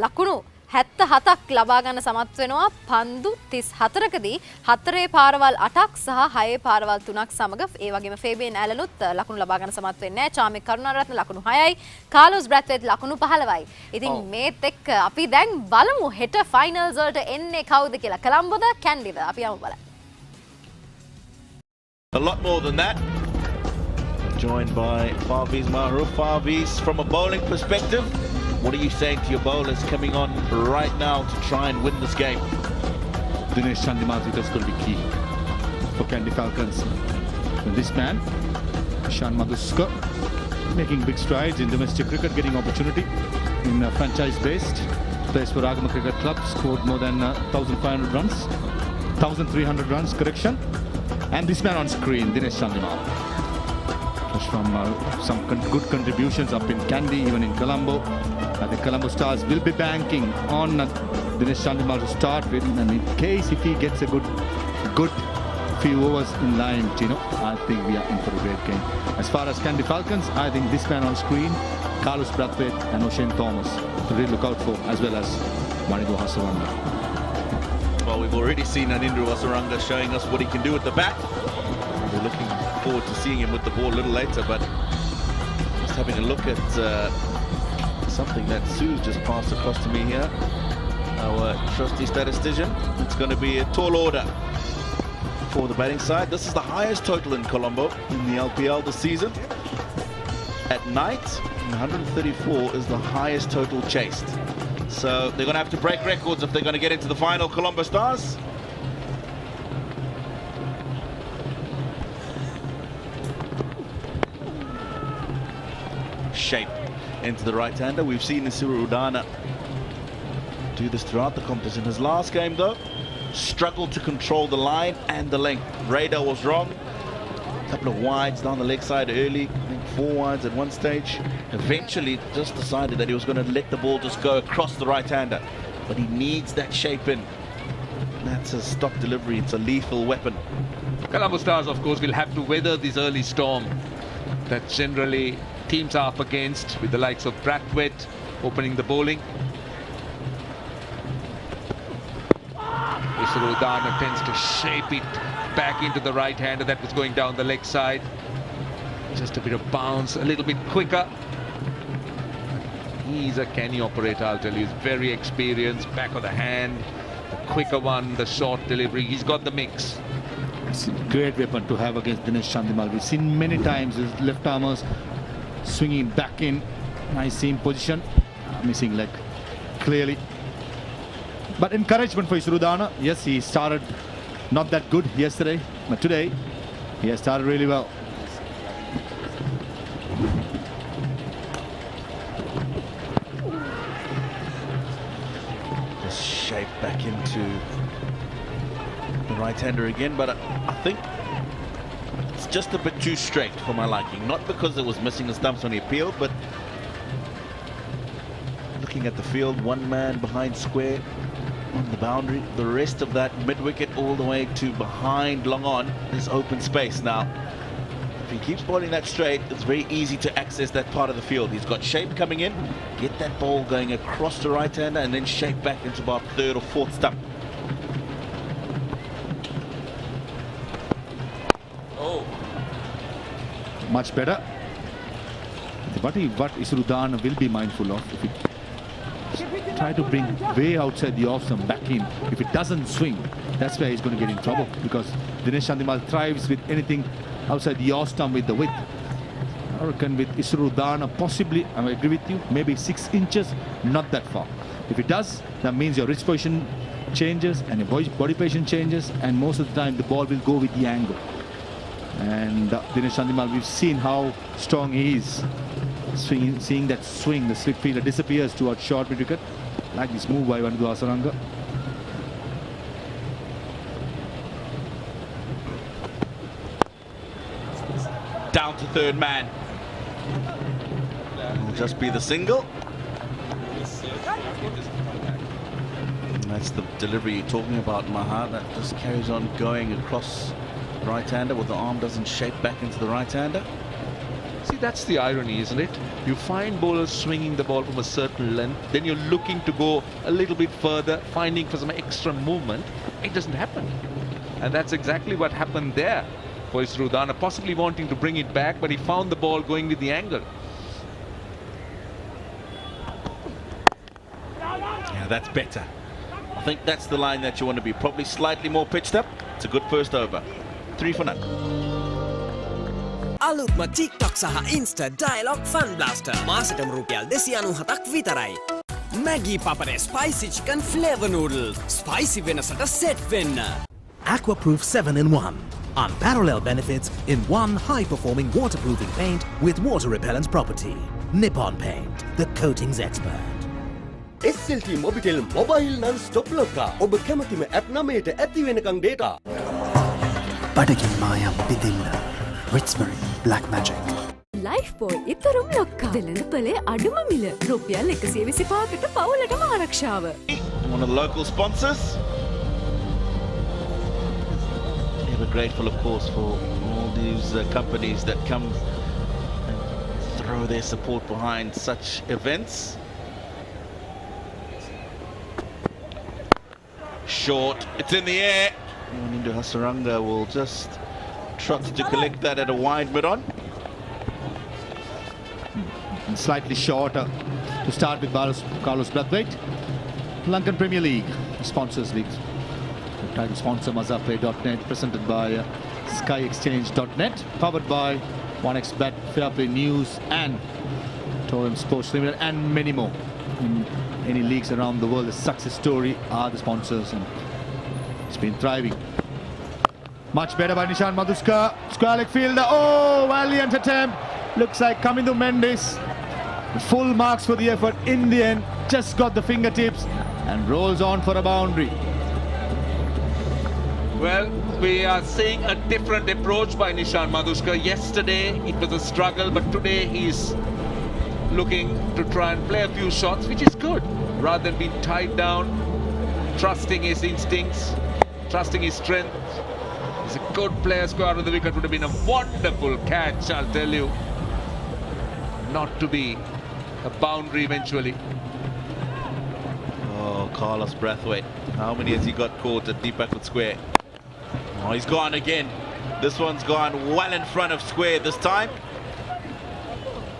ලකුණු 77ක් ලබා ගන්න සමත් වෙනවා පන්දු 34කදී 4 පාරවල් 8ක් සහ 6 පාරවල් 3ක් සමග. ඒ වගේම ෆේබියන් ඇලනුත් ලකුණු ලබා ගන්න සමත් වෙන්නේ නැහැ. චාමික් කරුණාරත්න ලකුණු 6යි, කාලොස් බ්‍රැත්වෙත් ලකුණු 15යි. ඉතින් මේත් එක්ක අපි දැන් බලමු හෙට ෆයිනල්ස් වලට එන්නේ කවුද කියලා. කොළඹද කැන්ඩිද? අපි යමු බලන්න. A lot more than that. Joined by Parviz Mahroof. Parviz, from a bowling perspective, what are you saying to your bowlers coming on right now to try and win this game? Dinesh Chandimal is going to be key for Kandy Falcons. This man, Shan Madhuska, making big strides in domestic cricket, getting opportunity in franchise-based. Plays for Agama Cricket Club, scored more than 1,500 runs, 1,300 runs, correction. And this man on screen, Dinesh Chandimal. From some good contributions up in Kandy, even in Colombo. The Colombo Stars will be banking on Dinesh Chandimal to start with, and in case if he gets a good few overs in line, I think we are in for a great game. As far as Kandy Falcons, I think this man on screen, Carlos Brathwaite and O'Shane Thomas, to really look out for, as well as Hasaranga. Well, we've already seen Hasaranga showing us what he can do with the bat. We're looking forward to seeing him with the ball a little later, but just having a look at something that Sue just passed across to me here, our trusty statistician. It's going to be a tall order for the batting side. This is the highest total in Colombo in the LPL this season. At night, 134 is the highest total chased. So they're going to have to break records if they're going to get into the final. Colombo Stars. Shape into the right-hander. We've seen Derana do this throughout the competition. His last game, though, struggled to control the line and the length. Radar was wrong. A couple of wides down the leg side early. I think 4 wides at one stage. Eventually just decided that he was going to let the ball just go across the right-hander. But he needs that shape in. That's a stop delivery. It's a lethal weapon. Colombo Stars, of course, will have to weather this early storm that generally teams are up against, with the likes of Brathwaite opening the bowling. Hasaranga tends to shape it back into the right-hander that was going down the leg side. Just a bit of bounce, a little bit quicker. He's a canny operator, I'll tell you. He's very experienced, back of the hand, the quicker one, the short delivery. He's got the mix. It's a great weapon to have against Dinesh Chandimal. We've seen many times his left armers swinging back in. Nice seam position. Missing leg clearly. But encouragement for Hasaranga. Yes, he started not that good yesterday, but today he has started really well. Just shape back into the right-hander again, but I think it's just a bit too straight for my liking. Not because it was missing the stumps when he appealed, but looking at the field, one man behind square on the boundary. The rest of that mid-wicket all the way to behind long on is open space now. If he keeps bowling that straight, it's very easy to access that part of the field. He's got shape coming in, get that ball going across the right-hander and then shape back into about third or fourth stump. Oh. Much better. What Isrudana will be mindful of, if he try to bring way outside the off stump back in, if it doesn't swing, that's where he's going to get in trouble, because Dinesh Chandimal thrives with anything outside the off stump with the width. I reckon with Isrudana, possibly, I agree with you, maybe 6 inches, not that far. If it does, that means your wrist position changes and your body position changes, and most of the time the ball will go with the angle. And Dinesh Chandimal, we've seen how strong he is. Seeing that swing, the slip fielder disappears towards short mid wicket. Like this move by Hasaranga. Down to third man. Will just be the single. And that's the delivery you're talking about, Maha. That just carries on going across right-hander, where the arm doesn't shape back into the right-hander. See, that's the irony, isn't it? You find bowlers swinging the ball from a certain length, then you're looking to go a little bit further, finding for some extra movement. It doesn't happen. And that's exactly what happened there for Isrudana, possibly wanting to bring it back, but he found the ball going with the angle. Yeah, that's better. I think that's the line that you want to be, probably slightly more pitched up. It's a good first over. 3 for none. අලුත්ම TikTok සහ Insta Dialogue Fun Blaster මාසෙටම රුපියල් 297ක් විතරයි. Maggi Papare Spicy Chicken Flavor Noodles. Spicy වෙනසට set වෙන්න. Aquaproof 7-in-1. Unparalleled benefits in one high-performing waterproofing paint with water repellent property. Nippon Paint, the coatings expert. SLT Mobitel Mobile Non-Stop Locker. ඔබ කැමතිම app නමයට ඇති වෙනකන් data. බඩගිනි මායම් බිඳින්න. Whitsbury Black Magic. Life boy ඉතරුම් ලොක්කා. වෙළඳ පොලේ අඩුම මිල. රුපියල් 125කට පවුලටම ආරක්ෂාව. One of the local sponsors. We're grateful, of course, for all these companies that come and throw their support behind such events. Short, it's in the air. Into Hasaranga will just trot to collect that at a wide mid-on. And slightly shorter to start with Carlos Brathwaite. Lankan Premier League, sponsors league. Title sponsor Mazaplay.net, presented by SkyExchange.net, powered by 1xBet, Fairplay News and Torum Sports Limited, and many more. In any leagues around the world, the success story are the sponsors, and it's been thriving. Much better by Nishan Madhuska. Square leg fielder. Oh, valiant attempt. Looks like Kamindu Mendes. Full marks for the effort. In the end, just got the fingertips and rolls on for a boundary. Well, we are seeing a different approach by Nishan Madhuska. Yesterday, it was a struggle, but today he's looking to try and play a few shots, which is good. Rather than being tied down, trusting his instincts, trusting his strength. He's a good player. Square out of the wicket would have been a wonderful catch, I'll tell you. Not to be a boundary eventually. Oh, Carlos Brathwaite. How many has he got caught at deep backward square? Oh, he's gone again. This one's gone well in front of square this time.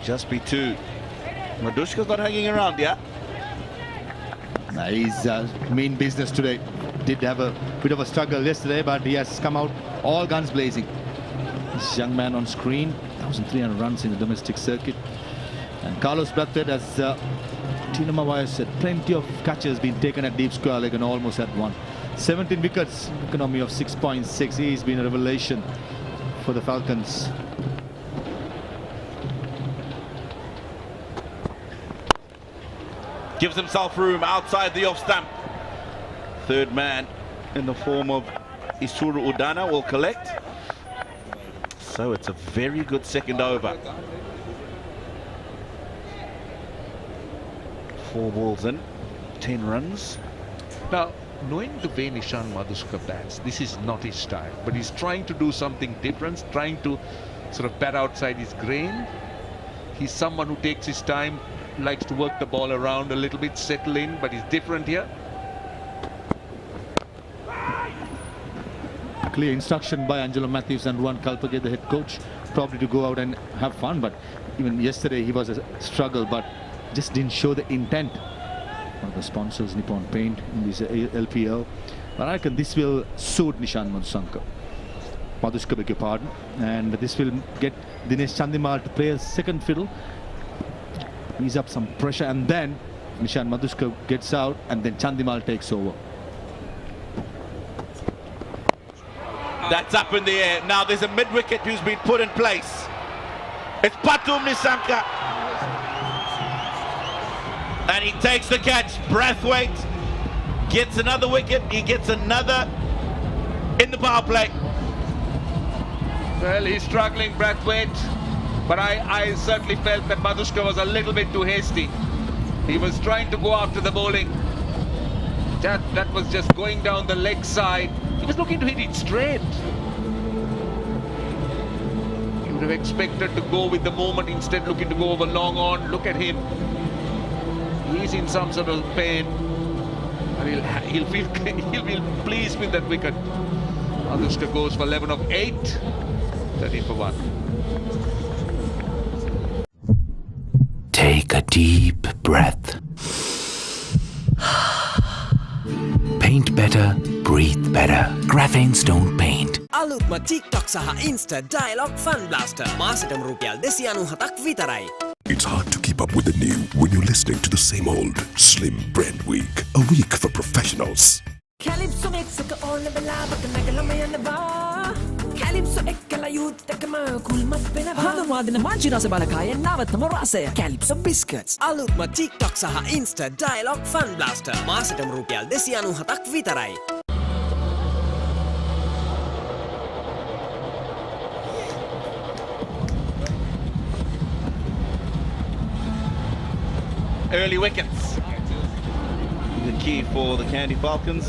Just be 2. Madhuska's not hanging around, yeah? He's mean business today. Did have a bit of a struggle yesterday, but he has come out all guns blazing. This young man on screen, 1,300 runs in the domestic circuit. And Carlos Brathwaite, as Tina Mawai said, plenty of catches been taken at deep square leg and almost had one. 17 wickets, economy of 6.6. He's been a revelation for the Falcons. Gives himself room outside the off stump. Third man in the form of Isrudana will collect. So it's a very good second over 4 balls in, 10 runs. Now, knowing the way Nishan Madhuska bats, this is not his style, but he's trying to do something different, trying to sort of bat outside his grain. He's someone who takes his time, likes to work the ball around a little bit, settle in, but he's different here. Clear instruction by Angelo Mathews and Ruan Kalpage, the head coach, probably to go out and have fun. But even yesterday he was a struggle, but just didn't show the intent. One of the sponsors, Nippon Paint, in this LPL. But I reckon this will suit Nishan Madhuska, beg your pardon. And this will get Dinesh Chandimal to play a second fiddle. Ease up some pressure, and then Nishan Madhuska gets out, and then Chandimal takes over. That's up in the air. Now there's a mid-wicket who's been put in place. It's Pathum Nissanka. And he takes the catch. Brathwaite gets another wicket. He gets another in the power play. Well, he's struggling, Brathwaite. But I certainly felt that Madhuska was a little bit too hasty. He was trying to go after the bowling. That was just going down the leg side. He was looking to hit it straight. You would have expected to go with the moment, instead looking to go over long on. Look at him. He's in some sort of pain. And he'll be pleased with that wicket. Madhuska goes for 11 of 8. 13 for 1. Take a deep breath. Paint better, breathe better. Graphenes don't paint. අලුත්ම TikTok සහ Insta Dialog Fun Blaster මාසෙටම රුපියල් 297ක් විතරයි. It's hard to keep up with the new when you're listening to the same old Slim Brand Week. A week for professionals. Calypso mix එක ඕන වෙලාවක නැගලම යනවා. Calypso එක්කලා youth එකම කුල්මත් වෙනවා. හඳුන්වාදින මංචි රස බලකාය නවතම රසය. Calypso biscuits. අලුත්ම TikTok සහ Insta Dialog Fun Blaster මාසෙටම රුපියල් 297ක් විතරයි. Early wickets. The key for the Kandy Falcons,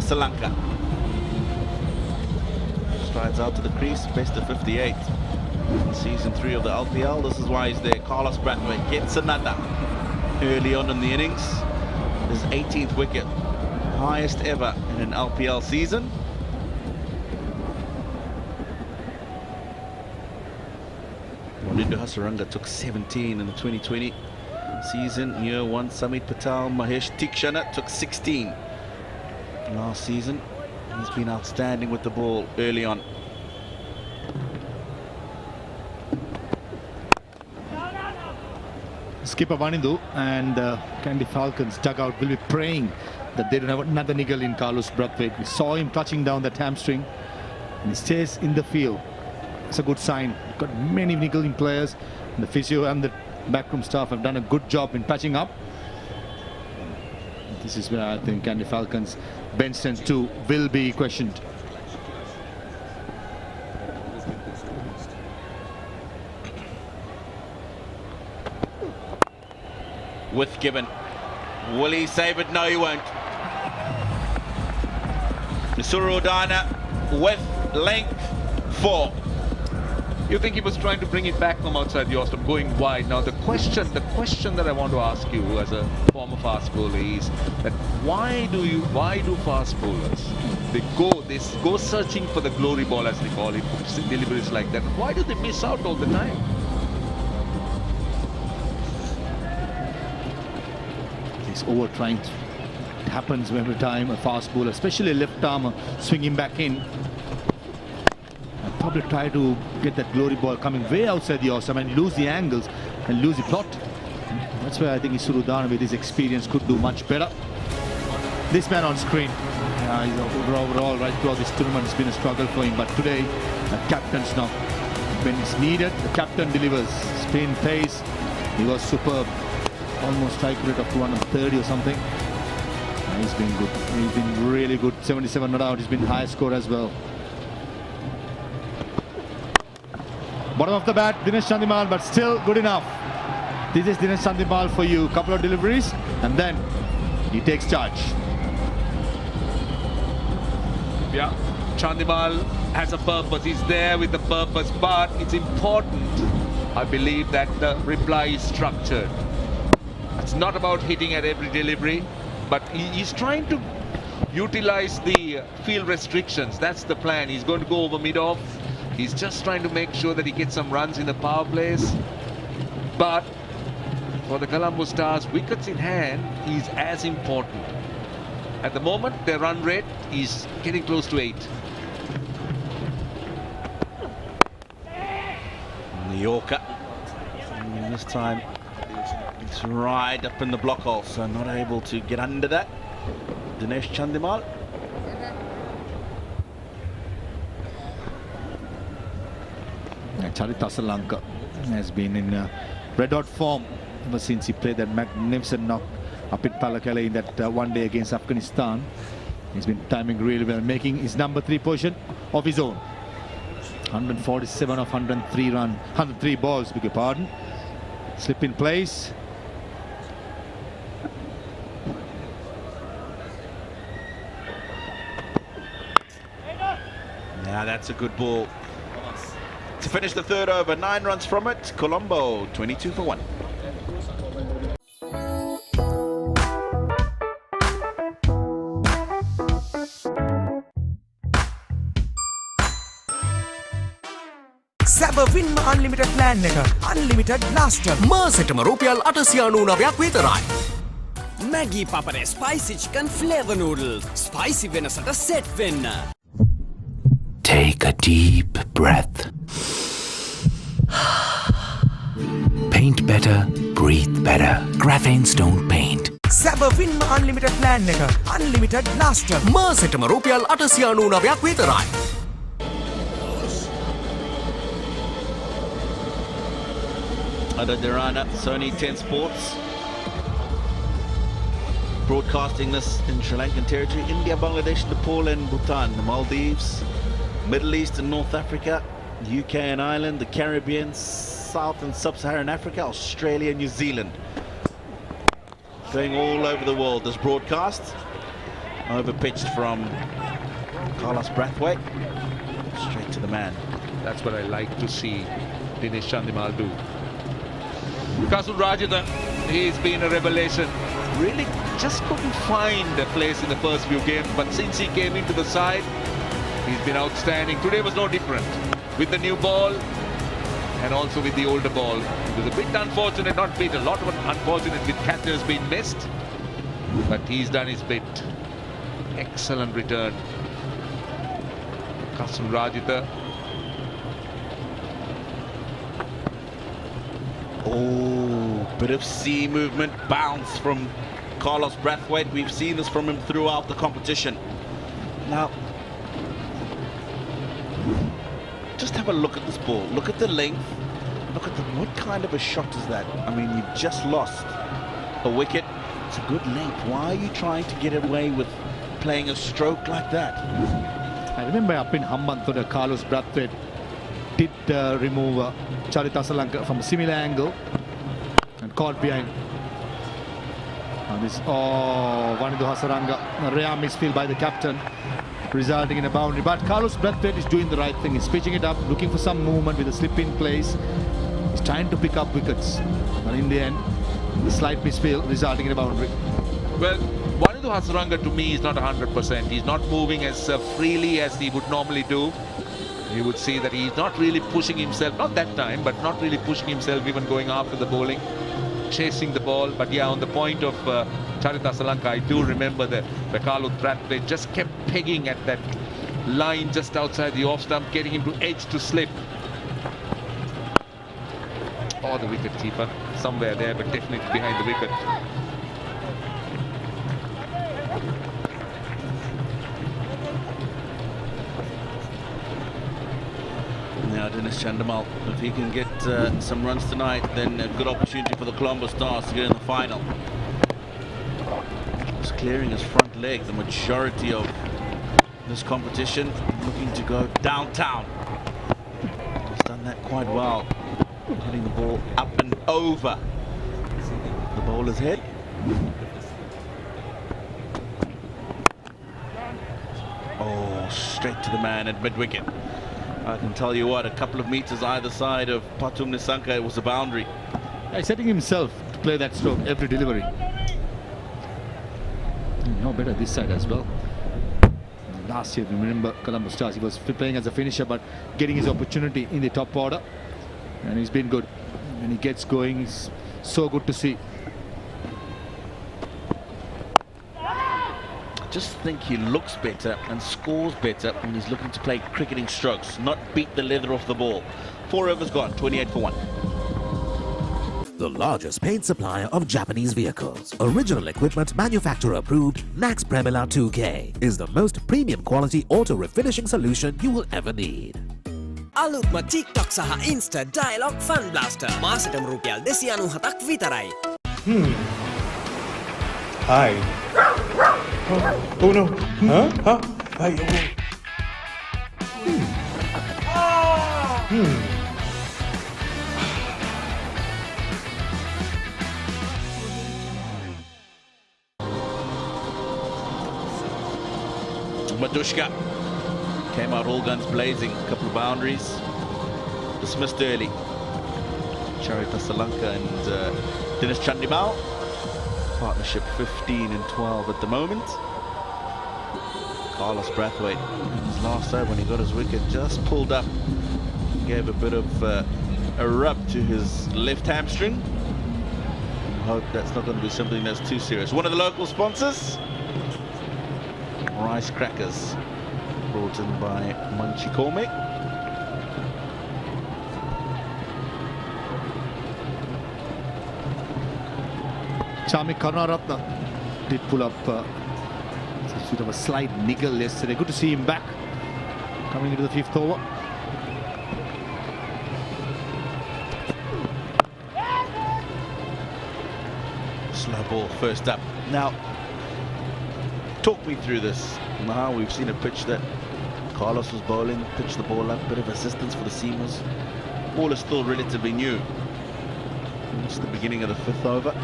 Asalanka. Strides out to the crease, best of 58. In season 3 of the LPL, this is why he's there. Carlos Brathwaite gets another early on in the innings. His 18th wicket, highest ever in an LPL season. Hasaranga took 17 in the 2020 season. Year 1, Samit Patel, Mahesh Tikshana took 16 last season. He's been outstanding with the ball early on. Skipper Vanindu and Kandy Falcons dugout will be praying that they don't have another niggle in Carlos Brathwaite. We saw him touching down that hamstring and he stays in the field. It's a good sign. Got many niggling players. And the physio and the backroom staff have done a good job in patching up. This is where I think Kandy Falcons bench strength 2 will be questioned. With Gibbon. Will he save it? No, he won't. Surudana with length 4. You think he was trying to bring it back from outside the off-stump, going wide. Now the question that I want to ask you as a former fast bowler is that why do fast bowlers they go searching for the glory ball, as they call it, deliveries like that? Why do they miss out all the time? This over trying to, it happens every time a fast bowler, especially a left armer, swinging back in. Probably try to get that glory ball coming way outside the off-stump and lose the angles and lose the plot. That's where I think Surudana with his experience could do much better. This man on screen, he's overall right throughout this tournament, it's been a struggle for him, but today the captain's knock. When it's needed, the captain delivers. Spin pace, he was superb. Almost strike rate of 230 or something. He's been good. He's been really good. 77 not out. He's been high score as well. Bottom of the bat, Dinesh Chandimal, but still good enough. This is Dinesh Chandimal for you. Couple of deliveries and then he takes charge. Yeah, Chandimal has a purpose. He's there with the purpose, but it's important, I believe, that the reply is structured. It's not about hitting at every delivery, but he's trying to utilize the field restrictions. That's the plan. He's going to go over mid-off. He's just trying to make sure that he gets some runs in the power plays. But for the Colombo Stars, wickets in hand is as important. At the moment, their run rate is getting close to 8. New Yorker. And this time, it's right up in the block hole, so not able to get under that. Dinesh Chandimal. Asalanka has been in red-hot form ever since he played that magnificent knock up in Palakala in that one day against Afghanistan. He's been timing really well, making his number 3 position of his own. 147 of 103 balls, beg your pardon. Slip in place. Now that's a good ball. To finish the third over, 9 runs from it. Colombo, 22 for 1. සැබවින්ම unlimited plan එක unlimited blaster මාසෙටම රුපියල් 899ක් විතරයි. Maggi Papare spicy chicken flavor noodles spicy වෙනසට set වෙන්න. Take a deep breath. Paint better, breathe better. Graphanes don't paint. සැබවින්ම unlimited plan එක unlimited blaster මාසෙටම රුපියල් 899ක් විතරයි. Ada Derana, Sony 10 Sports. Broadcasting this in Sri Lankan territory. India, Bangladesh, Nepal and Bhutan. The Maldives, Middle East and North Africa. UK and Ireland, the Caribbean, South and Sub-Saharan Africa, Australia, New Zealand. Going all over the world, this broadcast. Over-pitched from Carlos Brathwaite. Straight to the man. That's what I like to see Dinesh Chandimal do. Rajitha, he's been a revelation. Really just couldn't find a place in the first few games, but since he came into the side, he's been outstanding. Today was no different. With the new ball and also with the older ball. It was a bit unfortunate, not bit, a lot of unfortunate with catchers being missed, but he's done his bit. Excellent return. Rajitha. Oh, bit of sea movement, bounce from Carlos Brathwaite. We've seen this from him throughout the competition. Now, just have a look at this ball. Look at the length. Look at what kind of a shot is that? I mean, you've just lost a wicket. It's a good length. Why are you trying to get away with playing a stroke like that? I remember up in Hambantota, Carlos Brathwaite did remove Asalanka from a similar angle and caught behind. And this, Vanidhu Hasaranga, a rare misfield by the captain, resulting in a boundary. But Carlos Brathwaite is doing the right thing. He's pitching it up, looking for some movement with a slip in place. He's trying to pick up wickets. But in the end, the slight misfield resulting in a boundary. Well, Vanidhu Hasaranga to me is not 100%. He's not moving as freely as he would normally do. You would see that he's not really pushing himself, not that time, but not really pushing himself, even going after the bowling, chasing the ball. But yeah, on the point of Asalanka, I do remember that the Carlos Brathwaite just kept pegging at that line just outside the off stump, getting him to edge to slip. Or the wicket keeper, somewhere there, but definitely behind the wicket. Now Dinesh Chandimal, if he can get some runs tonight, then a good opportunity for the Colombo Stars to get in the final. He's clearing his front leg the majority of this competition, looking to go downtown. He's done that quite well, hitting the ball up and over the bowler's head. Oh, straight to the man at mid-wicket. I can tell you what, a couple of meters either side of Pathum Nissanka, it was a boundary. He's setting himself to play that stroke every delivery. No better this side as well. Last year, remember Colombo Stars, he was playing as a finisher but getting his opportunity in the top order, and he's been good. When he gets going, it's so good to see. I just think he looks better and scores better when he's looking to play cricketing strokes, not beat the leather off the ball. 4 overs gone, 28 for 1. The largest paint supplier of Japanese vehicles. Original equipment manufacturer approved, Nax Premila 2K is the most premium quality auto refinishing solution you will ever need. අලුත්ම TikTok සහ Insta Dialogue Fun Blaster මාසෙටම රුපියල් 297ක් විතරයි. Hi. Oh no. Huh? Hi. Madushka came out all guns blazing, a couple of boundaries, dismissed early. Charita Asalanka and Dinesh Chandimal, partnership 15 and 12 at the moment. Carlos Brathwaite, in his last over when he got his wicket, just pulled up, gave a bit of a rub to his left hamstring. Hope that's not going to be something that's too serious. One of the local sponsors, rice crackers, brought in by Munchie Kome. Chami Karunaratne did pull up a bit of a slight niggle yesterday. Good to see him back coming into the 5th over. Slow ball first up. Now, talk me through this. Now we've seen a pitch that Carlos was bowling, pitched the ball up, bit of assistance for the seamers. Ball is still relatively new. It's the beginning of the 5th over.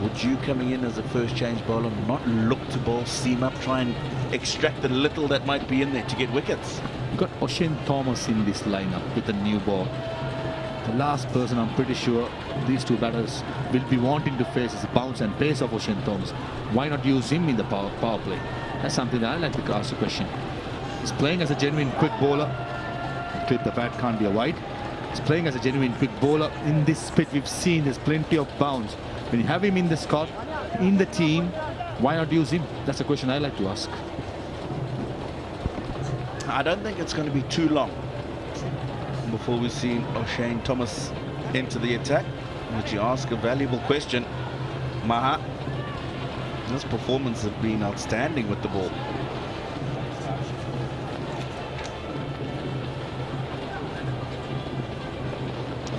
Would you, coming in as a first change bowler, not look to bowl seam up, try and extract the little that might be in there to get wickets? You've got O'Shane Thomas in this lineup with a new ball. The last person I'm pretty sure these two batters will be wanting to face is the bounce and pace of O'Shane Thomas. Why not use him in the power play? That's something that I like to ask the question. He's playing as a genuine quick bowler. Clip the bat, can't be a wide. He's playing as a genuine quick bowler. In this pitch we've seen there's plenty of bounce. When you have him in the squad, in the team, why not use him? That's a question I like to ask. I don't think it's going to be too long before we see O'Shane Thomas into the attack. But you ask a valuable question, Maha. His performance has been outstanding with the ball.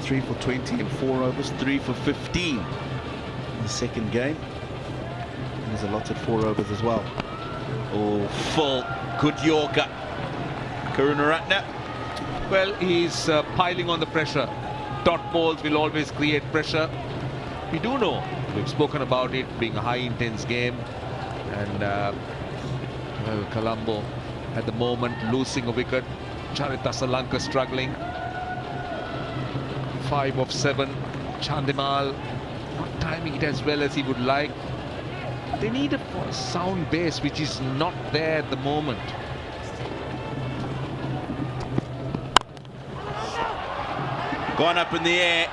Three for 20 in 4 overs, 3 for 15 in the second game. And he's allotted 4 overs as well. Oh, full, good Yorker. Karunaratne. Well, he's piling on the pressure. Dot balls will always create pressure. We do know, we've spoken about it being a high intense game, and well, Colombo at the moment losing a wicket. Charita Asalanka struggling. 5 of 7. Chandimal not timing it as well as he would like. They need a sound base which is not there at the moment. Gone up in the air.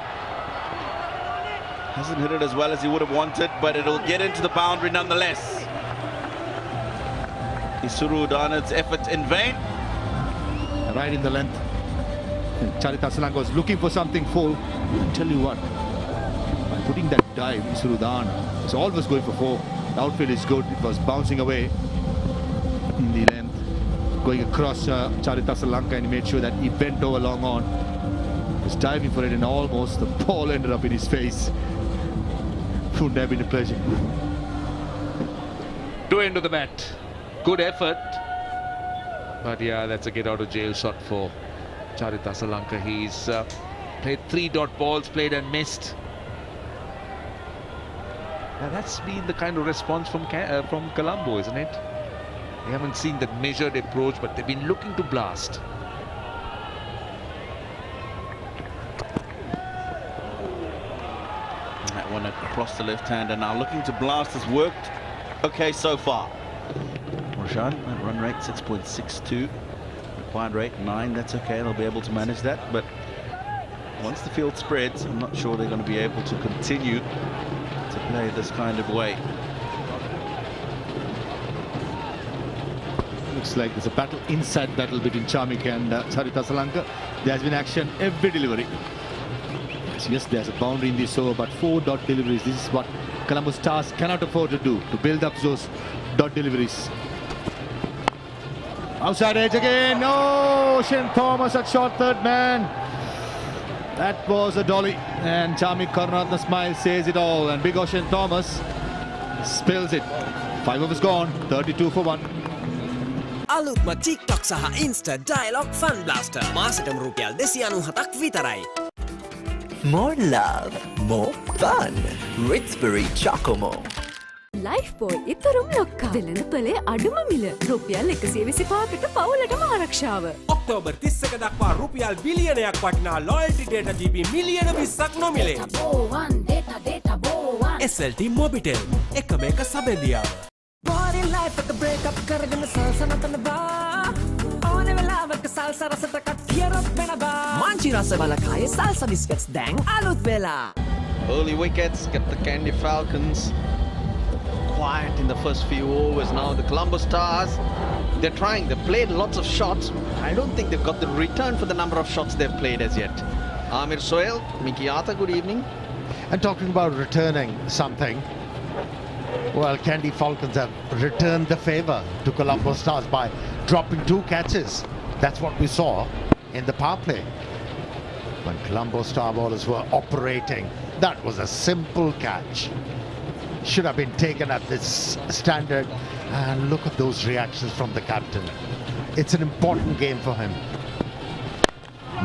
Hasn't hit it as well as he would have wanted, but it'll get into the boundary nonetheless. Isuru Danad's effort in vain. Right in the length. Charita Asalanka was looking for something full. I'll tell you what, by putting that dive, Isuru Dana is always going for 4. The outfield is good. It was bouncing away in the length, going across Charita Asalanka, and he made sure that he bent over long on. He was diving for it, and almost the ball ended up in his face. Wouldn't have been a pleasure. 2 into the bat. Good effort. But yeah, that's a get out of jail shot for Charita Asalanka. He's played 3 dot balls, played and missed. Now that's been the kind of response from Colombo, isn't it? We haven't seen that measured approach, but they've been looking to blast. That one across the left-hander now, looking to blast, has worked okay so far. Roshan, that run rate 6.62, required rate 9, that's okay, they'll be able to manage that, but once the field spreads, I'm not sure they're going to be able to continue to play this kind of way. Looks like there's a battle, inside battle between Charmik and Asalanka. There has been action every delivery. Yes, there's a boundary in this over, but 4 dot deliveries. This is what Colombo Stars cannot afford to do, to build up those dot deliveries. Outside edge again. No, Shane Thomas at short third man. That was a dolly, and Charmik Karunaratne smile says it all, and big Ocean Thomas spills it. 5 overs gone, 32 for 1. අලුත්ම TikTok සහ Insta Dialogue Fun Blaster මාසෙටම රුපියල් 297ක් විතරයි. More love, more fun. Ritzbury Chocomo. Lifebuoy ඉතරම් ලොක්කා. වෙළඳපොලේ අඩුම මිල. රුපියල් 125කට පවුලටම ආරක්ෂාව. ඔක්තෝබර් 30 දක්වා රුපියල් බිලියනයක් වටිනා loyalty data GB මිලියන 20ක් නොමිලේ. SLT Mobitel එකම එක සබෙදියාව. Body life එක break up කරගෙන සල්සනතනවා. ඕනේ වෙලාවක සල්සා රසට කටියරොත් වෙනවා. මාංචි රස බලකායේ salsa biscuits දැන් අලුත් වෙලා. Early wickets get the Kandy Falcons quiet in the first few overs. Now the Colombo Stars, they're trying. They've played lots of shots. I don't think they've got the return for the number of shots they've played as yet. Amir Sohail, Mikiata, good evening. And talking about returning something, well, Kandy Falcons have returned the favor to Colombo Stars by dropping 2 catches. That's what we saw in the power play. When Colombo Star bowlers were operating, that was a simple catch. Should have been taken at this standard, and look at those reactions from the captain. It's an important game for him.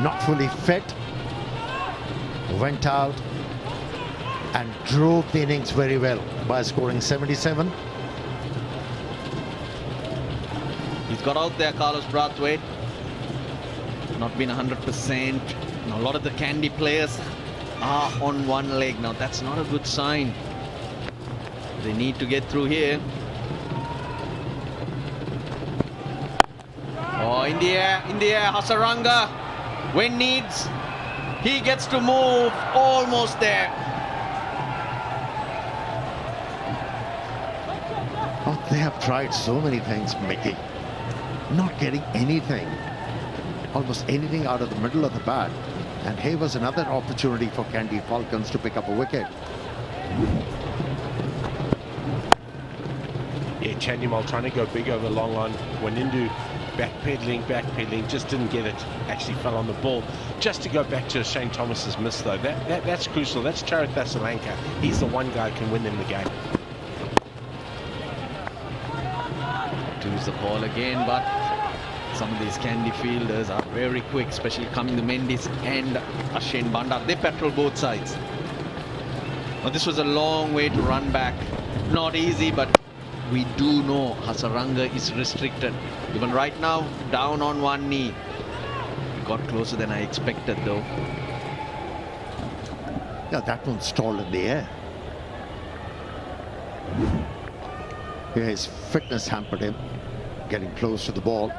Not fully fit, went out and drove the innings very well by scoring 77. He's got out there, Carlos Brathwaite. Not been 100%. Now, a lot of the Kandy players are on one leg. Now, that's not a good sign. They need to get through here. Oh, in the air, Hasaranga. When needs, he gets to move. Almost there. Oh, they have tried so many things, Mickey. Not getting anything. Almost anything out of the middle of the bat. And here was another opportunity for Kandy Falcons to pick up a wicket. Yeah, Chandimal trying to go big over long on. Wanindu backpedaling, just didn't get it. Actually fell on the ball. Just to go back to Shane Thomas's miss though, that's crucial. That's Asalanka. He's the one guy who can win them the game. Choose the ball again, but some of these Kandy fielders are very quick, especially coming to Mendes and Ashane Bandar. They patrol both sides. Now, this was a long way to run back. Not easy, but we do know Hasaranga is restricted. Even right now, down on one knee. Got closer than I expected, though. Yeah, that one stalled in the air. Yeah, his fitness hampered him, getting close to the ball.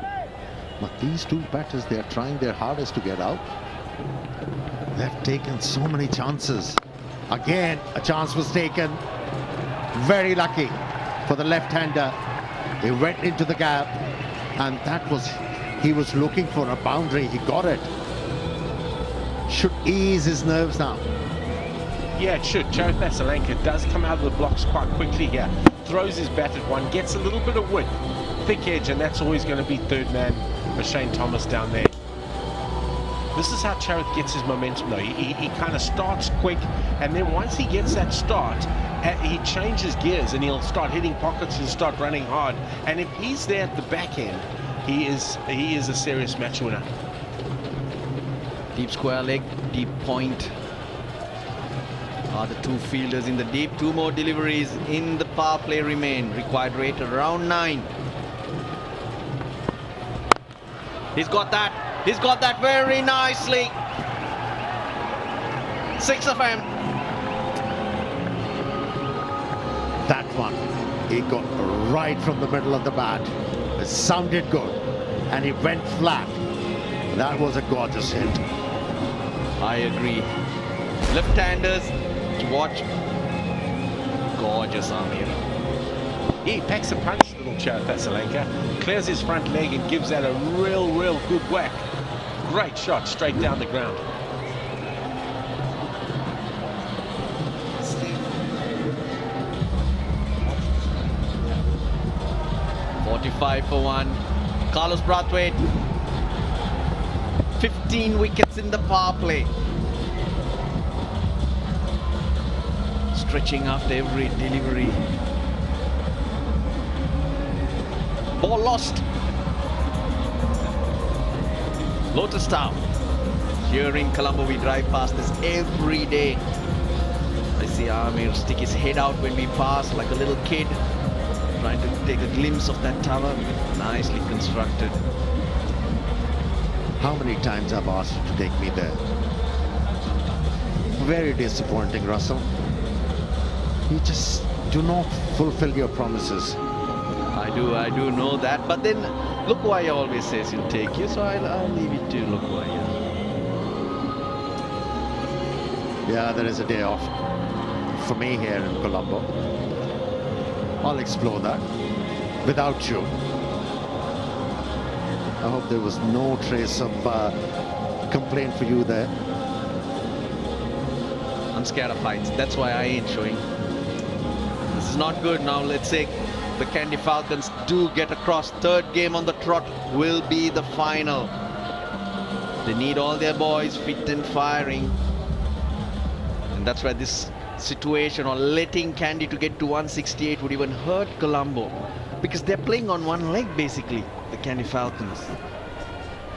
But these 2 batters, they are trying their hardest to get out. They've taken so many chances. Again, a chance was taken. Very lucky for the left-hander. He went into the gap, and that was, he was looking for a boundary. He got it. Should ease his nerves now. Yeah, it should. Asalanka does come out of the blocks quite quickly here. Throws his bat at one, gets a little bit of width. Thick edge, and that's always going to be third man for Shane Thomas down there. This is how Charith gets his momentum though. He kind of starts quick, and then once he gets that start, he changes gears and he'll start hitting pockets and start running hard. And if he's there at the back end, he is a serious match winner. Deep square leg, deep point. are the two fielders in the deep. 2 more deliveries in the power play remain. Required rate around 9. He's got that. He's got that very nicely. 6 of them. That one, he got right from the middle of the bat. It sounded good, and he went flat. That was a gorgeous hit. I agree. Left-handers to watch. Gorgeous, Amir. He packs a punch, little chap, Asalanka. Clears his front leg and gives that a real good whack. Great shot straight down the ground. .45 for 1. Carlos Brathwaite. 15 wickets in the power play. Stretching after every delivery. Ball lost. Lotus Town. Here in Colombo, we drive past this every day. I see Amir stick his head out when we pass like a little kid, trying to take a glimpse of that tower. Nicely constructed. How many times I've asked you to take me there? Very disappointing, Russell. You just do not fulfill your promises. I do know that, but then Lukwaya always says he'll take you, so I'll leave it to Lukwaya. Yeah, there is a day off for me here in Colombo. I'll explore that without you. I hope there was no trace of complaint for you there. I'm scared of heights. That's why I ain't showing. This is not good. Now let's say the Kandy Falcons do get across. 3rd game on the trot will be the final. They need all their boys fit and firing. And that's why this situation, or letting Kandy to get to 168, would even hurt Colombo. Because they're playing on one leg, basically, the Kandy Falcons.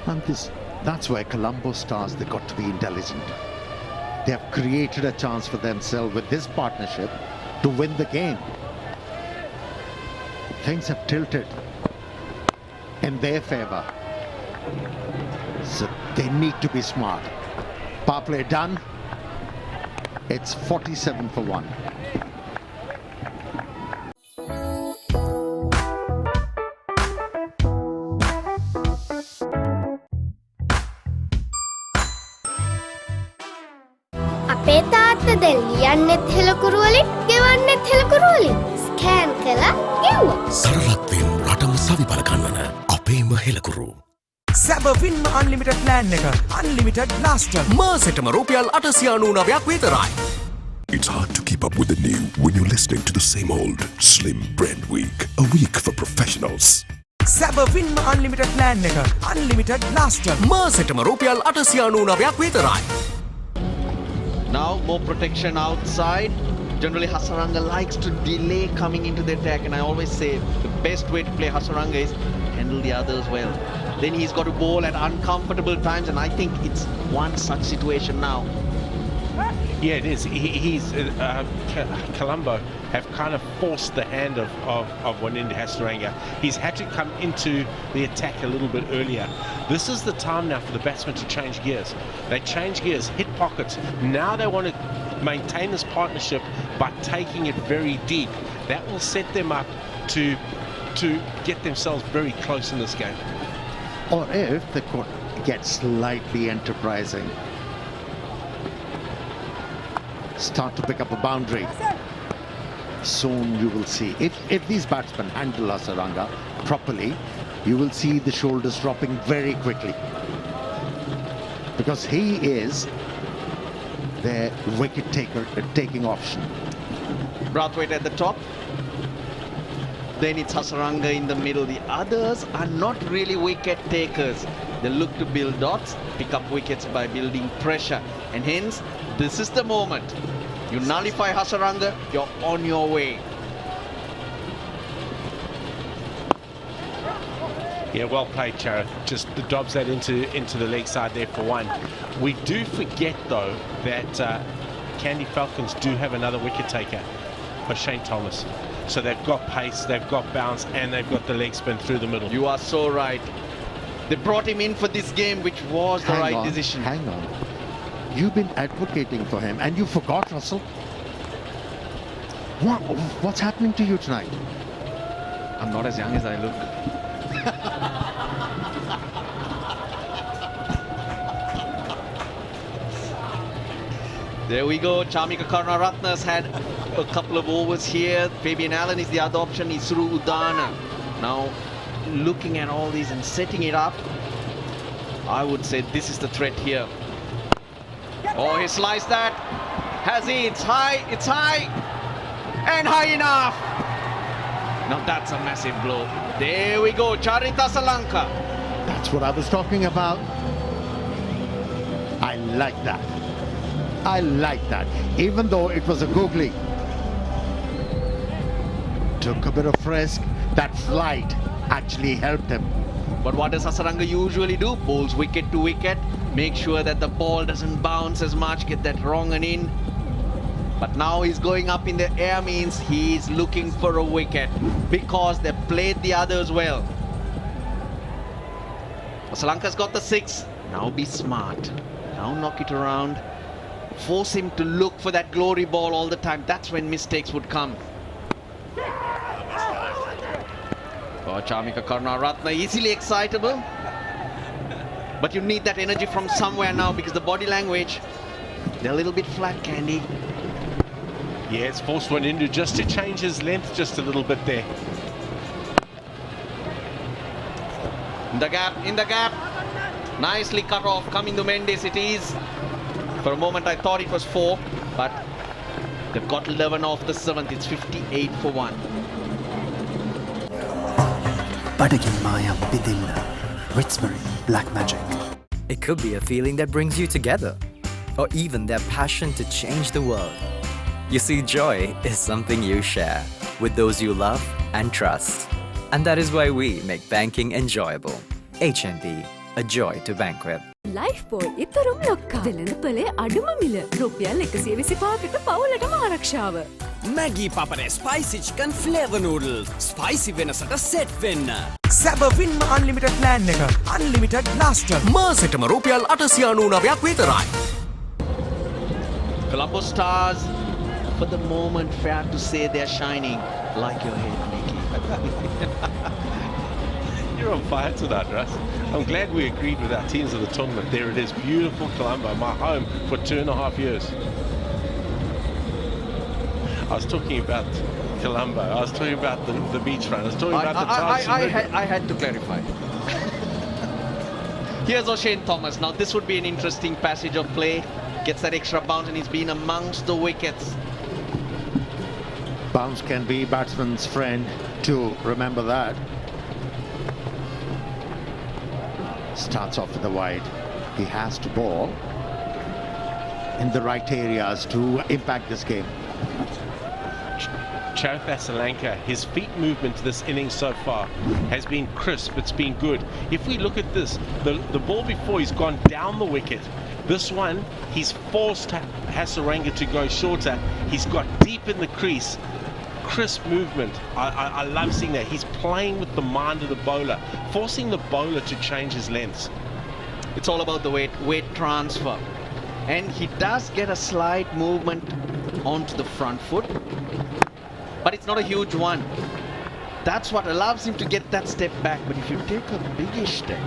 And that's where Colombo Stars, they got to be intelligent. They have created a chance for themselves with this partnership to win the game. Things have tilted in their favor. So they need to be smart. Power play done. It's 47 for 1. අපේ තාත්තා දැන් ලියන්නෙත් හෙලකුරු වලින් ගෙවන්නෙත් හෙලකුරු වලින් scan කළා ගෙව්වා සරලත්වෙන් රටම සවිපල ගන්නන අපේම හෙලකුරු සැබවින්ම unlimited plan එක අන්ලිමිටඩ් බ්ලාස්ටර් මාසෙටම රුපියල් 899ක් විතරයි. It's hard to keep up with the new when you're listening to the same old Slim Brand Week, a week for professionals. සැබවින්ම අන්ලිමිටඩ් ප්ලෑන් එක අන්ලිමිටඩ් බ්ලාස්ටර් මාසෙටම රුපියල් 899ක් විතරයි. Now more protection outside. Generally Hasaranga likes to delay coming into the attack, and I always say the best way to play Hasaranga is handle the others well. Then he's got to bowl at uncomfortable times, and I think it's one such situation now. Yeah, it is. Colombo have kind of forced the hand of Waninda Hasaranga. He's had to come into the attack a little bit earlier. This is the time now for the batsmen to change gears. They change gears, hit pockets. Now they want to maintain this partnership by taking it very deep. That will set them up to get themselves very close in this game. Or if they could get slightly enterprising, start to pick up a boundary. Soon you will see, if these batsmen handle Hasaranga properly, you will see the shoulders dropping very quickly. Because he is their wicket taking option. Brathwaite at the top. Then it's Hasaranga in the middle. The others are not really wicket takers. They look to build dots, pick up wickets by building pressure. And hence, this is the moment. You nullify Hasaranga, you're on your way. Yeah, well played, Chara. Just dobs that into the leg side there for 1. We do forget, though, that Kandy Falcons do have another wicket taker, Shane Thomas. So they've got pace, they've got bounce, and they've got the leg spin through the middle. You are so right. They brought him in for this game, which was the right decision. Hang on. You've been advocating for him, and you forgot, Russell. What's happening to you tonight? I'm not as young as I look. There we go. Chamika Karunaratne's had a couple of overs here. Fabian Allen is the other option. Isuru Udana. Now, looking at all these and setting it up, I would say this is the threat here. Oh, he sliced that. Has he? It's high. It's high. And high enough. Now that's a massive blow. There we go. Charita Asalanka. That's what I was talking about. I like that. I like that. Even though it was a googly. Took a bit of risk. That flight actually helped him. But what does Hasaranga usually do? Bowls wicket to wicket. Make sure that the ball doesn't bounce as much. Get that wrong and in. But now he's going up in the air, means he's looking for a wicket because they played the others well. Asalanka's got the 6. Now be smart. Now knock it around. Force him to look for that glory ball all the time. That's when mistakes would come. Oh, Chamika Karunaratne, easily excitable. But you need that energy from somewhere now because the body language, they're a little bit flat, Kandy. Yeah, it's forced one into just to change his length just a little bit there. In the gap. Nicely cut off. Coming to Mendes, it is. For a moment, I thought it was 4, but they've got 11 off the 7th. It's 58 for 1. Badagin Maya Bidilla, Ritzbury, Black Magic. It could be a feeling that brings you together, or even their passion to change the world. You see, joy is something you share with those you love and trust. And that is why we make banking enjoyable. HNB, a joy to bank with. Lifeboy itarum lokka. Velana pale aduma mila. Rupial 125කට පවුලටම ආරක්ෂාව. Maggi papare spicy chicken flavor noodles. Spicy වෙනසට set වෙන්න. සැබවින්ම unlimited plan එක. Unlimited blaster. මාසෙටම රුපියල් 899ක් විතරයි. Colombo Stars, for the moment, fair to say they're shining like your head, Mickey. You're on fire tonight, Russ. I'm glad we agreed with our teams of the tournament. There it is, beautiful Colombo, my home for 2.5 years. I was talking about Colombo, I was talking about the beachfront, I was talking about the I had to clarify. Here's O'Shane Thomas. Now this would be an interesting passage of play. Gets that extra bounce and he's been amongst the wickets. Bounce can be batsman's friend too, remember that. Starts off with the wide. He has to bowl in the right areas to impact this game. Charith Asalanka, his feet movement this innings so far has been crisp, it's been good. If we look at this, the ball before, he's gone down the wicket. This one, he's forced Hasaranga to go shorter. He's got deep in the crease. Crisp movement. I love seeing that. He's playing with the mind of the bowler, forcing the bowler to change his lengths. It's all about the weight transfer. And he does get a slight movement onto the front foot, but it's not a huge one. That's what allows him to get that step back. But if you take a biggish step,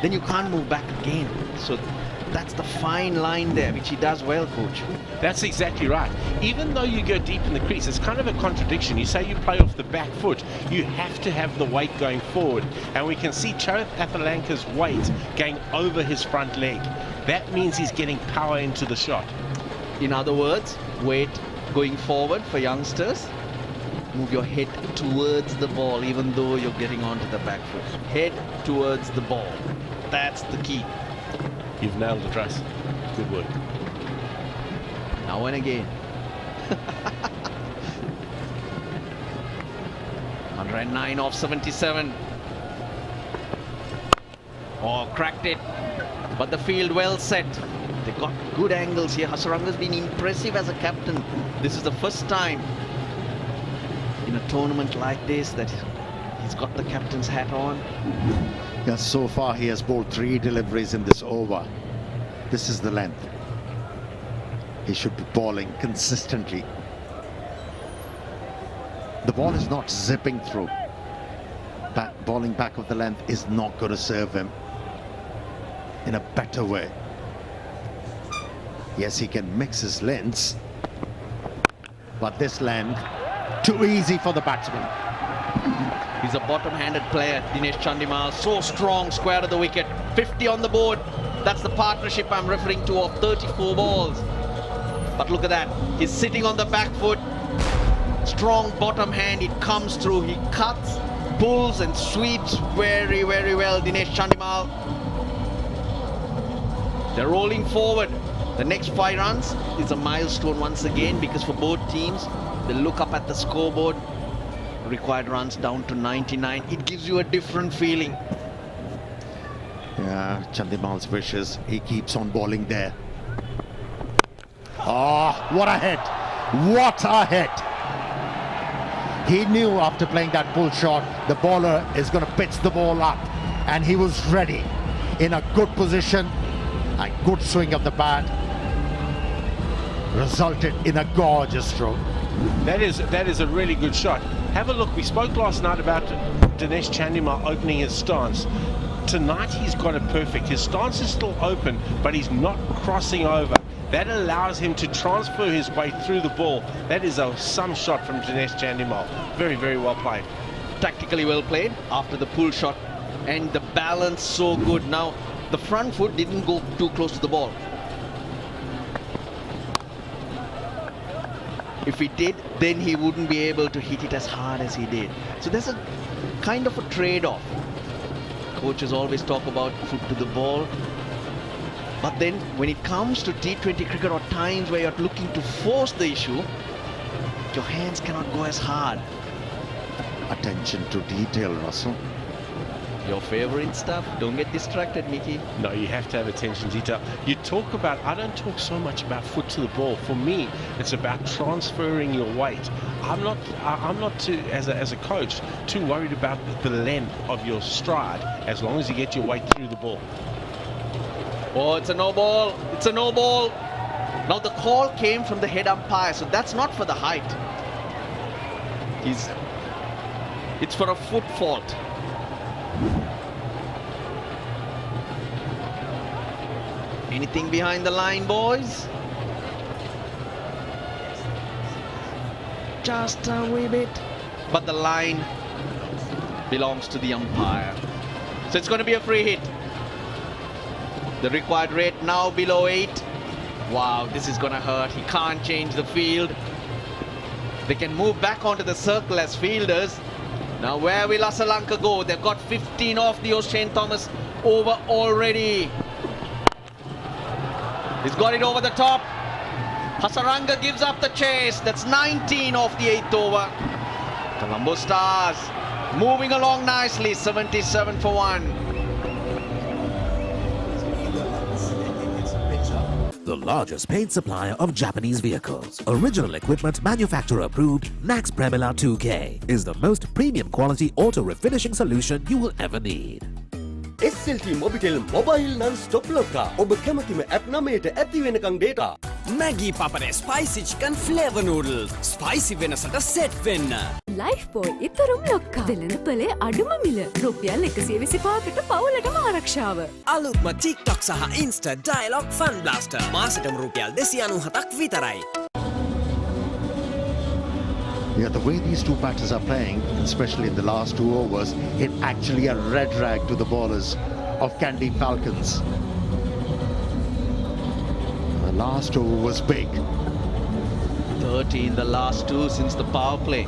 then you can't move back again. So that's the fine line there, which he does well, coach. That's exactly right. Even though you go deep in the crease, it's kind of a contradiction. You say you play off the back foot, you have to have the weight going forward. And we can see Charith Asalanka's weight going over his front leg. That means he's getting power into the shot. In other words, weight going forward for youngsters. Move your head towards the ball, even though you're getting onto the back foot. Head towards the ball. That's the key. You've nailed it, Russ. Good work. Now and again. 109 off 77. Oh, cracked it. But the field well set. They got good angles here. Hasaranga's been impressive as a captain. This is the first time in a tournament like this that he's got the captain's hat on. Yeah, so far he has bowled 3 deliveries in this over. This is the length. He should be bowling consistently. The ball is not zipping through. Bowling back of the length is not going to serve him in a better way. Yes, he can mix his lengths, but this length, too easy for the batsman. He's a bottom-handed player, Dinesh Chandimal. So strong, square to the wicket. 50 on the board. That's the partnership I'm referring to of 34 balls. But look at that. He's sitting on the back foot. Strong bottom hand. It comes through. He cuts, pulls and sweeps very, very well, Dinesh Chandimal. They're rolling forward. The next 5 runs is a milestone once again, because for both teams, they look up at the scoreboard. Required runs down to 99. It gives you a different feeling. Yeah, Chandimal's wishes. He keeps on bowling there. Oh, what a hit! What a hit! He knew after playing that pull shot, the bowler is going to pitch the ball up, and he was ready. In a good position, a good swing of the bat, resulted in a gorgeous stroke. That is a really good shot. Have a look. We spoke last night about Dinesh Chandimal opening his stance. Tonight he's got it perfect. His stance is still open, but he's not crossing over. That allows him to transfer his weight through the ball. That is some shot from Dinesh Chandimal. Very, very well played. Tactically well played after the pull shot, and the balance so good. Now, the front foot didn't go too close to the ball. If he did, then he wouldn't be able to hit it as hard as he did. So there's a kind of a trade-off. Coaches always talk about foot to the ball. But then when it comes to T20 cricket, or times where you're looking to force the issue, your hands cannot go as hard. Attention to detail, Russell. Your favorite stuff. Don't get distracted, Mickey. No, you have to have attention to detail. You talk about, I don't talk so much about foot to the ball. For me, it's about transferring your weight. I'm not too, as a coach, too worried about the length of your stride, as long as you get your weight through the ball. Oh, it's a no ball. It's a no ball. Now the call came from the head umpire, so that's not for the height. It's for a foot fault. Anything behind the line, boys? Just a wee bit. But the line belongs to the umpire. So it's going to be a free hit. The required rate now below 8. Wow, this is going to hurt. He can't change the field. They can move back onto the circle as fielders. Now where will Asalanka go? They've got 15 off the O'Shane Thomas over already. He's got it over the top. Hasaranga gives up the chase. That's 19 off the 8th over. Colombo Stars moving along nicely. 77 for 1. The largest paint supplier of Japanese vehicles, original equipment manufacturer approved, Nax Premila 2K is the most premium quality auto refinishing solution you will ever need. SLT Mobitel Mobile Non-Stop Loka. ඔබ කැමතිම app නමයට ඇති වෙනකන් data. Maggi papare spicy chicken flavor noodle. Spicy වෙනසට set වෙන්න. Life boy ඊතරම් ලොක්කා. වෙළඳපොලේ අඩුම මිල. රුපියල් 125කට පවුලටම ආරක්ෂාව. අලුත්ම TikTok සහ Insta Dialogue Fun Blaster. මාසෙටම රුපියල් 297ක් විතරයි. Yeah, the way these two batters are playing, especially in the last 2 overs, it actually a red rag to the bowlers of Kandy Falcons. The last over was big. 30 in the last 2 since the power play.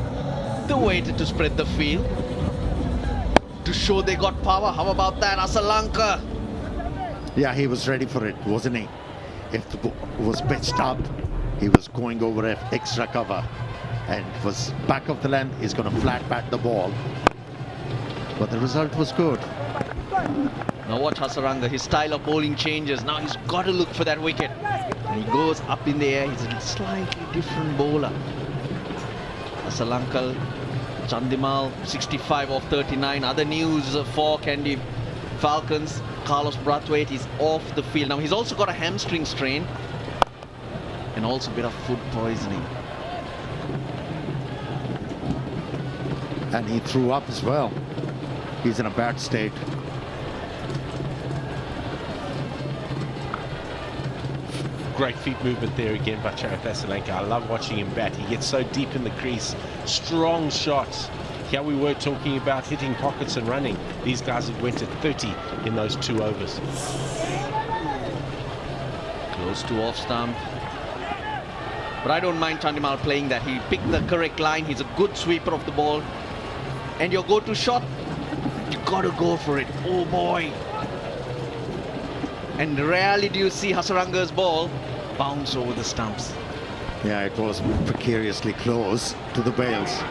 They waited to spread the field to show they got power. How about that, Asalanka? Yeah, he was ready for it, wasn't he? If the ball was pitched up, he was going over extra cover. And was back of the length, he's going to flat bat the ball. But the result was good. Now watch Hasaranga, his style of bowling changes. Now he's got to look for that wicket. And he goes up in the air. He's a slightly different bowler. Asalanka, Chandimal, 65 off 39. Other news for Kandy Falcons. Carlos Brathwaite is off the field. Now he's also got a hamstring strain. And also a bit of food poisoning. And he threw up as well. He's in a bad state. Great feet movement there again by Asalanka. I love watching him bat. He gets so deep in the crease. Strong shots. Here we were talking about hitting pockets and running. These guys have went to 30 in those 2 overs. Close to off stump. But I don't mind Chandimal playing that. He picked the correct line. He's a good sweeper of the ball. And your go-to shot, you got to go for it. Oh boy. And rarely do you see Hasaranga's ball bounce over the stumps. Yeah, it was precariously close to the bails.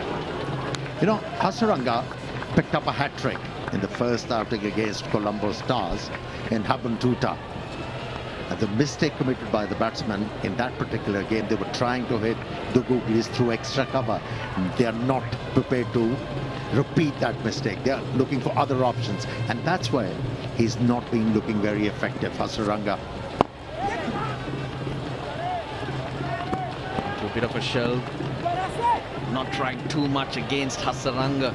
You know, Hasaranga picked up a hat-trick in the first outing against Colombo Stars in Habantuta. And the mistake committed by the batsmen in that particular game, they were trying to hit the googlies through extra cover. They are not prepared to repeat that mistake. They are looking for other options. And that's why he's not been looking very effective, Hasaranga. To a bit of a shell. Not trying too much against Hasaranga.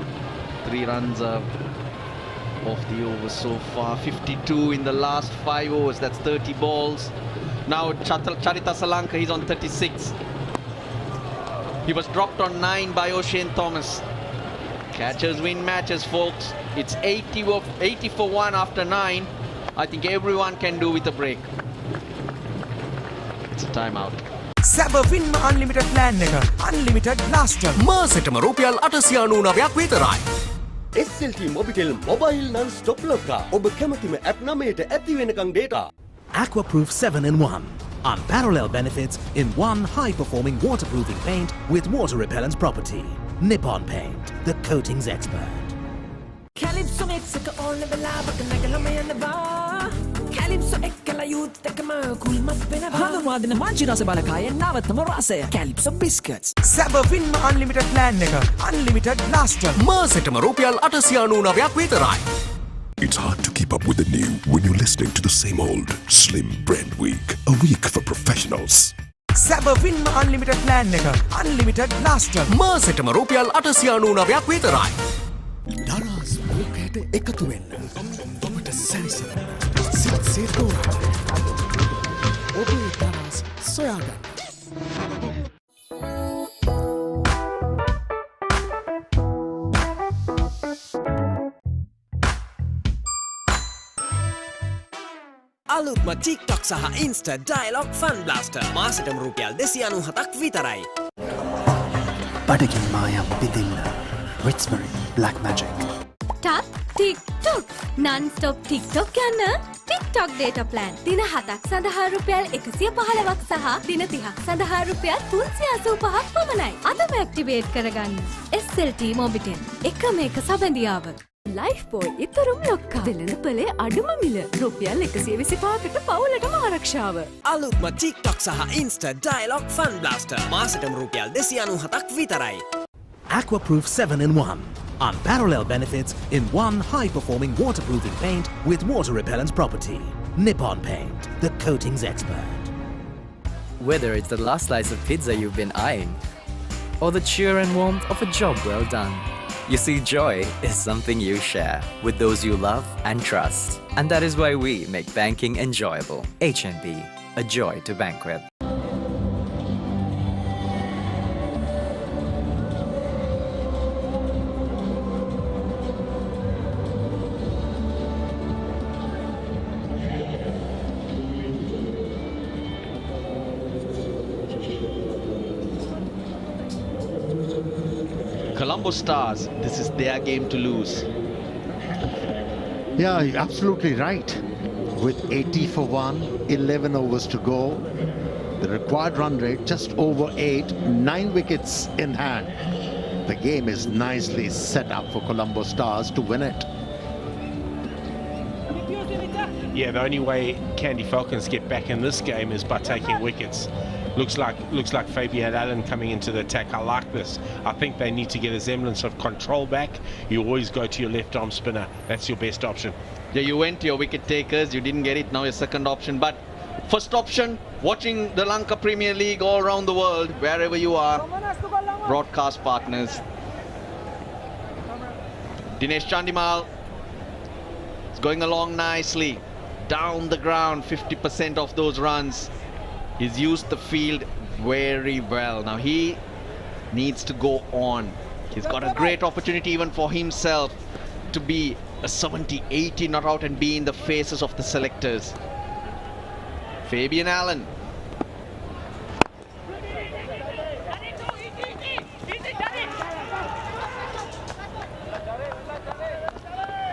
3 runs off the over so far. 52 in the last 5 overs. That's 30 balls. Now Charita Asalanka, he's on 36. He was dropped on 9 by O'Shane Thomas. Catchers win matches, folks. It's 80 for 1 after 9. I think everyone can do with a break. It's a timeout. සැබවින්ම unlimited plan එක unlimited blaster මාසෙටම රුපියල් 899ක් විතරයි. SLT Mobitel Mobile Non-Stop ලොක්කා. ඔබ කැමතිම app 9ට ඇති වෙනකන් data. Aquaproof 7-in-1. Unparalleled benefits in one high-performing waterproofing paint with water repellent property. Nippon Paint, the coatings expert. Calypso makes a all of the lava can make a lama. Calypso ekala youth takama cool mas benava. Hadawadina manchirasa balakaya navatama rasaya. Calypso biscuits. සැබවින්ම unlimited plan එක unlimited blaster මාසෙටම රුපියල් 899ක් විතරයි. It's hard to keep up with the new when you're listening to the same old Slim Brand Week, a week for professionals. සැබවින්ම unlimited plan එක unlimited blaster මාසෙටම රුපියල් 899ක් විතරයි. දරස් මුල්කයට එකතු වෙන්න. ඔබට සැරිසරන්න. සිත්සේ තෝරන්න. ඔබේ දරස් සොයාගන්න. අලුත්ම TikTok සහ Insta Dialogue Fun Blaster මාසෙටම රුපියල් 297ක් විතරයි. Badakin Maya Bidilla. Ritsbury Black Magic. ටක් TikTok non-stop TikTok යන TikTok data plan දින 7ක් සඳහා රුපියල් 115ක් සහ දින 30ක් සඳහා රුපියල් 385ක් පමණයි. අදම ඇක්ටිවේට් කරගන්න. SLT Mobitel එකම එක සබඳියාව. ලයිෆ් බෝයි ඉතරුම් ලොක්කා වෙළඳ පොලේ අඩුම මිල රුපියල් 125කට පවුලටම ආරක්ෂාව. අලුත්ම TikTok සහ Insta Dialogue Fun Blaster මාසෙටම රුපියල් 297ක් විතරයි. Aquaproof 7-in-1. Unparalleled benefits in one high-performing waterproofing paint with water repellent property. Nippon Paint, the coatings expert. Whether it's the last slice of pizza you've been eyeing, or the cheer and warmth of a job well done, you see, joy is something you share with those you love and trust. And that is why we make banking enjoyable. HNB, a joy to bank with. Colombo Stars, this is their game to lose. Yeah, you're absolutely right. With 80 for 1, 11 overs to go, the required run rate just over 8, 9 wickets in hand. The game is nicely set up for Colombo Stars to win it. Yeah, the only way Kandy Falcons get back in this game is by taking wickets. Looks like Fabian Allen coming into the attack. I like this. I think they need to get a semblance of control back. You always go to your left arm spinner. That's your best option. Yeah, you went to your wicket takers. You didn't get it. Now your second option. But first option, watching the Lanka Premier League all around the world, wherever you are, broadcast partners. Dinesh Chandimal is going along nicely. Down the ground, 50% of those runs. He's used the field very well. Now he needs to go on. He's got a great opportunity even for himself to be a 70-80 not out and be in the faces of the selectors. Fabian Allen.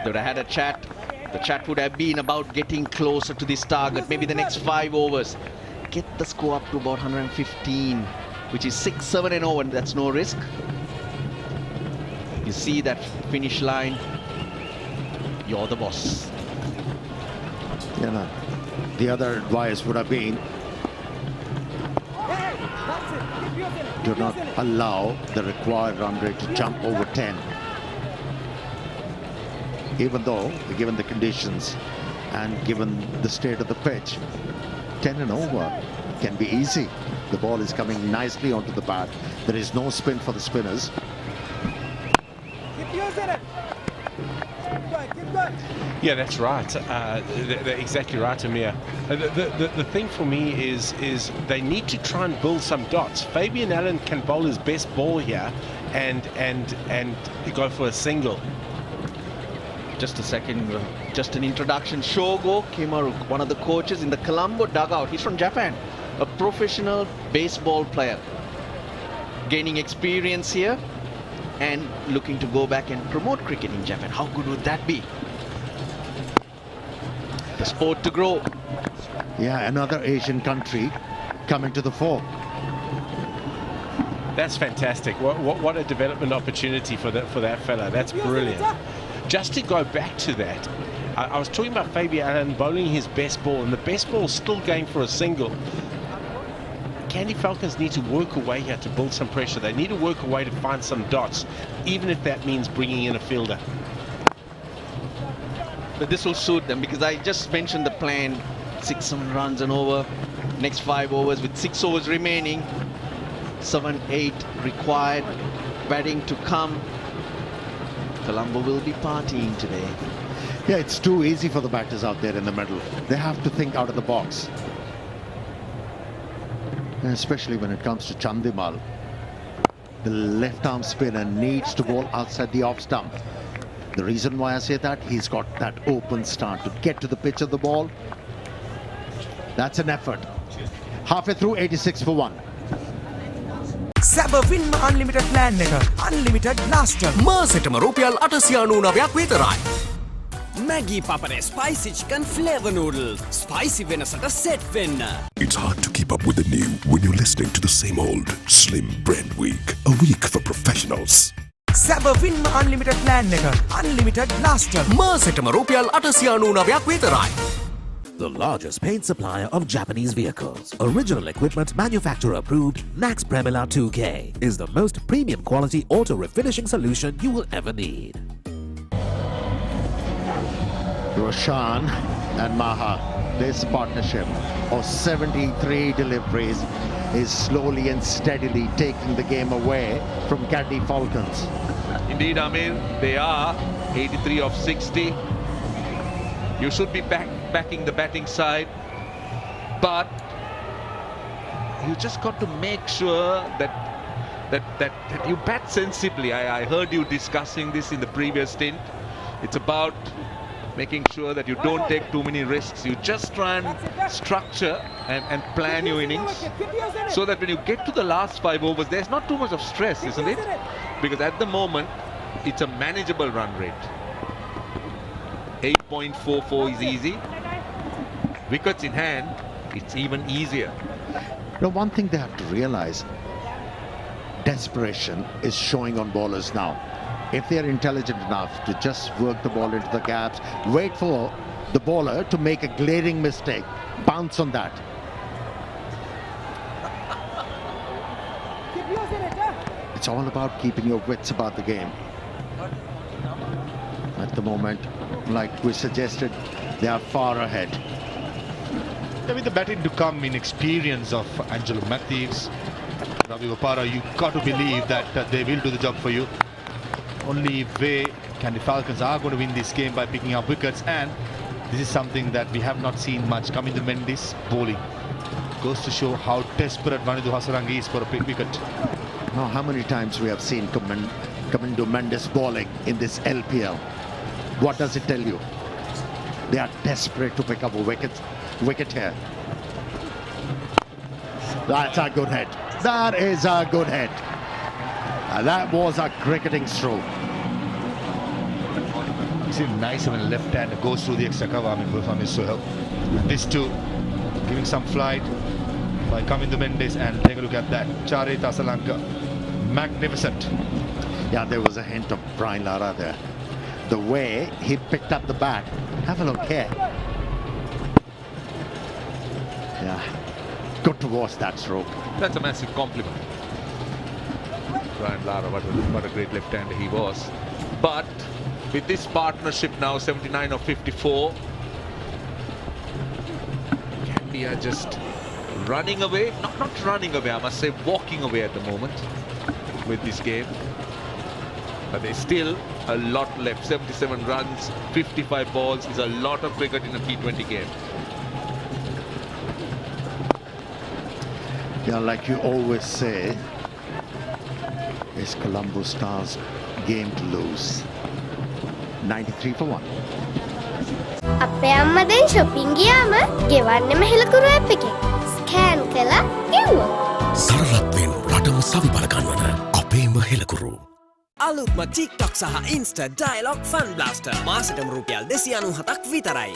They would have had a chat. The chat would have been about getting closer to this target. Maybe the next 5 overs. Get the score up to about 115, which is 6-7 and over, and that's no risk. You see that finish line, you're the boss. You know, the other advice would have been do not allow the required run rate to jump over 10. Even though, given the conditions and given the state of the pitch, 10 and over can be easy. The ball is coming nicely onto the bat. There is no spin for the spinners. Keep using it. Keep going. Yeah, that's right. They're exactly right, Amir. The thing for me is they need to try and build some dots. Fabian Allen can bowl his best ball here and go for a single. Just a second, just an introduction. Shogo Kimaru, one of the coaches in the Colombo dugout. He's from Japan, a professional baseball player. Gaining experience here and looking to go back and promote cricket in Japan. How good would that be? The sport to grow. Yeah, another Asian country coming to the fore. That's fantastic. What a development opportunity for that fella. That's brilliant. Just to go back to that, I was talking about Fabian Allen bowling his best ball, and the best ball is still going for a single. Kandy Falcons need to work away here to build some pressure. They need to work away to find some dots, even if that means bringing in a fielder. But this will suit them because I just mentioned the plan. 6-7 runs and over. Next 5 overs with 6 overs remaining. 7-8 required. Batting to come. Colombo will be partying today. Yeah, it's too easy for the batters out there in the middle. They have to think out of the box. And especially when it comes to Chandimal. The left-arm spinner needs to bowl outside the off stump. The reason why I say that, he's got that open start to get to the pitch of the ball. That's an effort. Halfway through, 86 for 1. සැබ වින්ම unlimited plan එක unlimited blaster මාසෙටම රුපියල් 899ක් විතරයි. Maggi Papare Spicy Chicken Flavor Noodles. Spicy වෙනසට set වෙන්න. It's hard to keep up with the new when you're listening to the same old Slim Brand Week, a week for professionals. සැබ වින්ම unlimited plan එක unlimited blaster මාසෙටම රුපියල් 899ක් විතරයි. The largest paint supplier of Japanese vehicles, original equipment manufacturer approved, Nax Premila 2K is the most premium quality auto refinishing solution you will ever need. Roshan and Maha, this partnership of 73 deliveries is slowly and steadily taking the game away from Kandy Falcons. Indeed, Amir, they are 83 of 60. You should be backing the batting side, but you just got to make sure that you bat sensibly. I heard you discussing this in the previous stint. It's about making sure that you don't take too many risks. You just try and structure and plan your innings so that when you get to the last 5 overs, there's not too much of stress, isn't it? Because at the moment, it's a manageable run rate. 8.44 is easy. Wickets in hand, it's even easier. Now, one thing they have to realize, desperation is showing on bowlers now. If they're intelligent enough to just work the ball into the gaps, wait for the bowler to make a glaring mistake. Bounce on that. It's all about keeping your wits about the game. At the moment, like we suggested, they are far ahead. Yeah, with the batting to come in experience of Angelo Mathews, Ravi Bopara, you got to believe that they will do the job for you. Only way Kandy Falcons are going to win this game by picking up wickets, and this is something that we have not seen much. Kamindu Mendes bowling goes to show how desperate Vanidhu Hasaranga is for a big wicket. Now, how many times we have seen Kamindu Mendes bowling in this LPL? What does it tell you? They are desperate to pick up a wicket here. That's a good hit. That is a good hit. That was a cricketing stroke. It's nice when a left hand goes through the extra cover. I mean, performance so help. This too, giving some flight by Kamindu Mendes, and take a look at that. Rajitha Asalanka, magnificent. Yeah, there was a hint of Brian Lara there. The way he picked up the bat. Have a look here. Yeah, good to watch that stroke. That's a massive compliment. Brian Lara, what a great left-hander he was. But with this partnership now, 79 of 54, Kandy are just running away. Not running away, I must say walking away at the moment with this game. But there's still a lot left. 77 runs, 55 balls is a lot of cricket in a T20 game. Yeah, like you always say, it's Colombo Stars' game to lose. 93 for 1. අපේ අම්මා දැන් shopping ගියාම ගෙවන්නෙම හෙලකුරු app එකෙන් scan කළා ගෙව්වා. සරලත්වෙන් රටම සවිබල ගන්වන අපේම හෙලකුරු. අලුත්ම TikTok සහ Insta Dialog Fun Blaster මාසෙටම රුපියල් 297ක් විතරයි.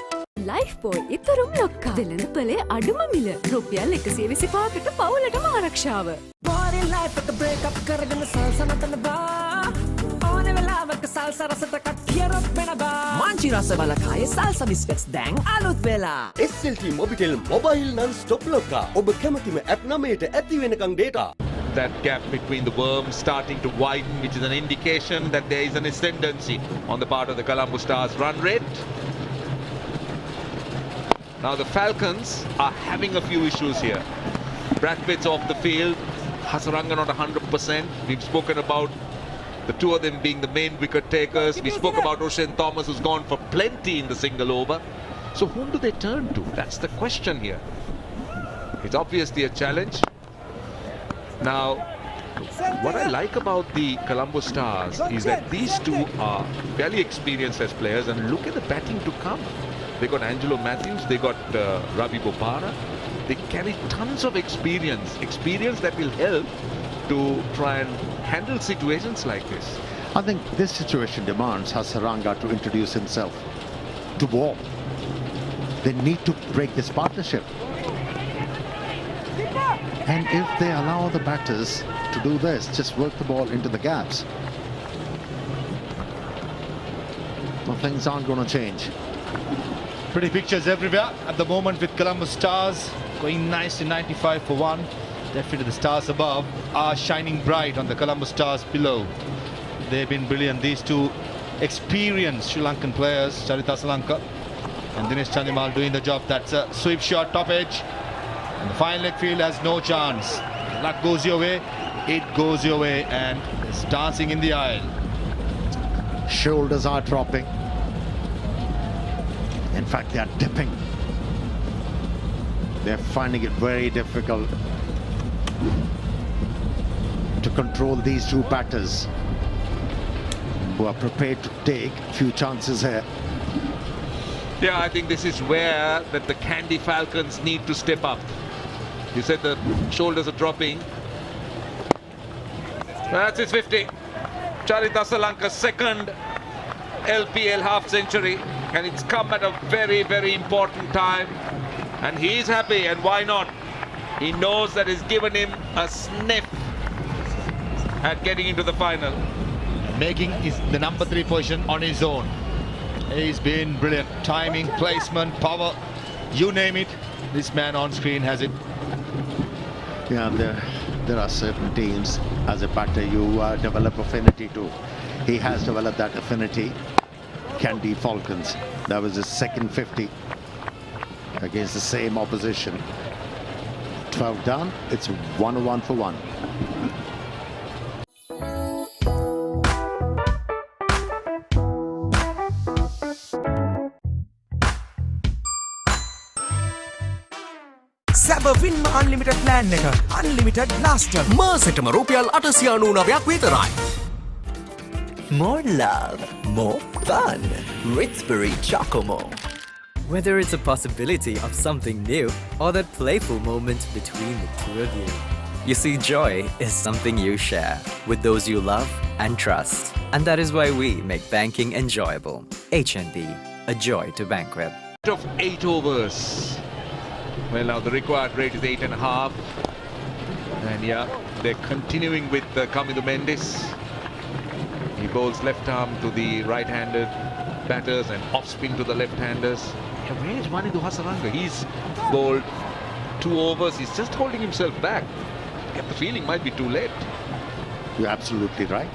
ලයිෆ් බෝයි ඉතරුම් ලොක්කා වෙළඳ පොලේ අඩුම මිල රුපියල් 125කට පවුලටම ආරක්ෂාව. බෝරි ලයිෆ් එක බ්‍රේක් අප් කරගෙන සල්සනතනවා. ඕනේ වෙලාවක සල්ස රසට කට්ටියරොත් වෙනවා. මාංචි රස බලකායේ සල්ස බිස්කට්ස් දැන් අලුත් වෙලා. SLT Mobitel Mobile Non-Stop ලොක්කා. ඔබ කැමතිම ඇප් 9ට ඇති වෙනකන් data. That gap between the worms starting to widen, which is an indication that there is an ascendancy on the part of the Colombo Stars run rate. Now the Falcons are having a few issues here. Bradford's off the field, Hasaranga not 100%. We've spoken about the two of them being the main wicket takers. We spoke about O'Shane Thomas, who's gone for plenty in the single over. So whom do they turn to? That's the question here. It's obviously a challenge. Now, what I like about the Colombo Stars is that these two are fairly experienced as players, and look at the batting to come. They got Angelo Mathews, they got Ravi Bopara. They carry tons of experience that will help to try and handle situations like this. I think this situation demands Hasaranga to introduce himself to ball. They need to break this partnership. And if they allow the batters to do this, just work the ball into the gaps, well, things aren't going to change. Pretty pictures everywhere at the moment with Colombo Stars going nice to 95 for 1. Definitely the stars above are shining bright on the Colombo Stars below. They've been brilliant. These two experienced Sri Lankan players, Rajitha Asalanka and Dinesh Chandimal, doing the job. That's a sweep shot, top edge. And the fine leg field has no chance. Luck goes your way, it goes your way, and it's dancing in the aisle. Shoulders are dropping. In fact, they are dipping. They're finding it very difficult to control these two batters who are prepared to take a few chances here. Yeah, I think this is where that the Kandy Falcons need to step up. You said the shoulders are dropping. That's his 50. Rajitha Asalanka's second LPL half century, and it's come at a very, very important time. And he's happy, and why not? He knows that it's given him a sniff at getting into the final. Making is the number 3 position on his own. He's been brilliant. Timing, placement, power, you name it. This man on screen has it. Yeah, there are certain teams, as a batter, you develop affinity to. He has developed that affinity. Kandy Falcons, that was his second 50 against the same opposition. 12 down, it's 1-1 for 1. සැබවින්ම unlimited plan එක unlimited blaster මාසෙටම රුපියල් 899ක් විතරයි. More love, more fun. Ritsbury Chocomo. Whether it's a possibility of something new or that playful moment between the two of you, you see, joy is something you share with those you love and trust. And that is why we make banking enjoyable. HNB, a joy to bank with. Of 8 overs. Well, now the required rate is 8.5. And yeah, they're continuing with Kamil Mendes. He bowls left arm to the right-handed batters and off-spin to the left-handers. Yeah, where is Hasaranga? He's bowled 2 overs. He's just holding himself back. I get the feeling might be too late. You're absolutely right.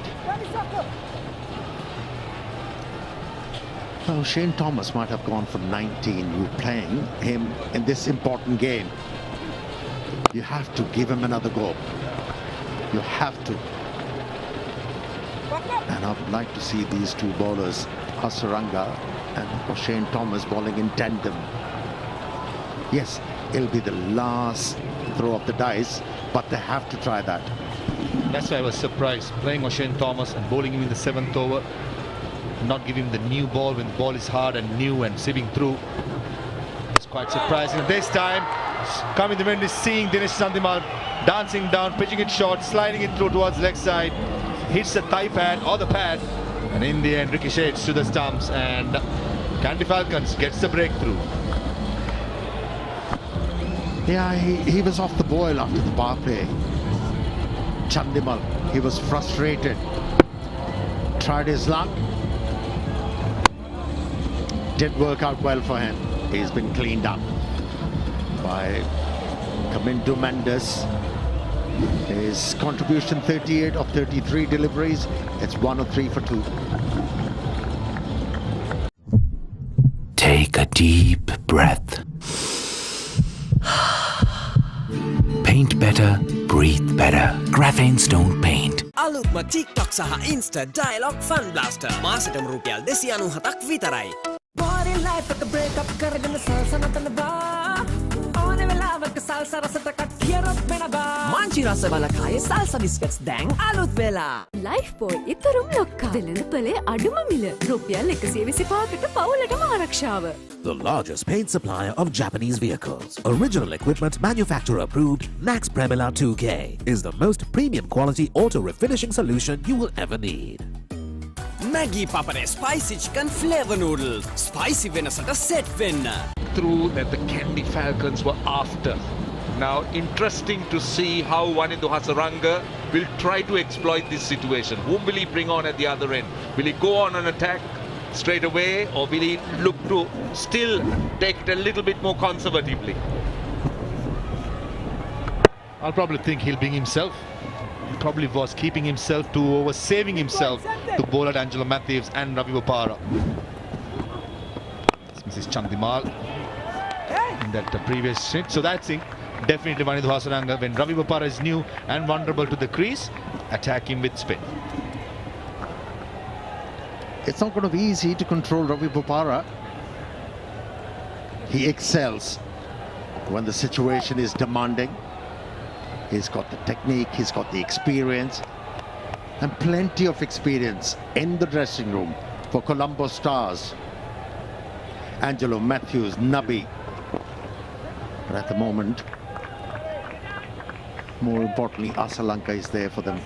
Well, Shane Thomas might have gone for 19. You're playing him in this important game. You have to give him another go. You have to. And I would like to see these two bowlers, Hasaranga and Shane Thomas, bowling in tandem. Yes, it'll be the last throw of the dice, but they have to try that. That's why I was surprised, playing Shane Thomas and bowling him in the 7th over. Not give him the new ball when the ball is hard and new and sieving through. It's quite surprising. This time, coming the wind is seeing Dinesh Chandimal dancing down, pitching it short, sliding it through towards the leg side. Hits the thigh pad or the pad, and in the end ricochets to the stumps, and Kandy Falcons gets the breakthrough. Yeah, he was off the boil after the power play. Chandimal, he was frustrated. Tried his luck. Did work out well for him. He's been cleaned up by Kamil Mendes. His contribution 38 of 33 deliveries. It's 1 of 3 for 2. Take a deep breath. Paint better, breathe better. Graphene Stone Paint. අලුත්ම TikTok සහ Insta Dialogue Fun Blaster මාසෙටම රුපියල් 297ක් විතරයි. Body life එක break up කරගෙන salsa නතනවා. ඕනේ වෙලාවක salsa රසට කට්ටියරොත් වෙනවා. මංචි රස බලකායේ salsa biscuits දැන් අලුත් වෙලා. Life boy ඉතරුම් ලොක්කා. වෙළඳපොලේ අඩුම මිල. රුපියල් 125කට පවුලටම ආරක්ෂාව. The largest paint supplier of Japanese vehicles. Original equipment manufacturer approved, Max Premila 2K is the most premium quality auto refinishing solution you will ever need. Maggie Papare spicy chicken flavor noodles. Spicy වෙනසට set වෙන්න. Through that the Kandy Falcons were after. Now, interesting to see how Wanindu Hasaranga will try to exploit this situation. Whom will he bring on at the other end? Will he go on an attack straight away, or will he look to still take it a little bit more conservatively? I'll probably think he'll bring himself. He probably was keeping himself to over, saving himself to bowl at Angelo Mathews and Ravi Bopara. This is Chandimal in that previous hit. So that's it. Definitely Wanindu Hasaranga, when Ravi Bopara is new and vulnerable to the crease, attack him with spin. It's not going to be easy to control Ravi Bopara. He excels when the situation is demanding. He's got the technique, he's got the experience, and plenty of experience in the dressing room for Colombo stars. Angelo, Mathews, Nabi. But at the moment, more importantly, Asalanka is there for them.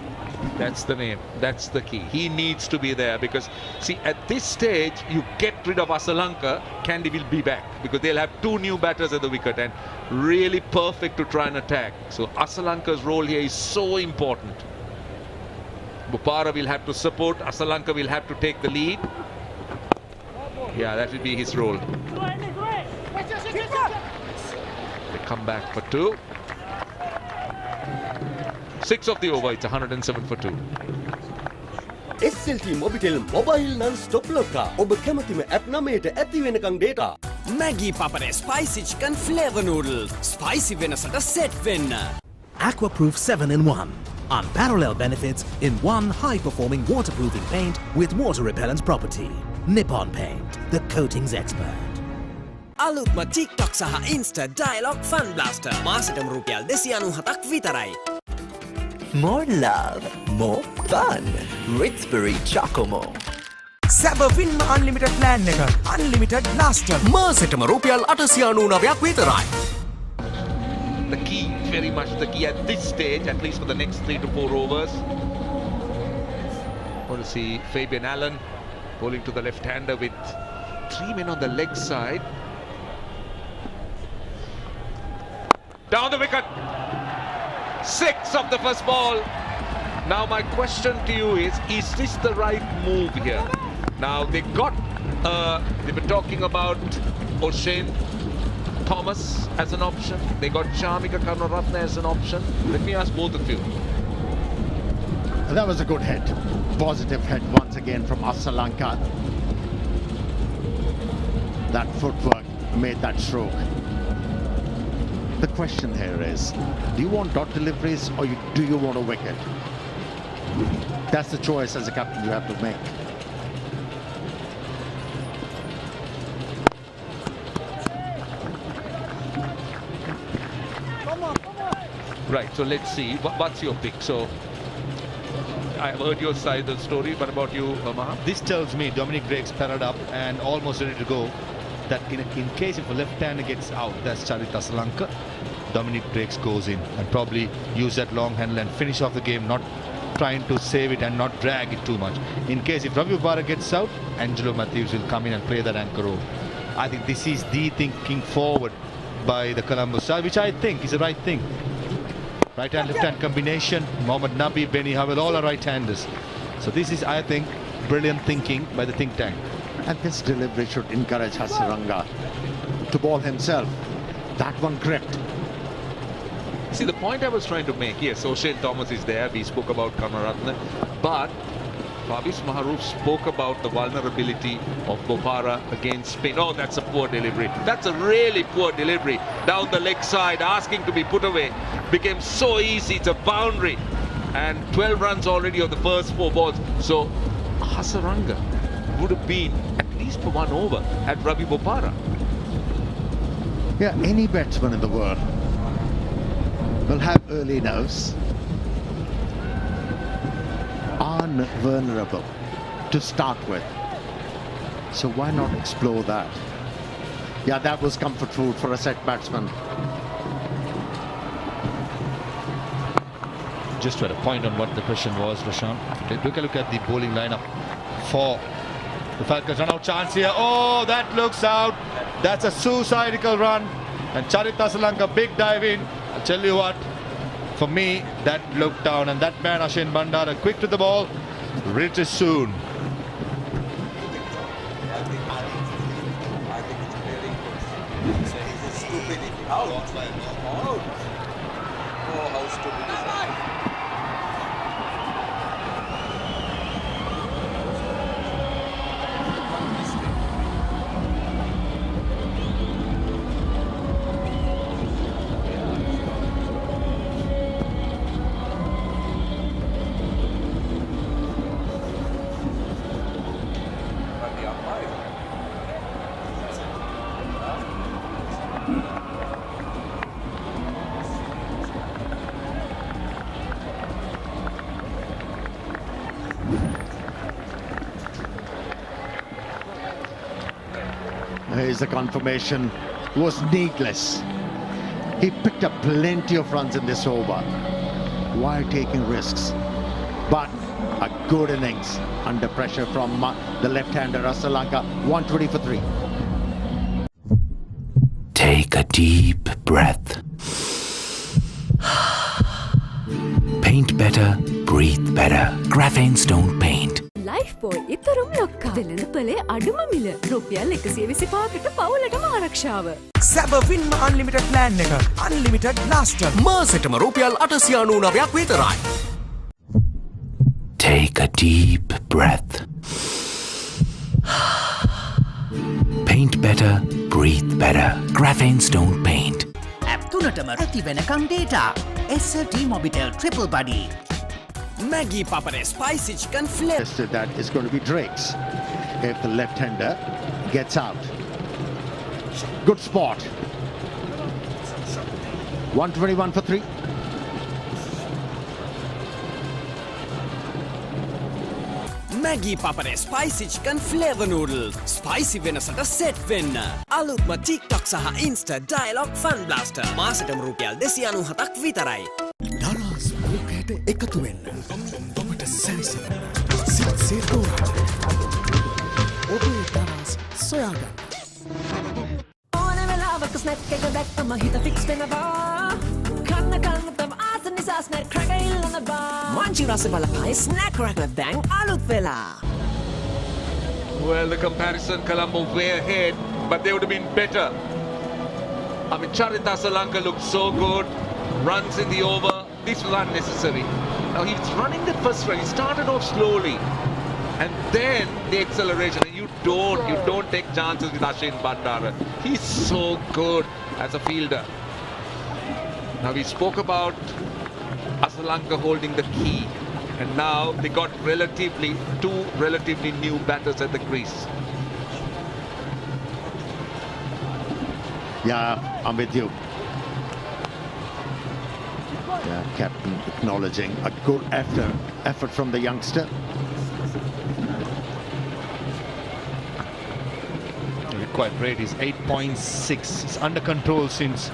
That's the name. That's the key. He needs to be there because, see, at this stage, you get rid of Asalanka, Kandy will be back because they'll have 2 new batters at the wicket and really perfect to try and attack. So Asalanka's role here is so important. Bopara will have to support. Asalanka will have to take the lead. Yeah, that will be his role. They come back for 2. 6 of the over, it's 107 for 2. SLT Mobitel Mobile Non-Stop Locker. ඔබ කැමතිම app නමයට ඇති වෙනකන් data. Maggi Papare Spicy Chicken Flavor Noodle. Spicy වෙනසට set වෙන්න. Aquaproof 7-in-1. Unparalleled benefits in one high-performing waterproofing paint with water-repellent property. Nippon Paint, the coatings expert. අලුත්ම TikTok සහ Insta Dialogue Fun Blaster. මාසෙටම රුපියල් 297ක් විතරයි. More love, more fun. Ritsbury Chocomo. Sabavin Unlimited Plan එක Unlimited Blaster. මාසෙටම රුපියල් 899ක් විතරයි. The key, very much the key at this stage, at least for the next 3 to 4 overs. Want to see Fabian Allen bowling to the left-hander with 3 men on the leg side. Down the wicket. 6 of the first ball. Now my question to you is this the right move here? Now they were talking about O'Shane Thomas as an option. They got Charmika Karunaratne as an option. Let me ask both of you. That was a good hit. Positive hit once again from Asalanka. That footwork made that stroke. The question here is, do you want dot deliveries or do you want a wicket? That's the choice as a captain you have to make. Right, so let's see. What's your pick? So I've heard your side of the story. What about you, Maha? This tells me Dominic Drake's paired up and almost ready to go. That in case if a left-hander gets out, that's Charita Asalanka, Dominic Drakes goes in and probably use that long handle and finish off the game, not trying to save it and not drag it too much. In case if Ravi Bopara gets out, Angelo Mathews will come in and play that anchor role. I think this is the thinking forward by the Colombo side, which I think is the right thing. Right hand, left hand combination. Mohammad Nabi, Benny Howell, all are right-handers. So this is, I think, brilliant thinking by the think tank. And this delivery should encourage Hasaranga to bowl himself. That one gripped. See, the point I was trying to make, yes, O'Shane Thomas is there. We spoke about Karunaratne. But Fabius Maharouf spoke about the vulnerability of Bopara against spin. Oh, that's a poor delivery. That's a really poor delivery. Down the leg side, asking to be put away. Became so easy. It's a boundary. And 12 runs already on the first 4 balls. So Hasaranga would have been at least for 1 over at Ravi Bopara. Yeah, any batsman in the world will have early nerves, are vulnerable to start with. So why not explore that? Yeah, that was comfort food for a set batsman. Just to add a point on what the question was, Roshan. Look at the bowling lineup for the Falcons. Run out chance here. Oh, that looks out. That's a suicidal run. And Charita Asalanka, big dive in. I'll tell you what, for me, that looked down. And that man, Ashin Bandara, quick to the ball. Reaches soon. Here's the confirmation. Was needless. He picked up plenty of runs in this over while taking risks. But a good innings under pressure from the left-hander Asalanka. 120 for 3. Take a deep breath. Paint better, breathe better. Graphene Stone Paint. Lifebuoy ඉතරුම් ලොක්කා. වෙළඳ පොලේ අඩුම මිල. රුපියල් 125කට පවුලටම ආරක්ෂාව. සැබවින්ම අන්ලිමිටඩ් ප්ලෑන් එක. Unlimited blaster. මාසෙටම රුපියල් 899ක් විතරයි. Take a deep breath. Paint better, breathe better. Graphene Stone Paint. App තුනටම ඇති වෙනකම් data. SLT Mobitel Triple Buddy. Maggie Papare Spicy Chicken Flavor. That is going to be Drake's if the left-hander gets out. Good spot. 121 for 3. Maggie Papare Spicy Chicken Flavor Noodle. Spicy වෙනසට set වෙන්න. අලුත්ම TikTok සහ Insta Dialogue Fun Blaster. මාසෙටම රුපියල් 297ක් විතරයි. දරස් ලෝකයට එකතු වෙන්න. ඔබට සැරිසෙන. සිත් තෝරන්න. ඔබේ දරස් සොයාගන්න. ඕන වෙලාවක ස්නැක් එක දැක්කම හිත ෆික්ස් වෙනවා. කන්න තම ආස නිසා ස්නැක් ක්‍රැක ඉල්ලනවා. මංචි රස බලපයි ස්නැක් ක්‍රැක දැන් අලුත් වෙලා. Well, the comparison, Colombo way ahead, but they would have been better. I mean, Asalanka looked so good. Runs in the over. This was unnecessary. Now he's running the first run. He started off slowly, and then the acceleration. And you don't take chances with Ashin Bandara. He's so good as a fielder. Now we spoke about Asalanka holding the key, and now they got two relatively new batters at the crease. Yeah, I'm with you. Yeah, captain acknowledging a good effort from the youngster. Quite great. He's 8.6. It's under control since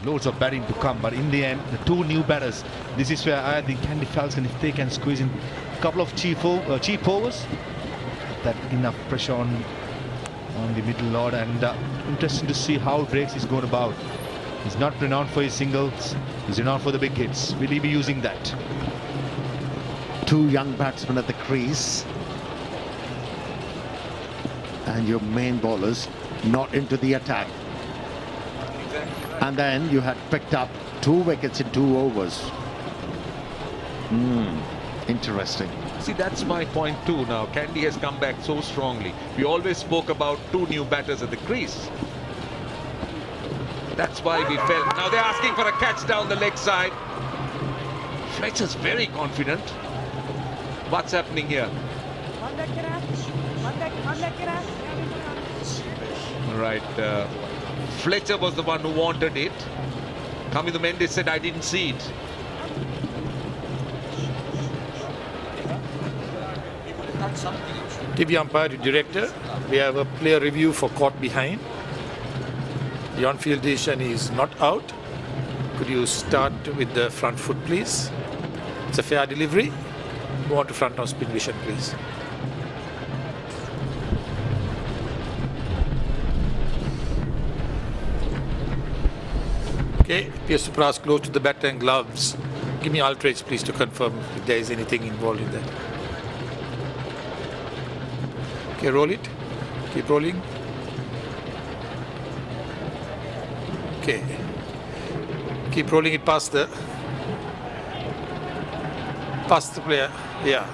loads of batting to come, but in the end, the two new batters. This is where I think Kandy Falcons, if they can squeeze in a couple of cheap overs, that enough pressure on the middle order, and interesting to see how Drakes is going about. He's not renowned for his singles, he's renowned for the big hits. Will he be using that? Two young batsmen at the crease, and your main bowlers not into the attack. And then you had picked up 2 wickets in 2 overs. Interesting. See, that's my point too now. Kandy has come back so strongly. We always spoke about 2 new batters at the crease. That's why we felt. Now they're asking for a catch down the leg side. Fletcher's very confident. What's happening here? Right. Fletcher was the one who wanted it. Kamidu Mendes said, I didn't see it. TV umpire to director, we have a player review for caught behind. The on-field decision is not out. Could you start with the front foot, please? It's a fair delivery. Go on to front on spin vision, please. Okay, appears to pass close to the bat and gloves. Give me ultrates, please, to confirm if there is anything involved in that. Okay, roll it. Keep rolling. Okay. Keep rolling it past the player. Yeah.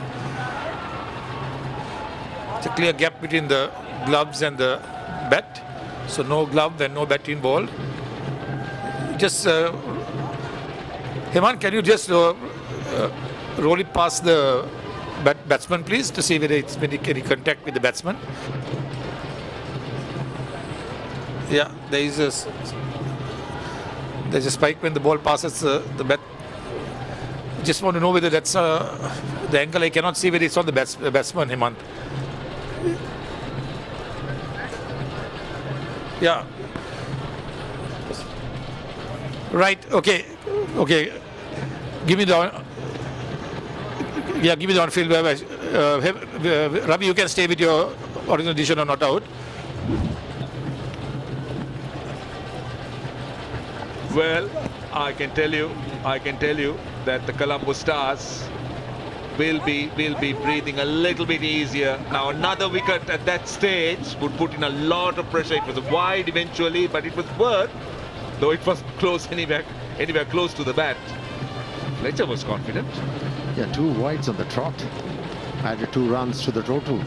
It's a clear gap between the gloves and the bat. So no glove and no bat involved. Just Heman, can you just roll it past the batsman, please, to see whether it's made any contact with the batsman? Yeah, there's a spike when the ball passes the bat. Just want to know whether that's the angle. I cannot see whether it's on the batsman, Hemant. Yeah. Right. Okay. Give me the on-field. Ravi, you can stay with your original decision or not out. Well, I can tell you that the Colombo Stars will be breathing a little bit easier. Now another wicket at that stage would put in a lot of pressure. It was wide eventually, but it was worth, though it was close anywhere close to the bat. Fletcher was confident. Yeah, 2 wides on the trot. Added 2 runs to the total.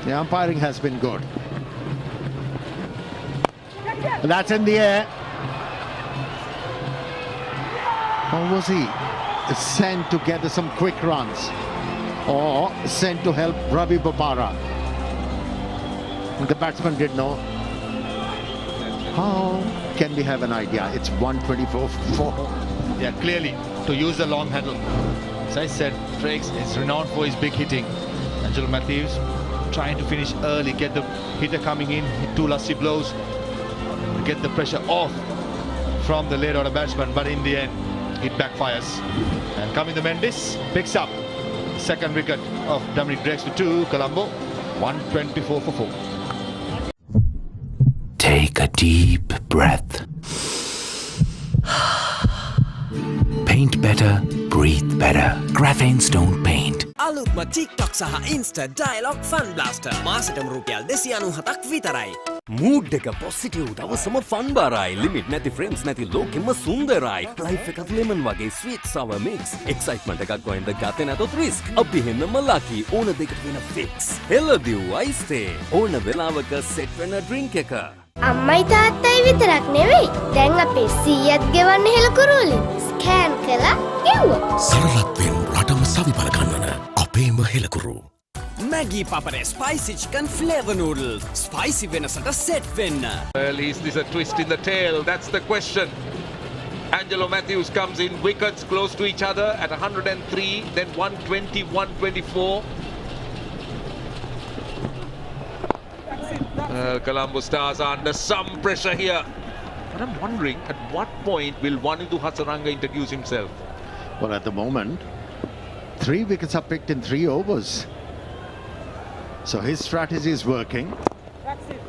The umpiring has been good. That's in the air. Or was he sent to gather some quick runs? Or sent to help Ravi Bopara? The batsman did know. How can we have an idea? It's 124 for 4. Yeah, clearly, to use the long handle. As I said, Frakes is renowned for his big hitting. Angelo Mathews trying to finish early, get the hitter coming in, hit 2 lusty blows, get the pressure off from the late order batsman, but in the end, it backfires. And coming the Mendes, picks up second wicket of Dominic Drakes for 2, Colombo, 124 for 4. Take a deep breath. Paint better, breathe better. Graphenes don't paint. අලුත්ම TikTok සහ Insta Dialogue Fun Blaster මාසෙටම රුපියල් 297ක් විතරයි. Mood එක positive දවසම fun බාරයි. Limit නැති friends නැති ලෝකෙම සුන්දරයි. ලයිෆ් එකත් ලෙමන් වගේ ස්වීට් සවර් මික්ස්. එක්සයිට්මන්ට් එකක් ගොයින්ද ගතේ නැතොත් රිස්ක්. අපි හෙන්නම ලකි ඕන දෙකට වෙන ෆික්ස්. හෙලදිව් අයිස්තේ ඕන වෙලාවක සෙට් වෙන ඩ්‍රින්ක් එක. අම්මයි තාත්තයි විතරක් නෙවෙයි. දැන් අපේ සීයත් ගෙවන්න හෙලකුරුවලින් ස්කෑන් කළා ගෙව්වා. සරලත්වෙන් රටම සවිපල ගන්නන අපේම හෙලකුරු. Maggi Papare Spicy Chicken Flavor Noodles. Spicy වෙනසට set වෙන්න. Well, is this a twist in the tail? That's the question. Angelo Mathews comes in, wickets close to each other at 103, then 120, 124. Colombo Stars are under some pressure here. But I'm wondering, at what point will Wanindu Hasaranga introduce himself? Well, at the moment, 3 wickets are picked in 3 overs. So his strategy is working. That's it.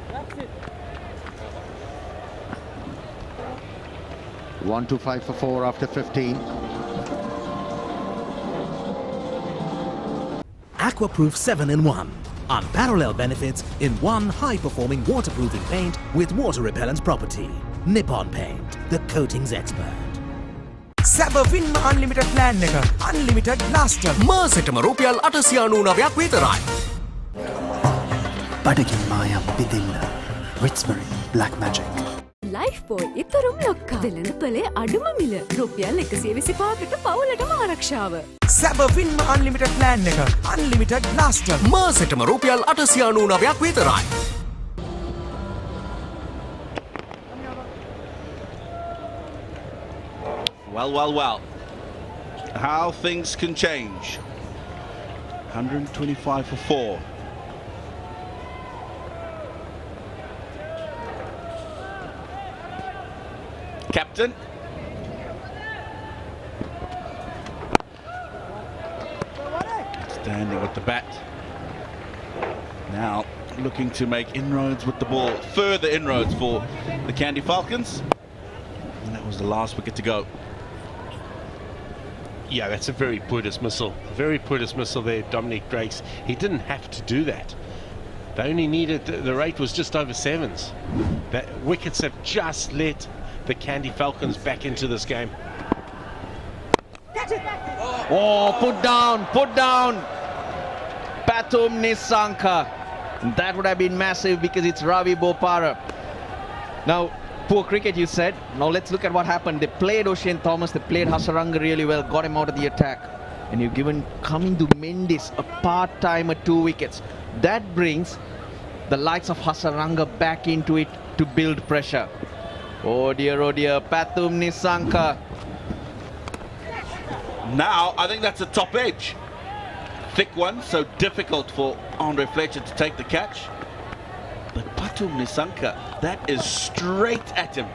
125 for 4 after 15. Aquaproof 7-in-1. Unparalleled benefits in one high-performing waterproofing paint with water-repellent property. Nippon Paint, the coatings expert. සැබවින්ම unlimited plan එක unlimited blaster මාසෙටම රුපියල් 899ක් විතරයි. බඩගින් මායම් බිඳින්න Ritsbury Black Magic. Lifebuoy ඉතරුම් ලොක්කා. වෙළඳපොලේ අඩුම මිල රුපියල් 125කට පවුලටම ආරක්ෂාව. සැබවින්ම unlimited plan එක unlimited blaster මාසෙටම රුපියල් 899ක් විතරයි. Well. How things can change. 125 for 4. Captain. Standing with the bat. Now looking to make inroads with the ball. Further inroads for the Kandy Falcons. And that was the last wicket to go. Yeah, that's a very poor dismissal. Very poor dismissal there, Dominic Drakes. He didn't have to do that. They only needed, the rate was just over 7s. That wickets have just let the Kandy Falcons back into this game. Oh, put down. Pathum Nissanka. That would have been massive because it's Ravi Bopara. Now, poor cricket, you said. Now let's look at what happened. They played O'Shane Thomas, they played Hasaranga really well, got him out of the attack. And you've given Kamindu Mendes a part-timer 2 wickets. That brings the likes of Hasaranga back into it to build pressure. Oh dear, Pathum Nissanka. Now, I think that's a top edge. Thick one, so difficult for Andre Fletcher to take the catch. But Pathum Nissanka, that is straight at him.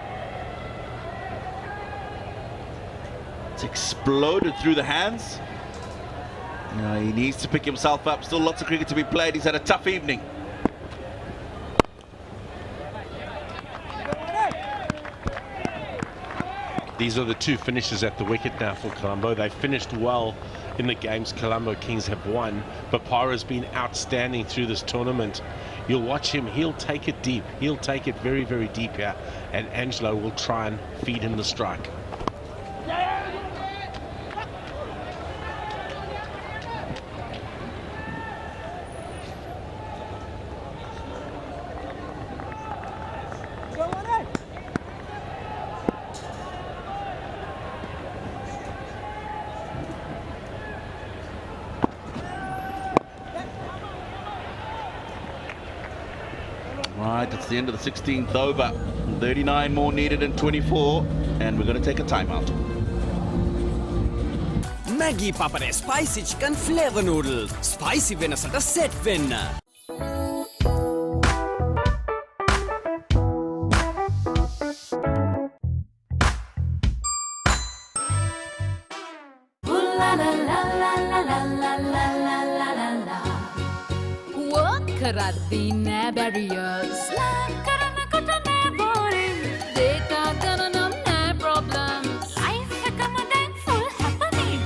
It's exploded through the hands. Now he needs to pick himself up. Still lots of cricket to be played. He's had a tough evening. These are the 2 finishes at the wicket now for Colombo. They finished well in the games Colombo Kings have won, but Pyro's been outstanding through this tournament. You'll watch him, he'll take it deep. He'll take it very, very deep here, and Angelo will try and feed him the strike. Right, it's the end of the 16th over. 39 more needed in 24, and we're going to take a timeout. Maggie Papare Spicy Chicken Flavor Noodle. Spicy venasata set venna. කරද්දී නෑ barriers Slam කරනකොට නෑ boring Data ගණනම් නෑ problems Life එකම දැන් full happening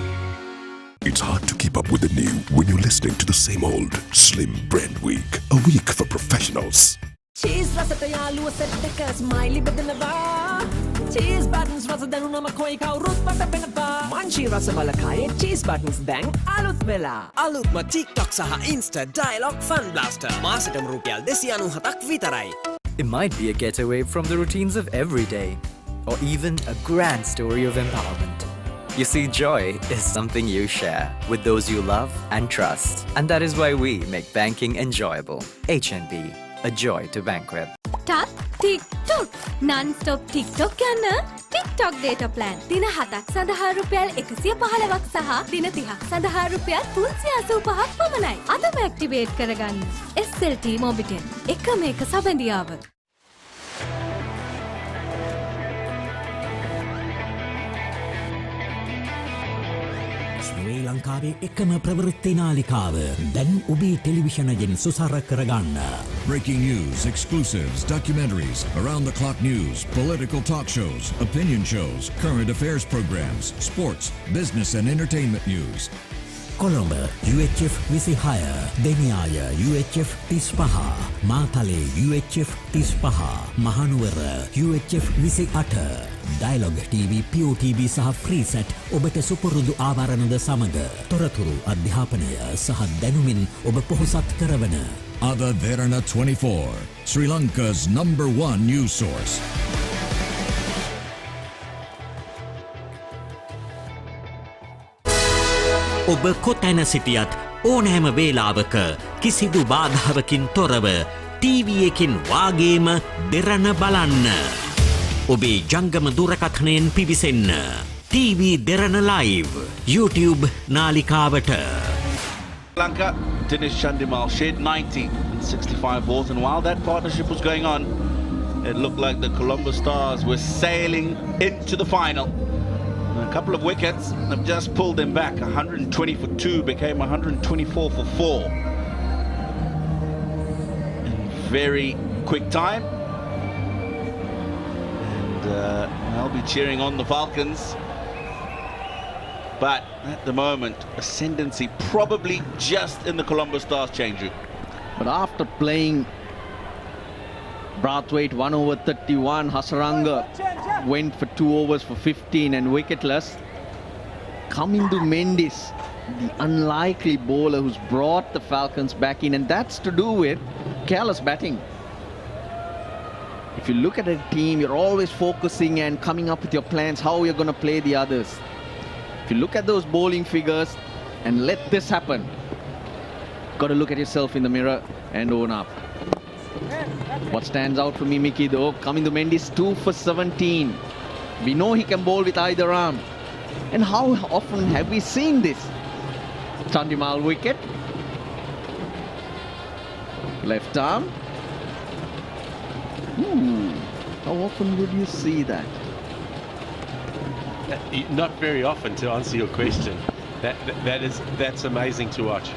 It's hard to keep up with the new when you're listening to the same old Slim Brand Week. A week for professionals. Cheese රසට යාළුව set එක smiley බෙදනවා Cheese buttons රස දැනුනම කොයි කවුරුත් පට වෙනවා මංචි රස බලකායේ cheese buttons දැන් අලුත් වෙලා අලුත්ම TikTok සහ Insta Dialogue Fun Blaster මාසෙටම රුපියල් 297ක් විතරයි. It might be a getaway from the routines of every day, or even a grand story of empowerment. You see, joy is something you share with those you love and trust. And that is why we make banking enjoyable. HNB, a joy to bank with. TikTok non-stop TikTok යන TikTok data plan දින 7ක් සඳහා රුපියල් 115ක් සහ දින 30ක් සඳහා රුපියල් 385ක් පමණයි. අදම ඇක්ටිවේට් කරගන්න. SLT Mobitel එකම එක සබඳියාව. ශ්‍රී ලංකාවේ එකම ප්‍රවෘත්ති නාලිකාව දැන් ඔබේ ටෙලිවිෂනයෙන් සුසර කරගන්න. Breaking news, exclusives, documentaries, around-the-clock news, political talk shows, opinion shows, current affairs programs, sports, business and entertainment news. Colombo UHF 26, Deniyaya UHF 35, Matale UHF 35, Mahanuwara UHF 28, Dialogue TV, POTB සහ FreeSat ඔබට සුපුරුදු ආවරණද සමග තොරතුරු අධ්‍යාපනය සහ දැනුමින් ඔබ පොහොසත් කරවන Derana 24, Sri Lanka's #1 news source. ඔබ කොතැන සිටියත් ඕනෑම වේලාවක කිසිදු බාධාවකින් තොරව TV එකකින් වාගේම දෙරණ බලන්න. ඔබේ ජංගම දුරකථනයෙන් පිවිසෙන්න. TV Derana live YouTube නාලිකාවට. Asalanka, Dinesh Chandimal shared 90 and 65 balls, and while that partnership was going on, it looked like the Colombo Stars were sailing into the final. A couple of wickets have just pulled them back. 120 for 2 became 124 for 4 in very quick time. And I'll be cheering on the Falcons. But at the moment, ascendancy probably just in the Colombo Stars change room. But after playing Brathwaite 1 over 31, Hasaranga went for 2 overs for 15 and wicketless. Coming to Mendes, the unlikely bowler who's brought the Falcons back in, and that's to do with careless batting. If you look at a team, you're always focusing and coming up with your plans, how you're going to play the others. If you look at those bowling figures and let this happen, got to look at yourself in the mirror and own up. What stands out for me, Mickey, though, coming to Mendes 2 for 17. We know he can bowl with either arm. And how often have we seen this? Chandimal wicket. Left arm. How often would you see that? Not very often, to answer your question. That's amazing to watch.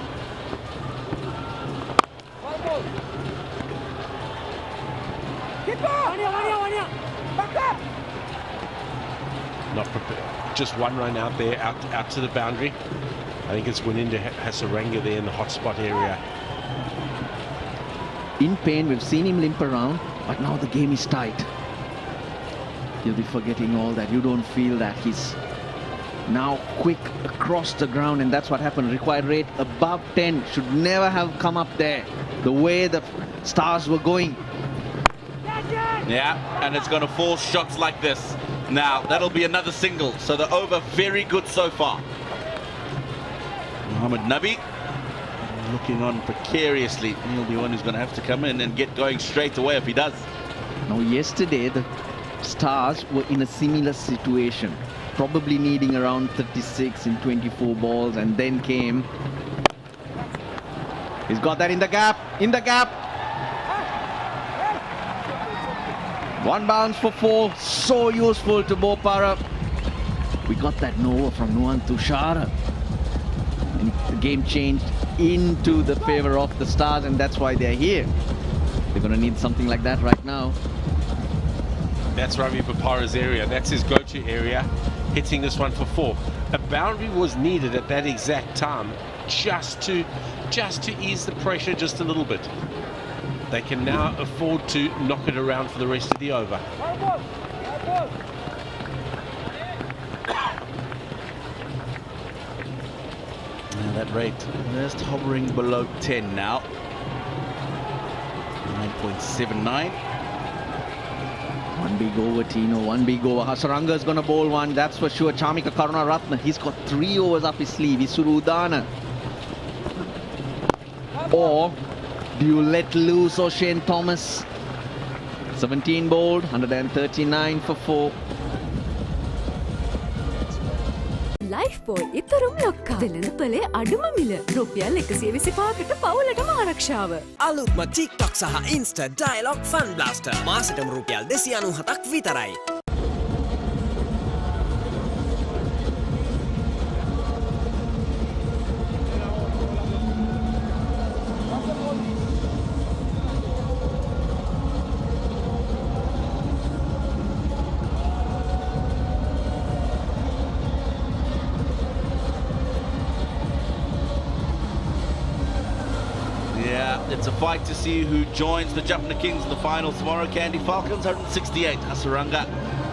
Not prepared. Just one run out there, out to the boundary. I think it's went into Hasaranga there in the hotspot area. In pain, we've seen him limp around, but now the game is tight. You'll be forgetting all that. You don't feel that. He's now quick across the ground, and that's what happened. Required rate above 10. Should never have come up there. The way the Stars were going. Yeah, and it's going to force shots like this. Now, that'll be another single. So the over very good so far. Mohamed Nabi looking on precariously. He'll be one who's going to have to come in and get going straight away if he does. Now, yesterday, the Stars were in a similar situation. Probably needing around 36 in 24 balls, and then came. He's got that in the gap, One bounce for 4, so useful to Bopara. We got that Nova from Nuan Tushara. And the game changed into the favor of the Stars, and that's why they're here. They're going to need something like that right now. That's Ravi Bopara's area. That's his go-to area. Hitting this one for 4. A boundary was needed at that exact time just to ease the pressure just a little bit. They can now afford to knock it around for the rest of the over. Now that rate just hovering below 10 now. 9.79. One big over, Tino. One big over. Hasaranga is going to bowl one. That's for sure. Chamika Karunaratne. He's got 3 overs up his sleeve. Isurudana. Or do you let loose O'Shane Thomas? 17 bowled. 139 for 4. Lifeboy itarum lokka. Velanapale aduma mila. Rupial 125කට පවුලටම ආරක්ෂාව. අලුත්ම TikTok සහ Insta Dialogue Fun Blaster. මාසෙටම රුපියල් 297ක් විතරයි. It's a fight to see who joins the Jaffna Kings in the finals tomorrow. Kandy Falcons 168. Hasaranga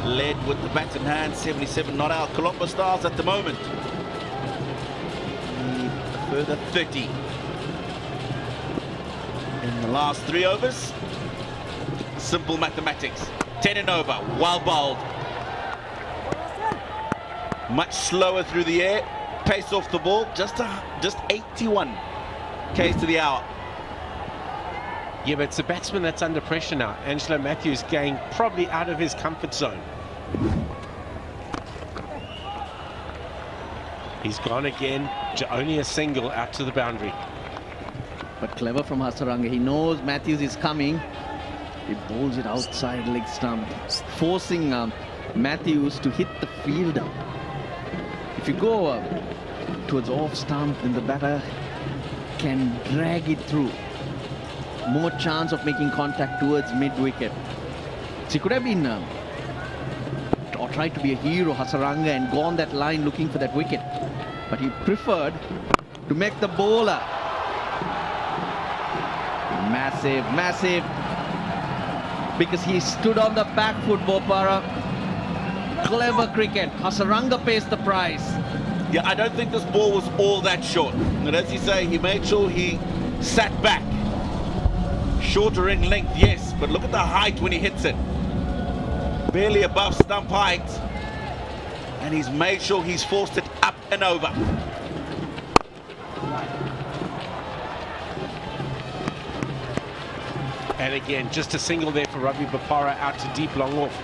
led with the bat in hand. 77 not out. Colombo Stars at the moment. A further 30 in the last 3 overs. Simple mathematics. 10 and over. Well bowled. Much slower through the air. Pace off the ball. Just 81 k's to the hour. Yeah, but it's a batsman that's under pressure now. Angelo Mathews going probably out of his comfort zone. He's gone again. Only a single out to the boundary. But clever from Hasaranga. He knows Mathews is coming. He bowls it outside leg stump, forcing Mathews to hit the fielder. If you go towards off stump, then the batter can drag it through. More chance of making contact towards mid-wicket. So he could have been or tried to be a hero, Hasaranga, and gone that line looking for that wicket. But he preferred to make the bowler. Massive, massive. Because he stood on the back foot, Bopara. Clever cricket. Hasaranga pays the price. Yeah, I don't think this ball was all that short. And as you say, he made sure he sat back. Shorter in length, yes, but look at the height when he hits it. Barely above stump height. And he's made sure he's forced it up and over. And again, just a single there for Ravi Bopara out to deep long off.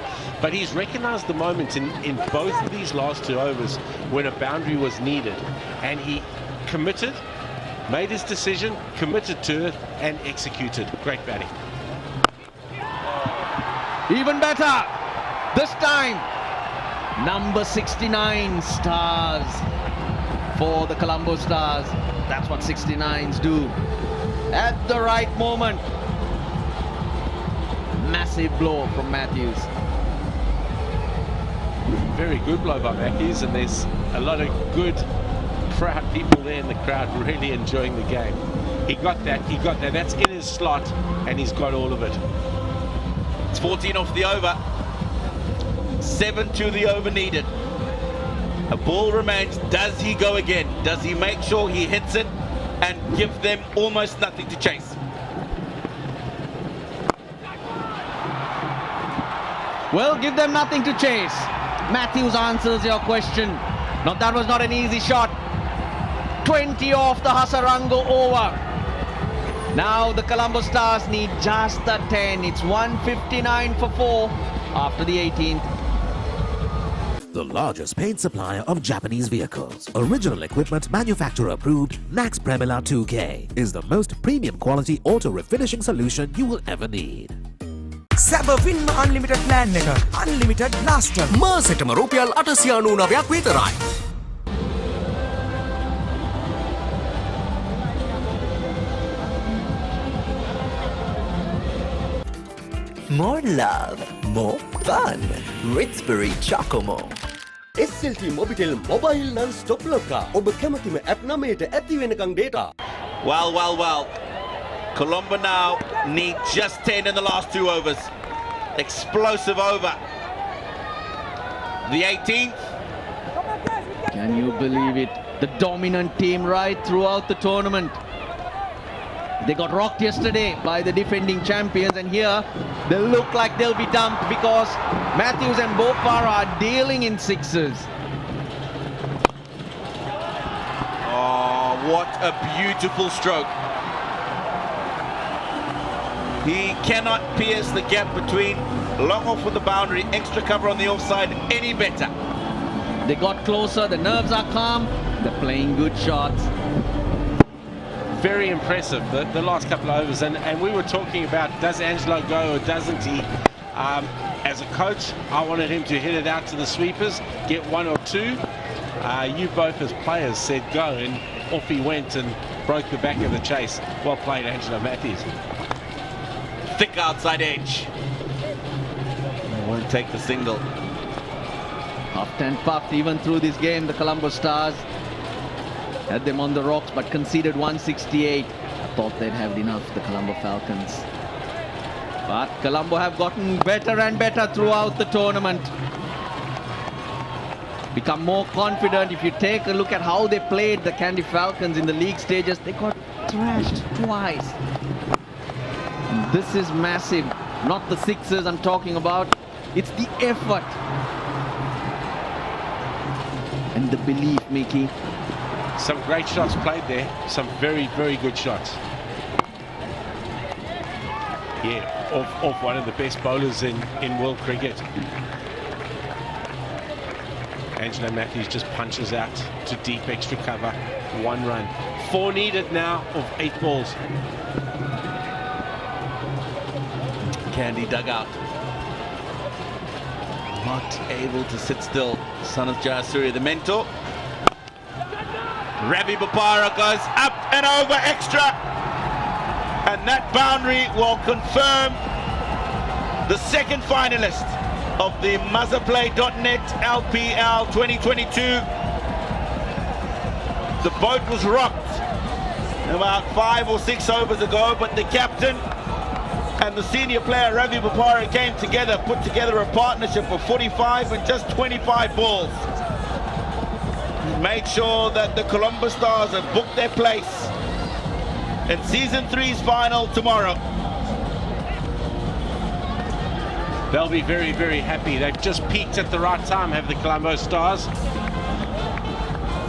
But he's recognised the moment in both of these last 2 overs when a boundary was needed. And he committed, made his decision, committed to it, and executed. Great batting. Even better. This time, number 69 Stars for the Colombo Stars. That's what 69s do. At the right moment. Massive blow from Mathews. Very good blow by Mathews, and there's a lot of good, proud people there in the crowd, really enjoying the game. He got that. That's in his slot, and he's got all of it. It's 14 off the over. 7 to the over needed. A ball remains. Does he go again? Does he make sure he hits it and give them almost nothing to chase? Well, give them nothing to chase. Mathews answers your question. No, that was not an easy shot. 20 off the Hasaranga over. Now the Colombo Stars need just the 10. It's 159 for 4 after the 18th. The largest paint supplier of Japanese vehicles, original equipment manufacturer approved, Nax Premila 2K is the most premium quality auto refinishing solution you will ever need. සැබ වින්ම unlimited plan එක unlimited blaster මාසෙටම රුපියල් 899ක් විතරයි. More love, more fun. Ritsbury Chocomo. SLT Mobitel Mobile Non-Stop Loka. ඔබ කැමතිම app නමයට ඇති වෙනකන් data. Well. Colombo now need just 10 in the last 2 overs. Explosive over. The 18th. Can you believe it? The dominant team right throughout the tournament. They got rocked yesterday by the defending champions, and here they look like they'll be dumped because Mathews and Bopar are dealing in sixes. Oh, what a beautiful stroke. He cannot pierce the gap between long off with the boundary, extra cover on the offside any better. They got closer, the nerves are calm, they're playing good shots. Very impressive, the last couple of overs. And we were talking about, does Angelo go or doesn't he? As a coach, I wanted him to hit it out to the sweepers, get 1 or 2. You both as players said go, and off he went and broke the back of the chase. Well played, Angelo Mathews. Thick outside edge. Won't take the single. Puffed and puffed even through this game, the Colombo Stars. Had them on the rocks, but conceded 168. I thought they'd have enough, the Colombo Falcons. But Colombo have gotten better and better throughout the tournament. Become more confident. If you take a look at how they played the Kandy Falcons in the league stages, they got thrashed twice. And this is massive. Not the sixes I'm talking about. It's the effort. And the belief, Mickey. Some great shots played there. Some very, very good shots. Yeah, off one of the best bowlers in world cricket. Angelo Mathews just punches out to deep extra cover. 1 run. 4 needed now of 8 balls. Kandy dug out. Not able to sit still. Son of Jayasuriya, the mentor. Ravi Bopara goes up and over extra. And that boundary will confirm the second finalist of the Mazzaplay.net LPL 2022. The boat was rocked about 5 or 6 overs ago, but the captain and the senior player Ravi Bopara came together, put together a partnership of 45 and just 25 balls. Make sure that the Colombo Stars have booked their place in Season 3's final tomorrow. They'll be very, very happy. They've just peaked at the right time, have the Colombo Stars.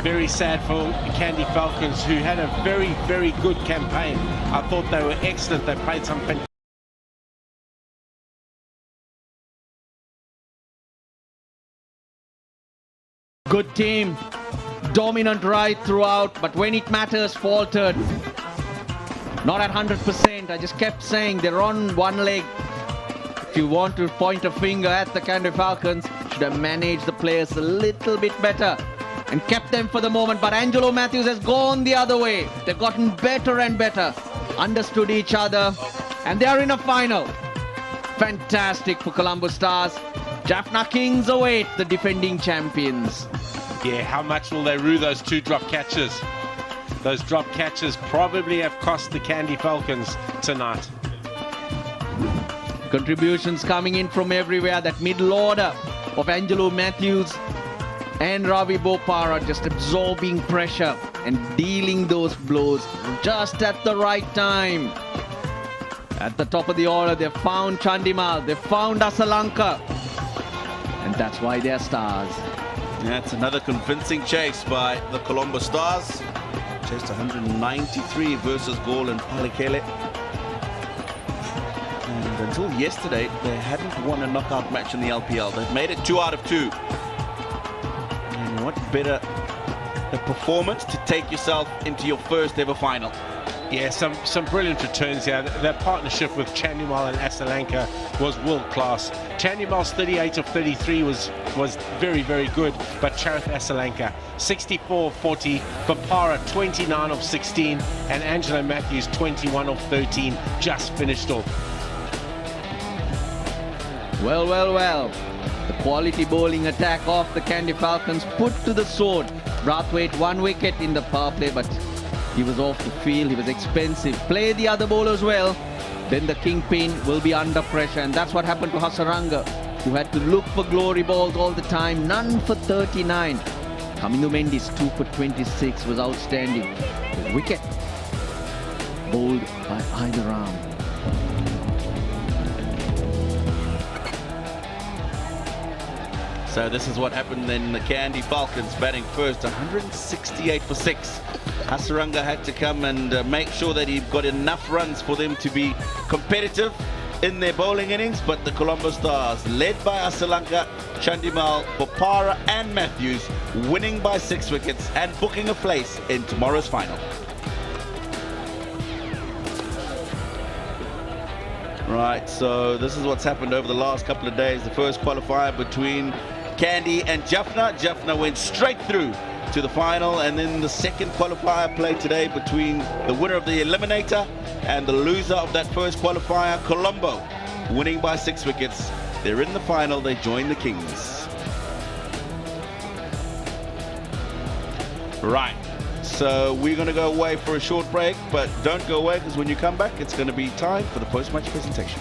Very sad for Kandy Falcons, who had a very, very good campaign. I thought they were excellent. They played some fantastic. Good team, dominant right throughout, but when it matters, faltered. Not at 100%, I just kept saying they're on one leg. If you want to point a finger at the Kandy Falcons, should have managed the players a little bit better and kept them for the moment, but Angelo Mathews has gone the other way. They've gotten better and better, understood each other, and they are in a final. Fantastic for Colombo Stars. Jaffna Kings await the defending champions. Yeah, how much will they rue those 2 drop catches? Those drop catches probably have cost the Kandy Falcons tonight. Contributions coming in from everywhere. That middle order of Angelo Mathews and Ravi Bopara just absorbing pressure and dealing those blows just at the right time. At the top of the order, they found Chandimal, they found Asalanka, and that's why they're stars. That's another convincing chase by the Colombo Stars. Chased 193 versus Gaul and Palikele. And until yesterday, they hadn't won a knockout match in the LPL. They've made it 2 out of 2. And what better a performance to take yourself into your first ever final? Yeah, some brilliant returns here. Their partnership with Chandimal and Asalanka was world class. Chandimal's 38 of 33 was very, very good, but Charith Asalanka 64-40, Bopara 29 of 16, and Angelo Mathews 21 of 13 just finished off. Well, well, well. The quality bowling attack of the Kandy Falcons put to the sword. Brathwaite 1 wicket in the power play, but he was off the field, he was expensive. Play the other bowlers well, then the kingpin will be under pressure, and that's what happened to Hasaranga, who had to look for glory balls all the time. None for 39. Kamindu Mendes 2 for 26 was outstanding. The wicket bowled by either arm. So this is what happened then. The Kandy Falcons batting first, 168 for 6. Hasaranga had to come and make sure that he got enough runs for them to be competitive in their bowling innings, but the Colombo Stars, led by Asalanka, Chandimal, Bopara and Mathews, winning by 6 wickets and booking a place in tomorrow's final. Right, so this is what's happened over the last couple of days. The first qualifier between Kandy and Jaffna. Jaffna went straight through to the final, and then the second qualifier played today between the winner of the eliminator and the loser of that first qualifier, Colombo, winning by 6 wickets. They're in the final, they join the Kings. Right, so we're going to go away for a short break, but don't go away, because when you come back, it's going to be time for the post-match presentation.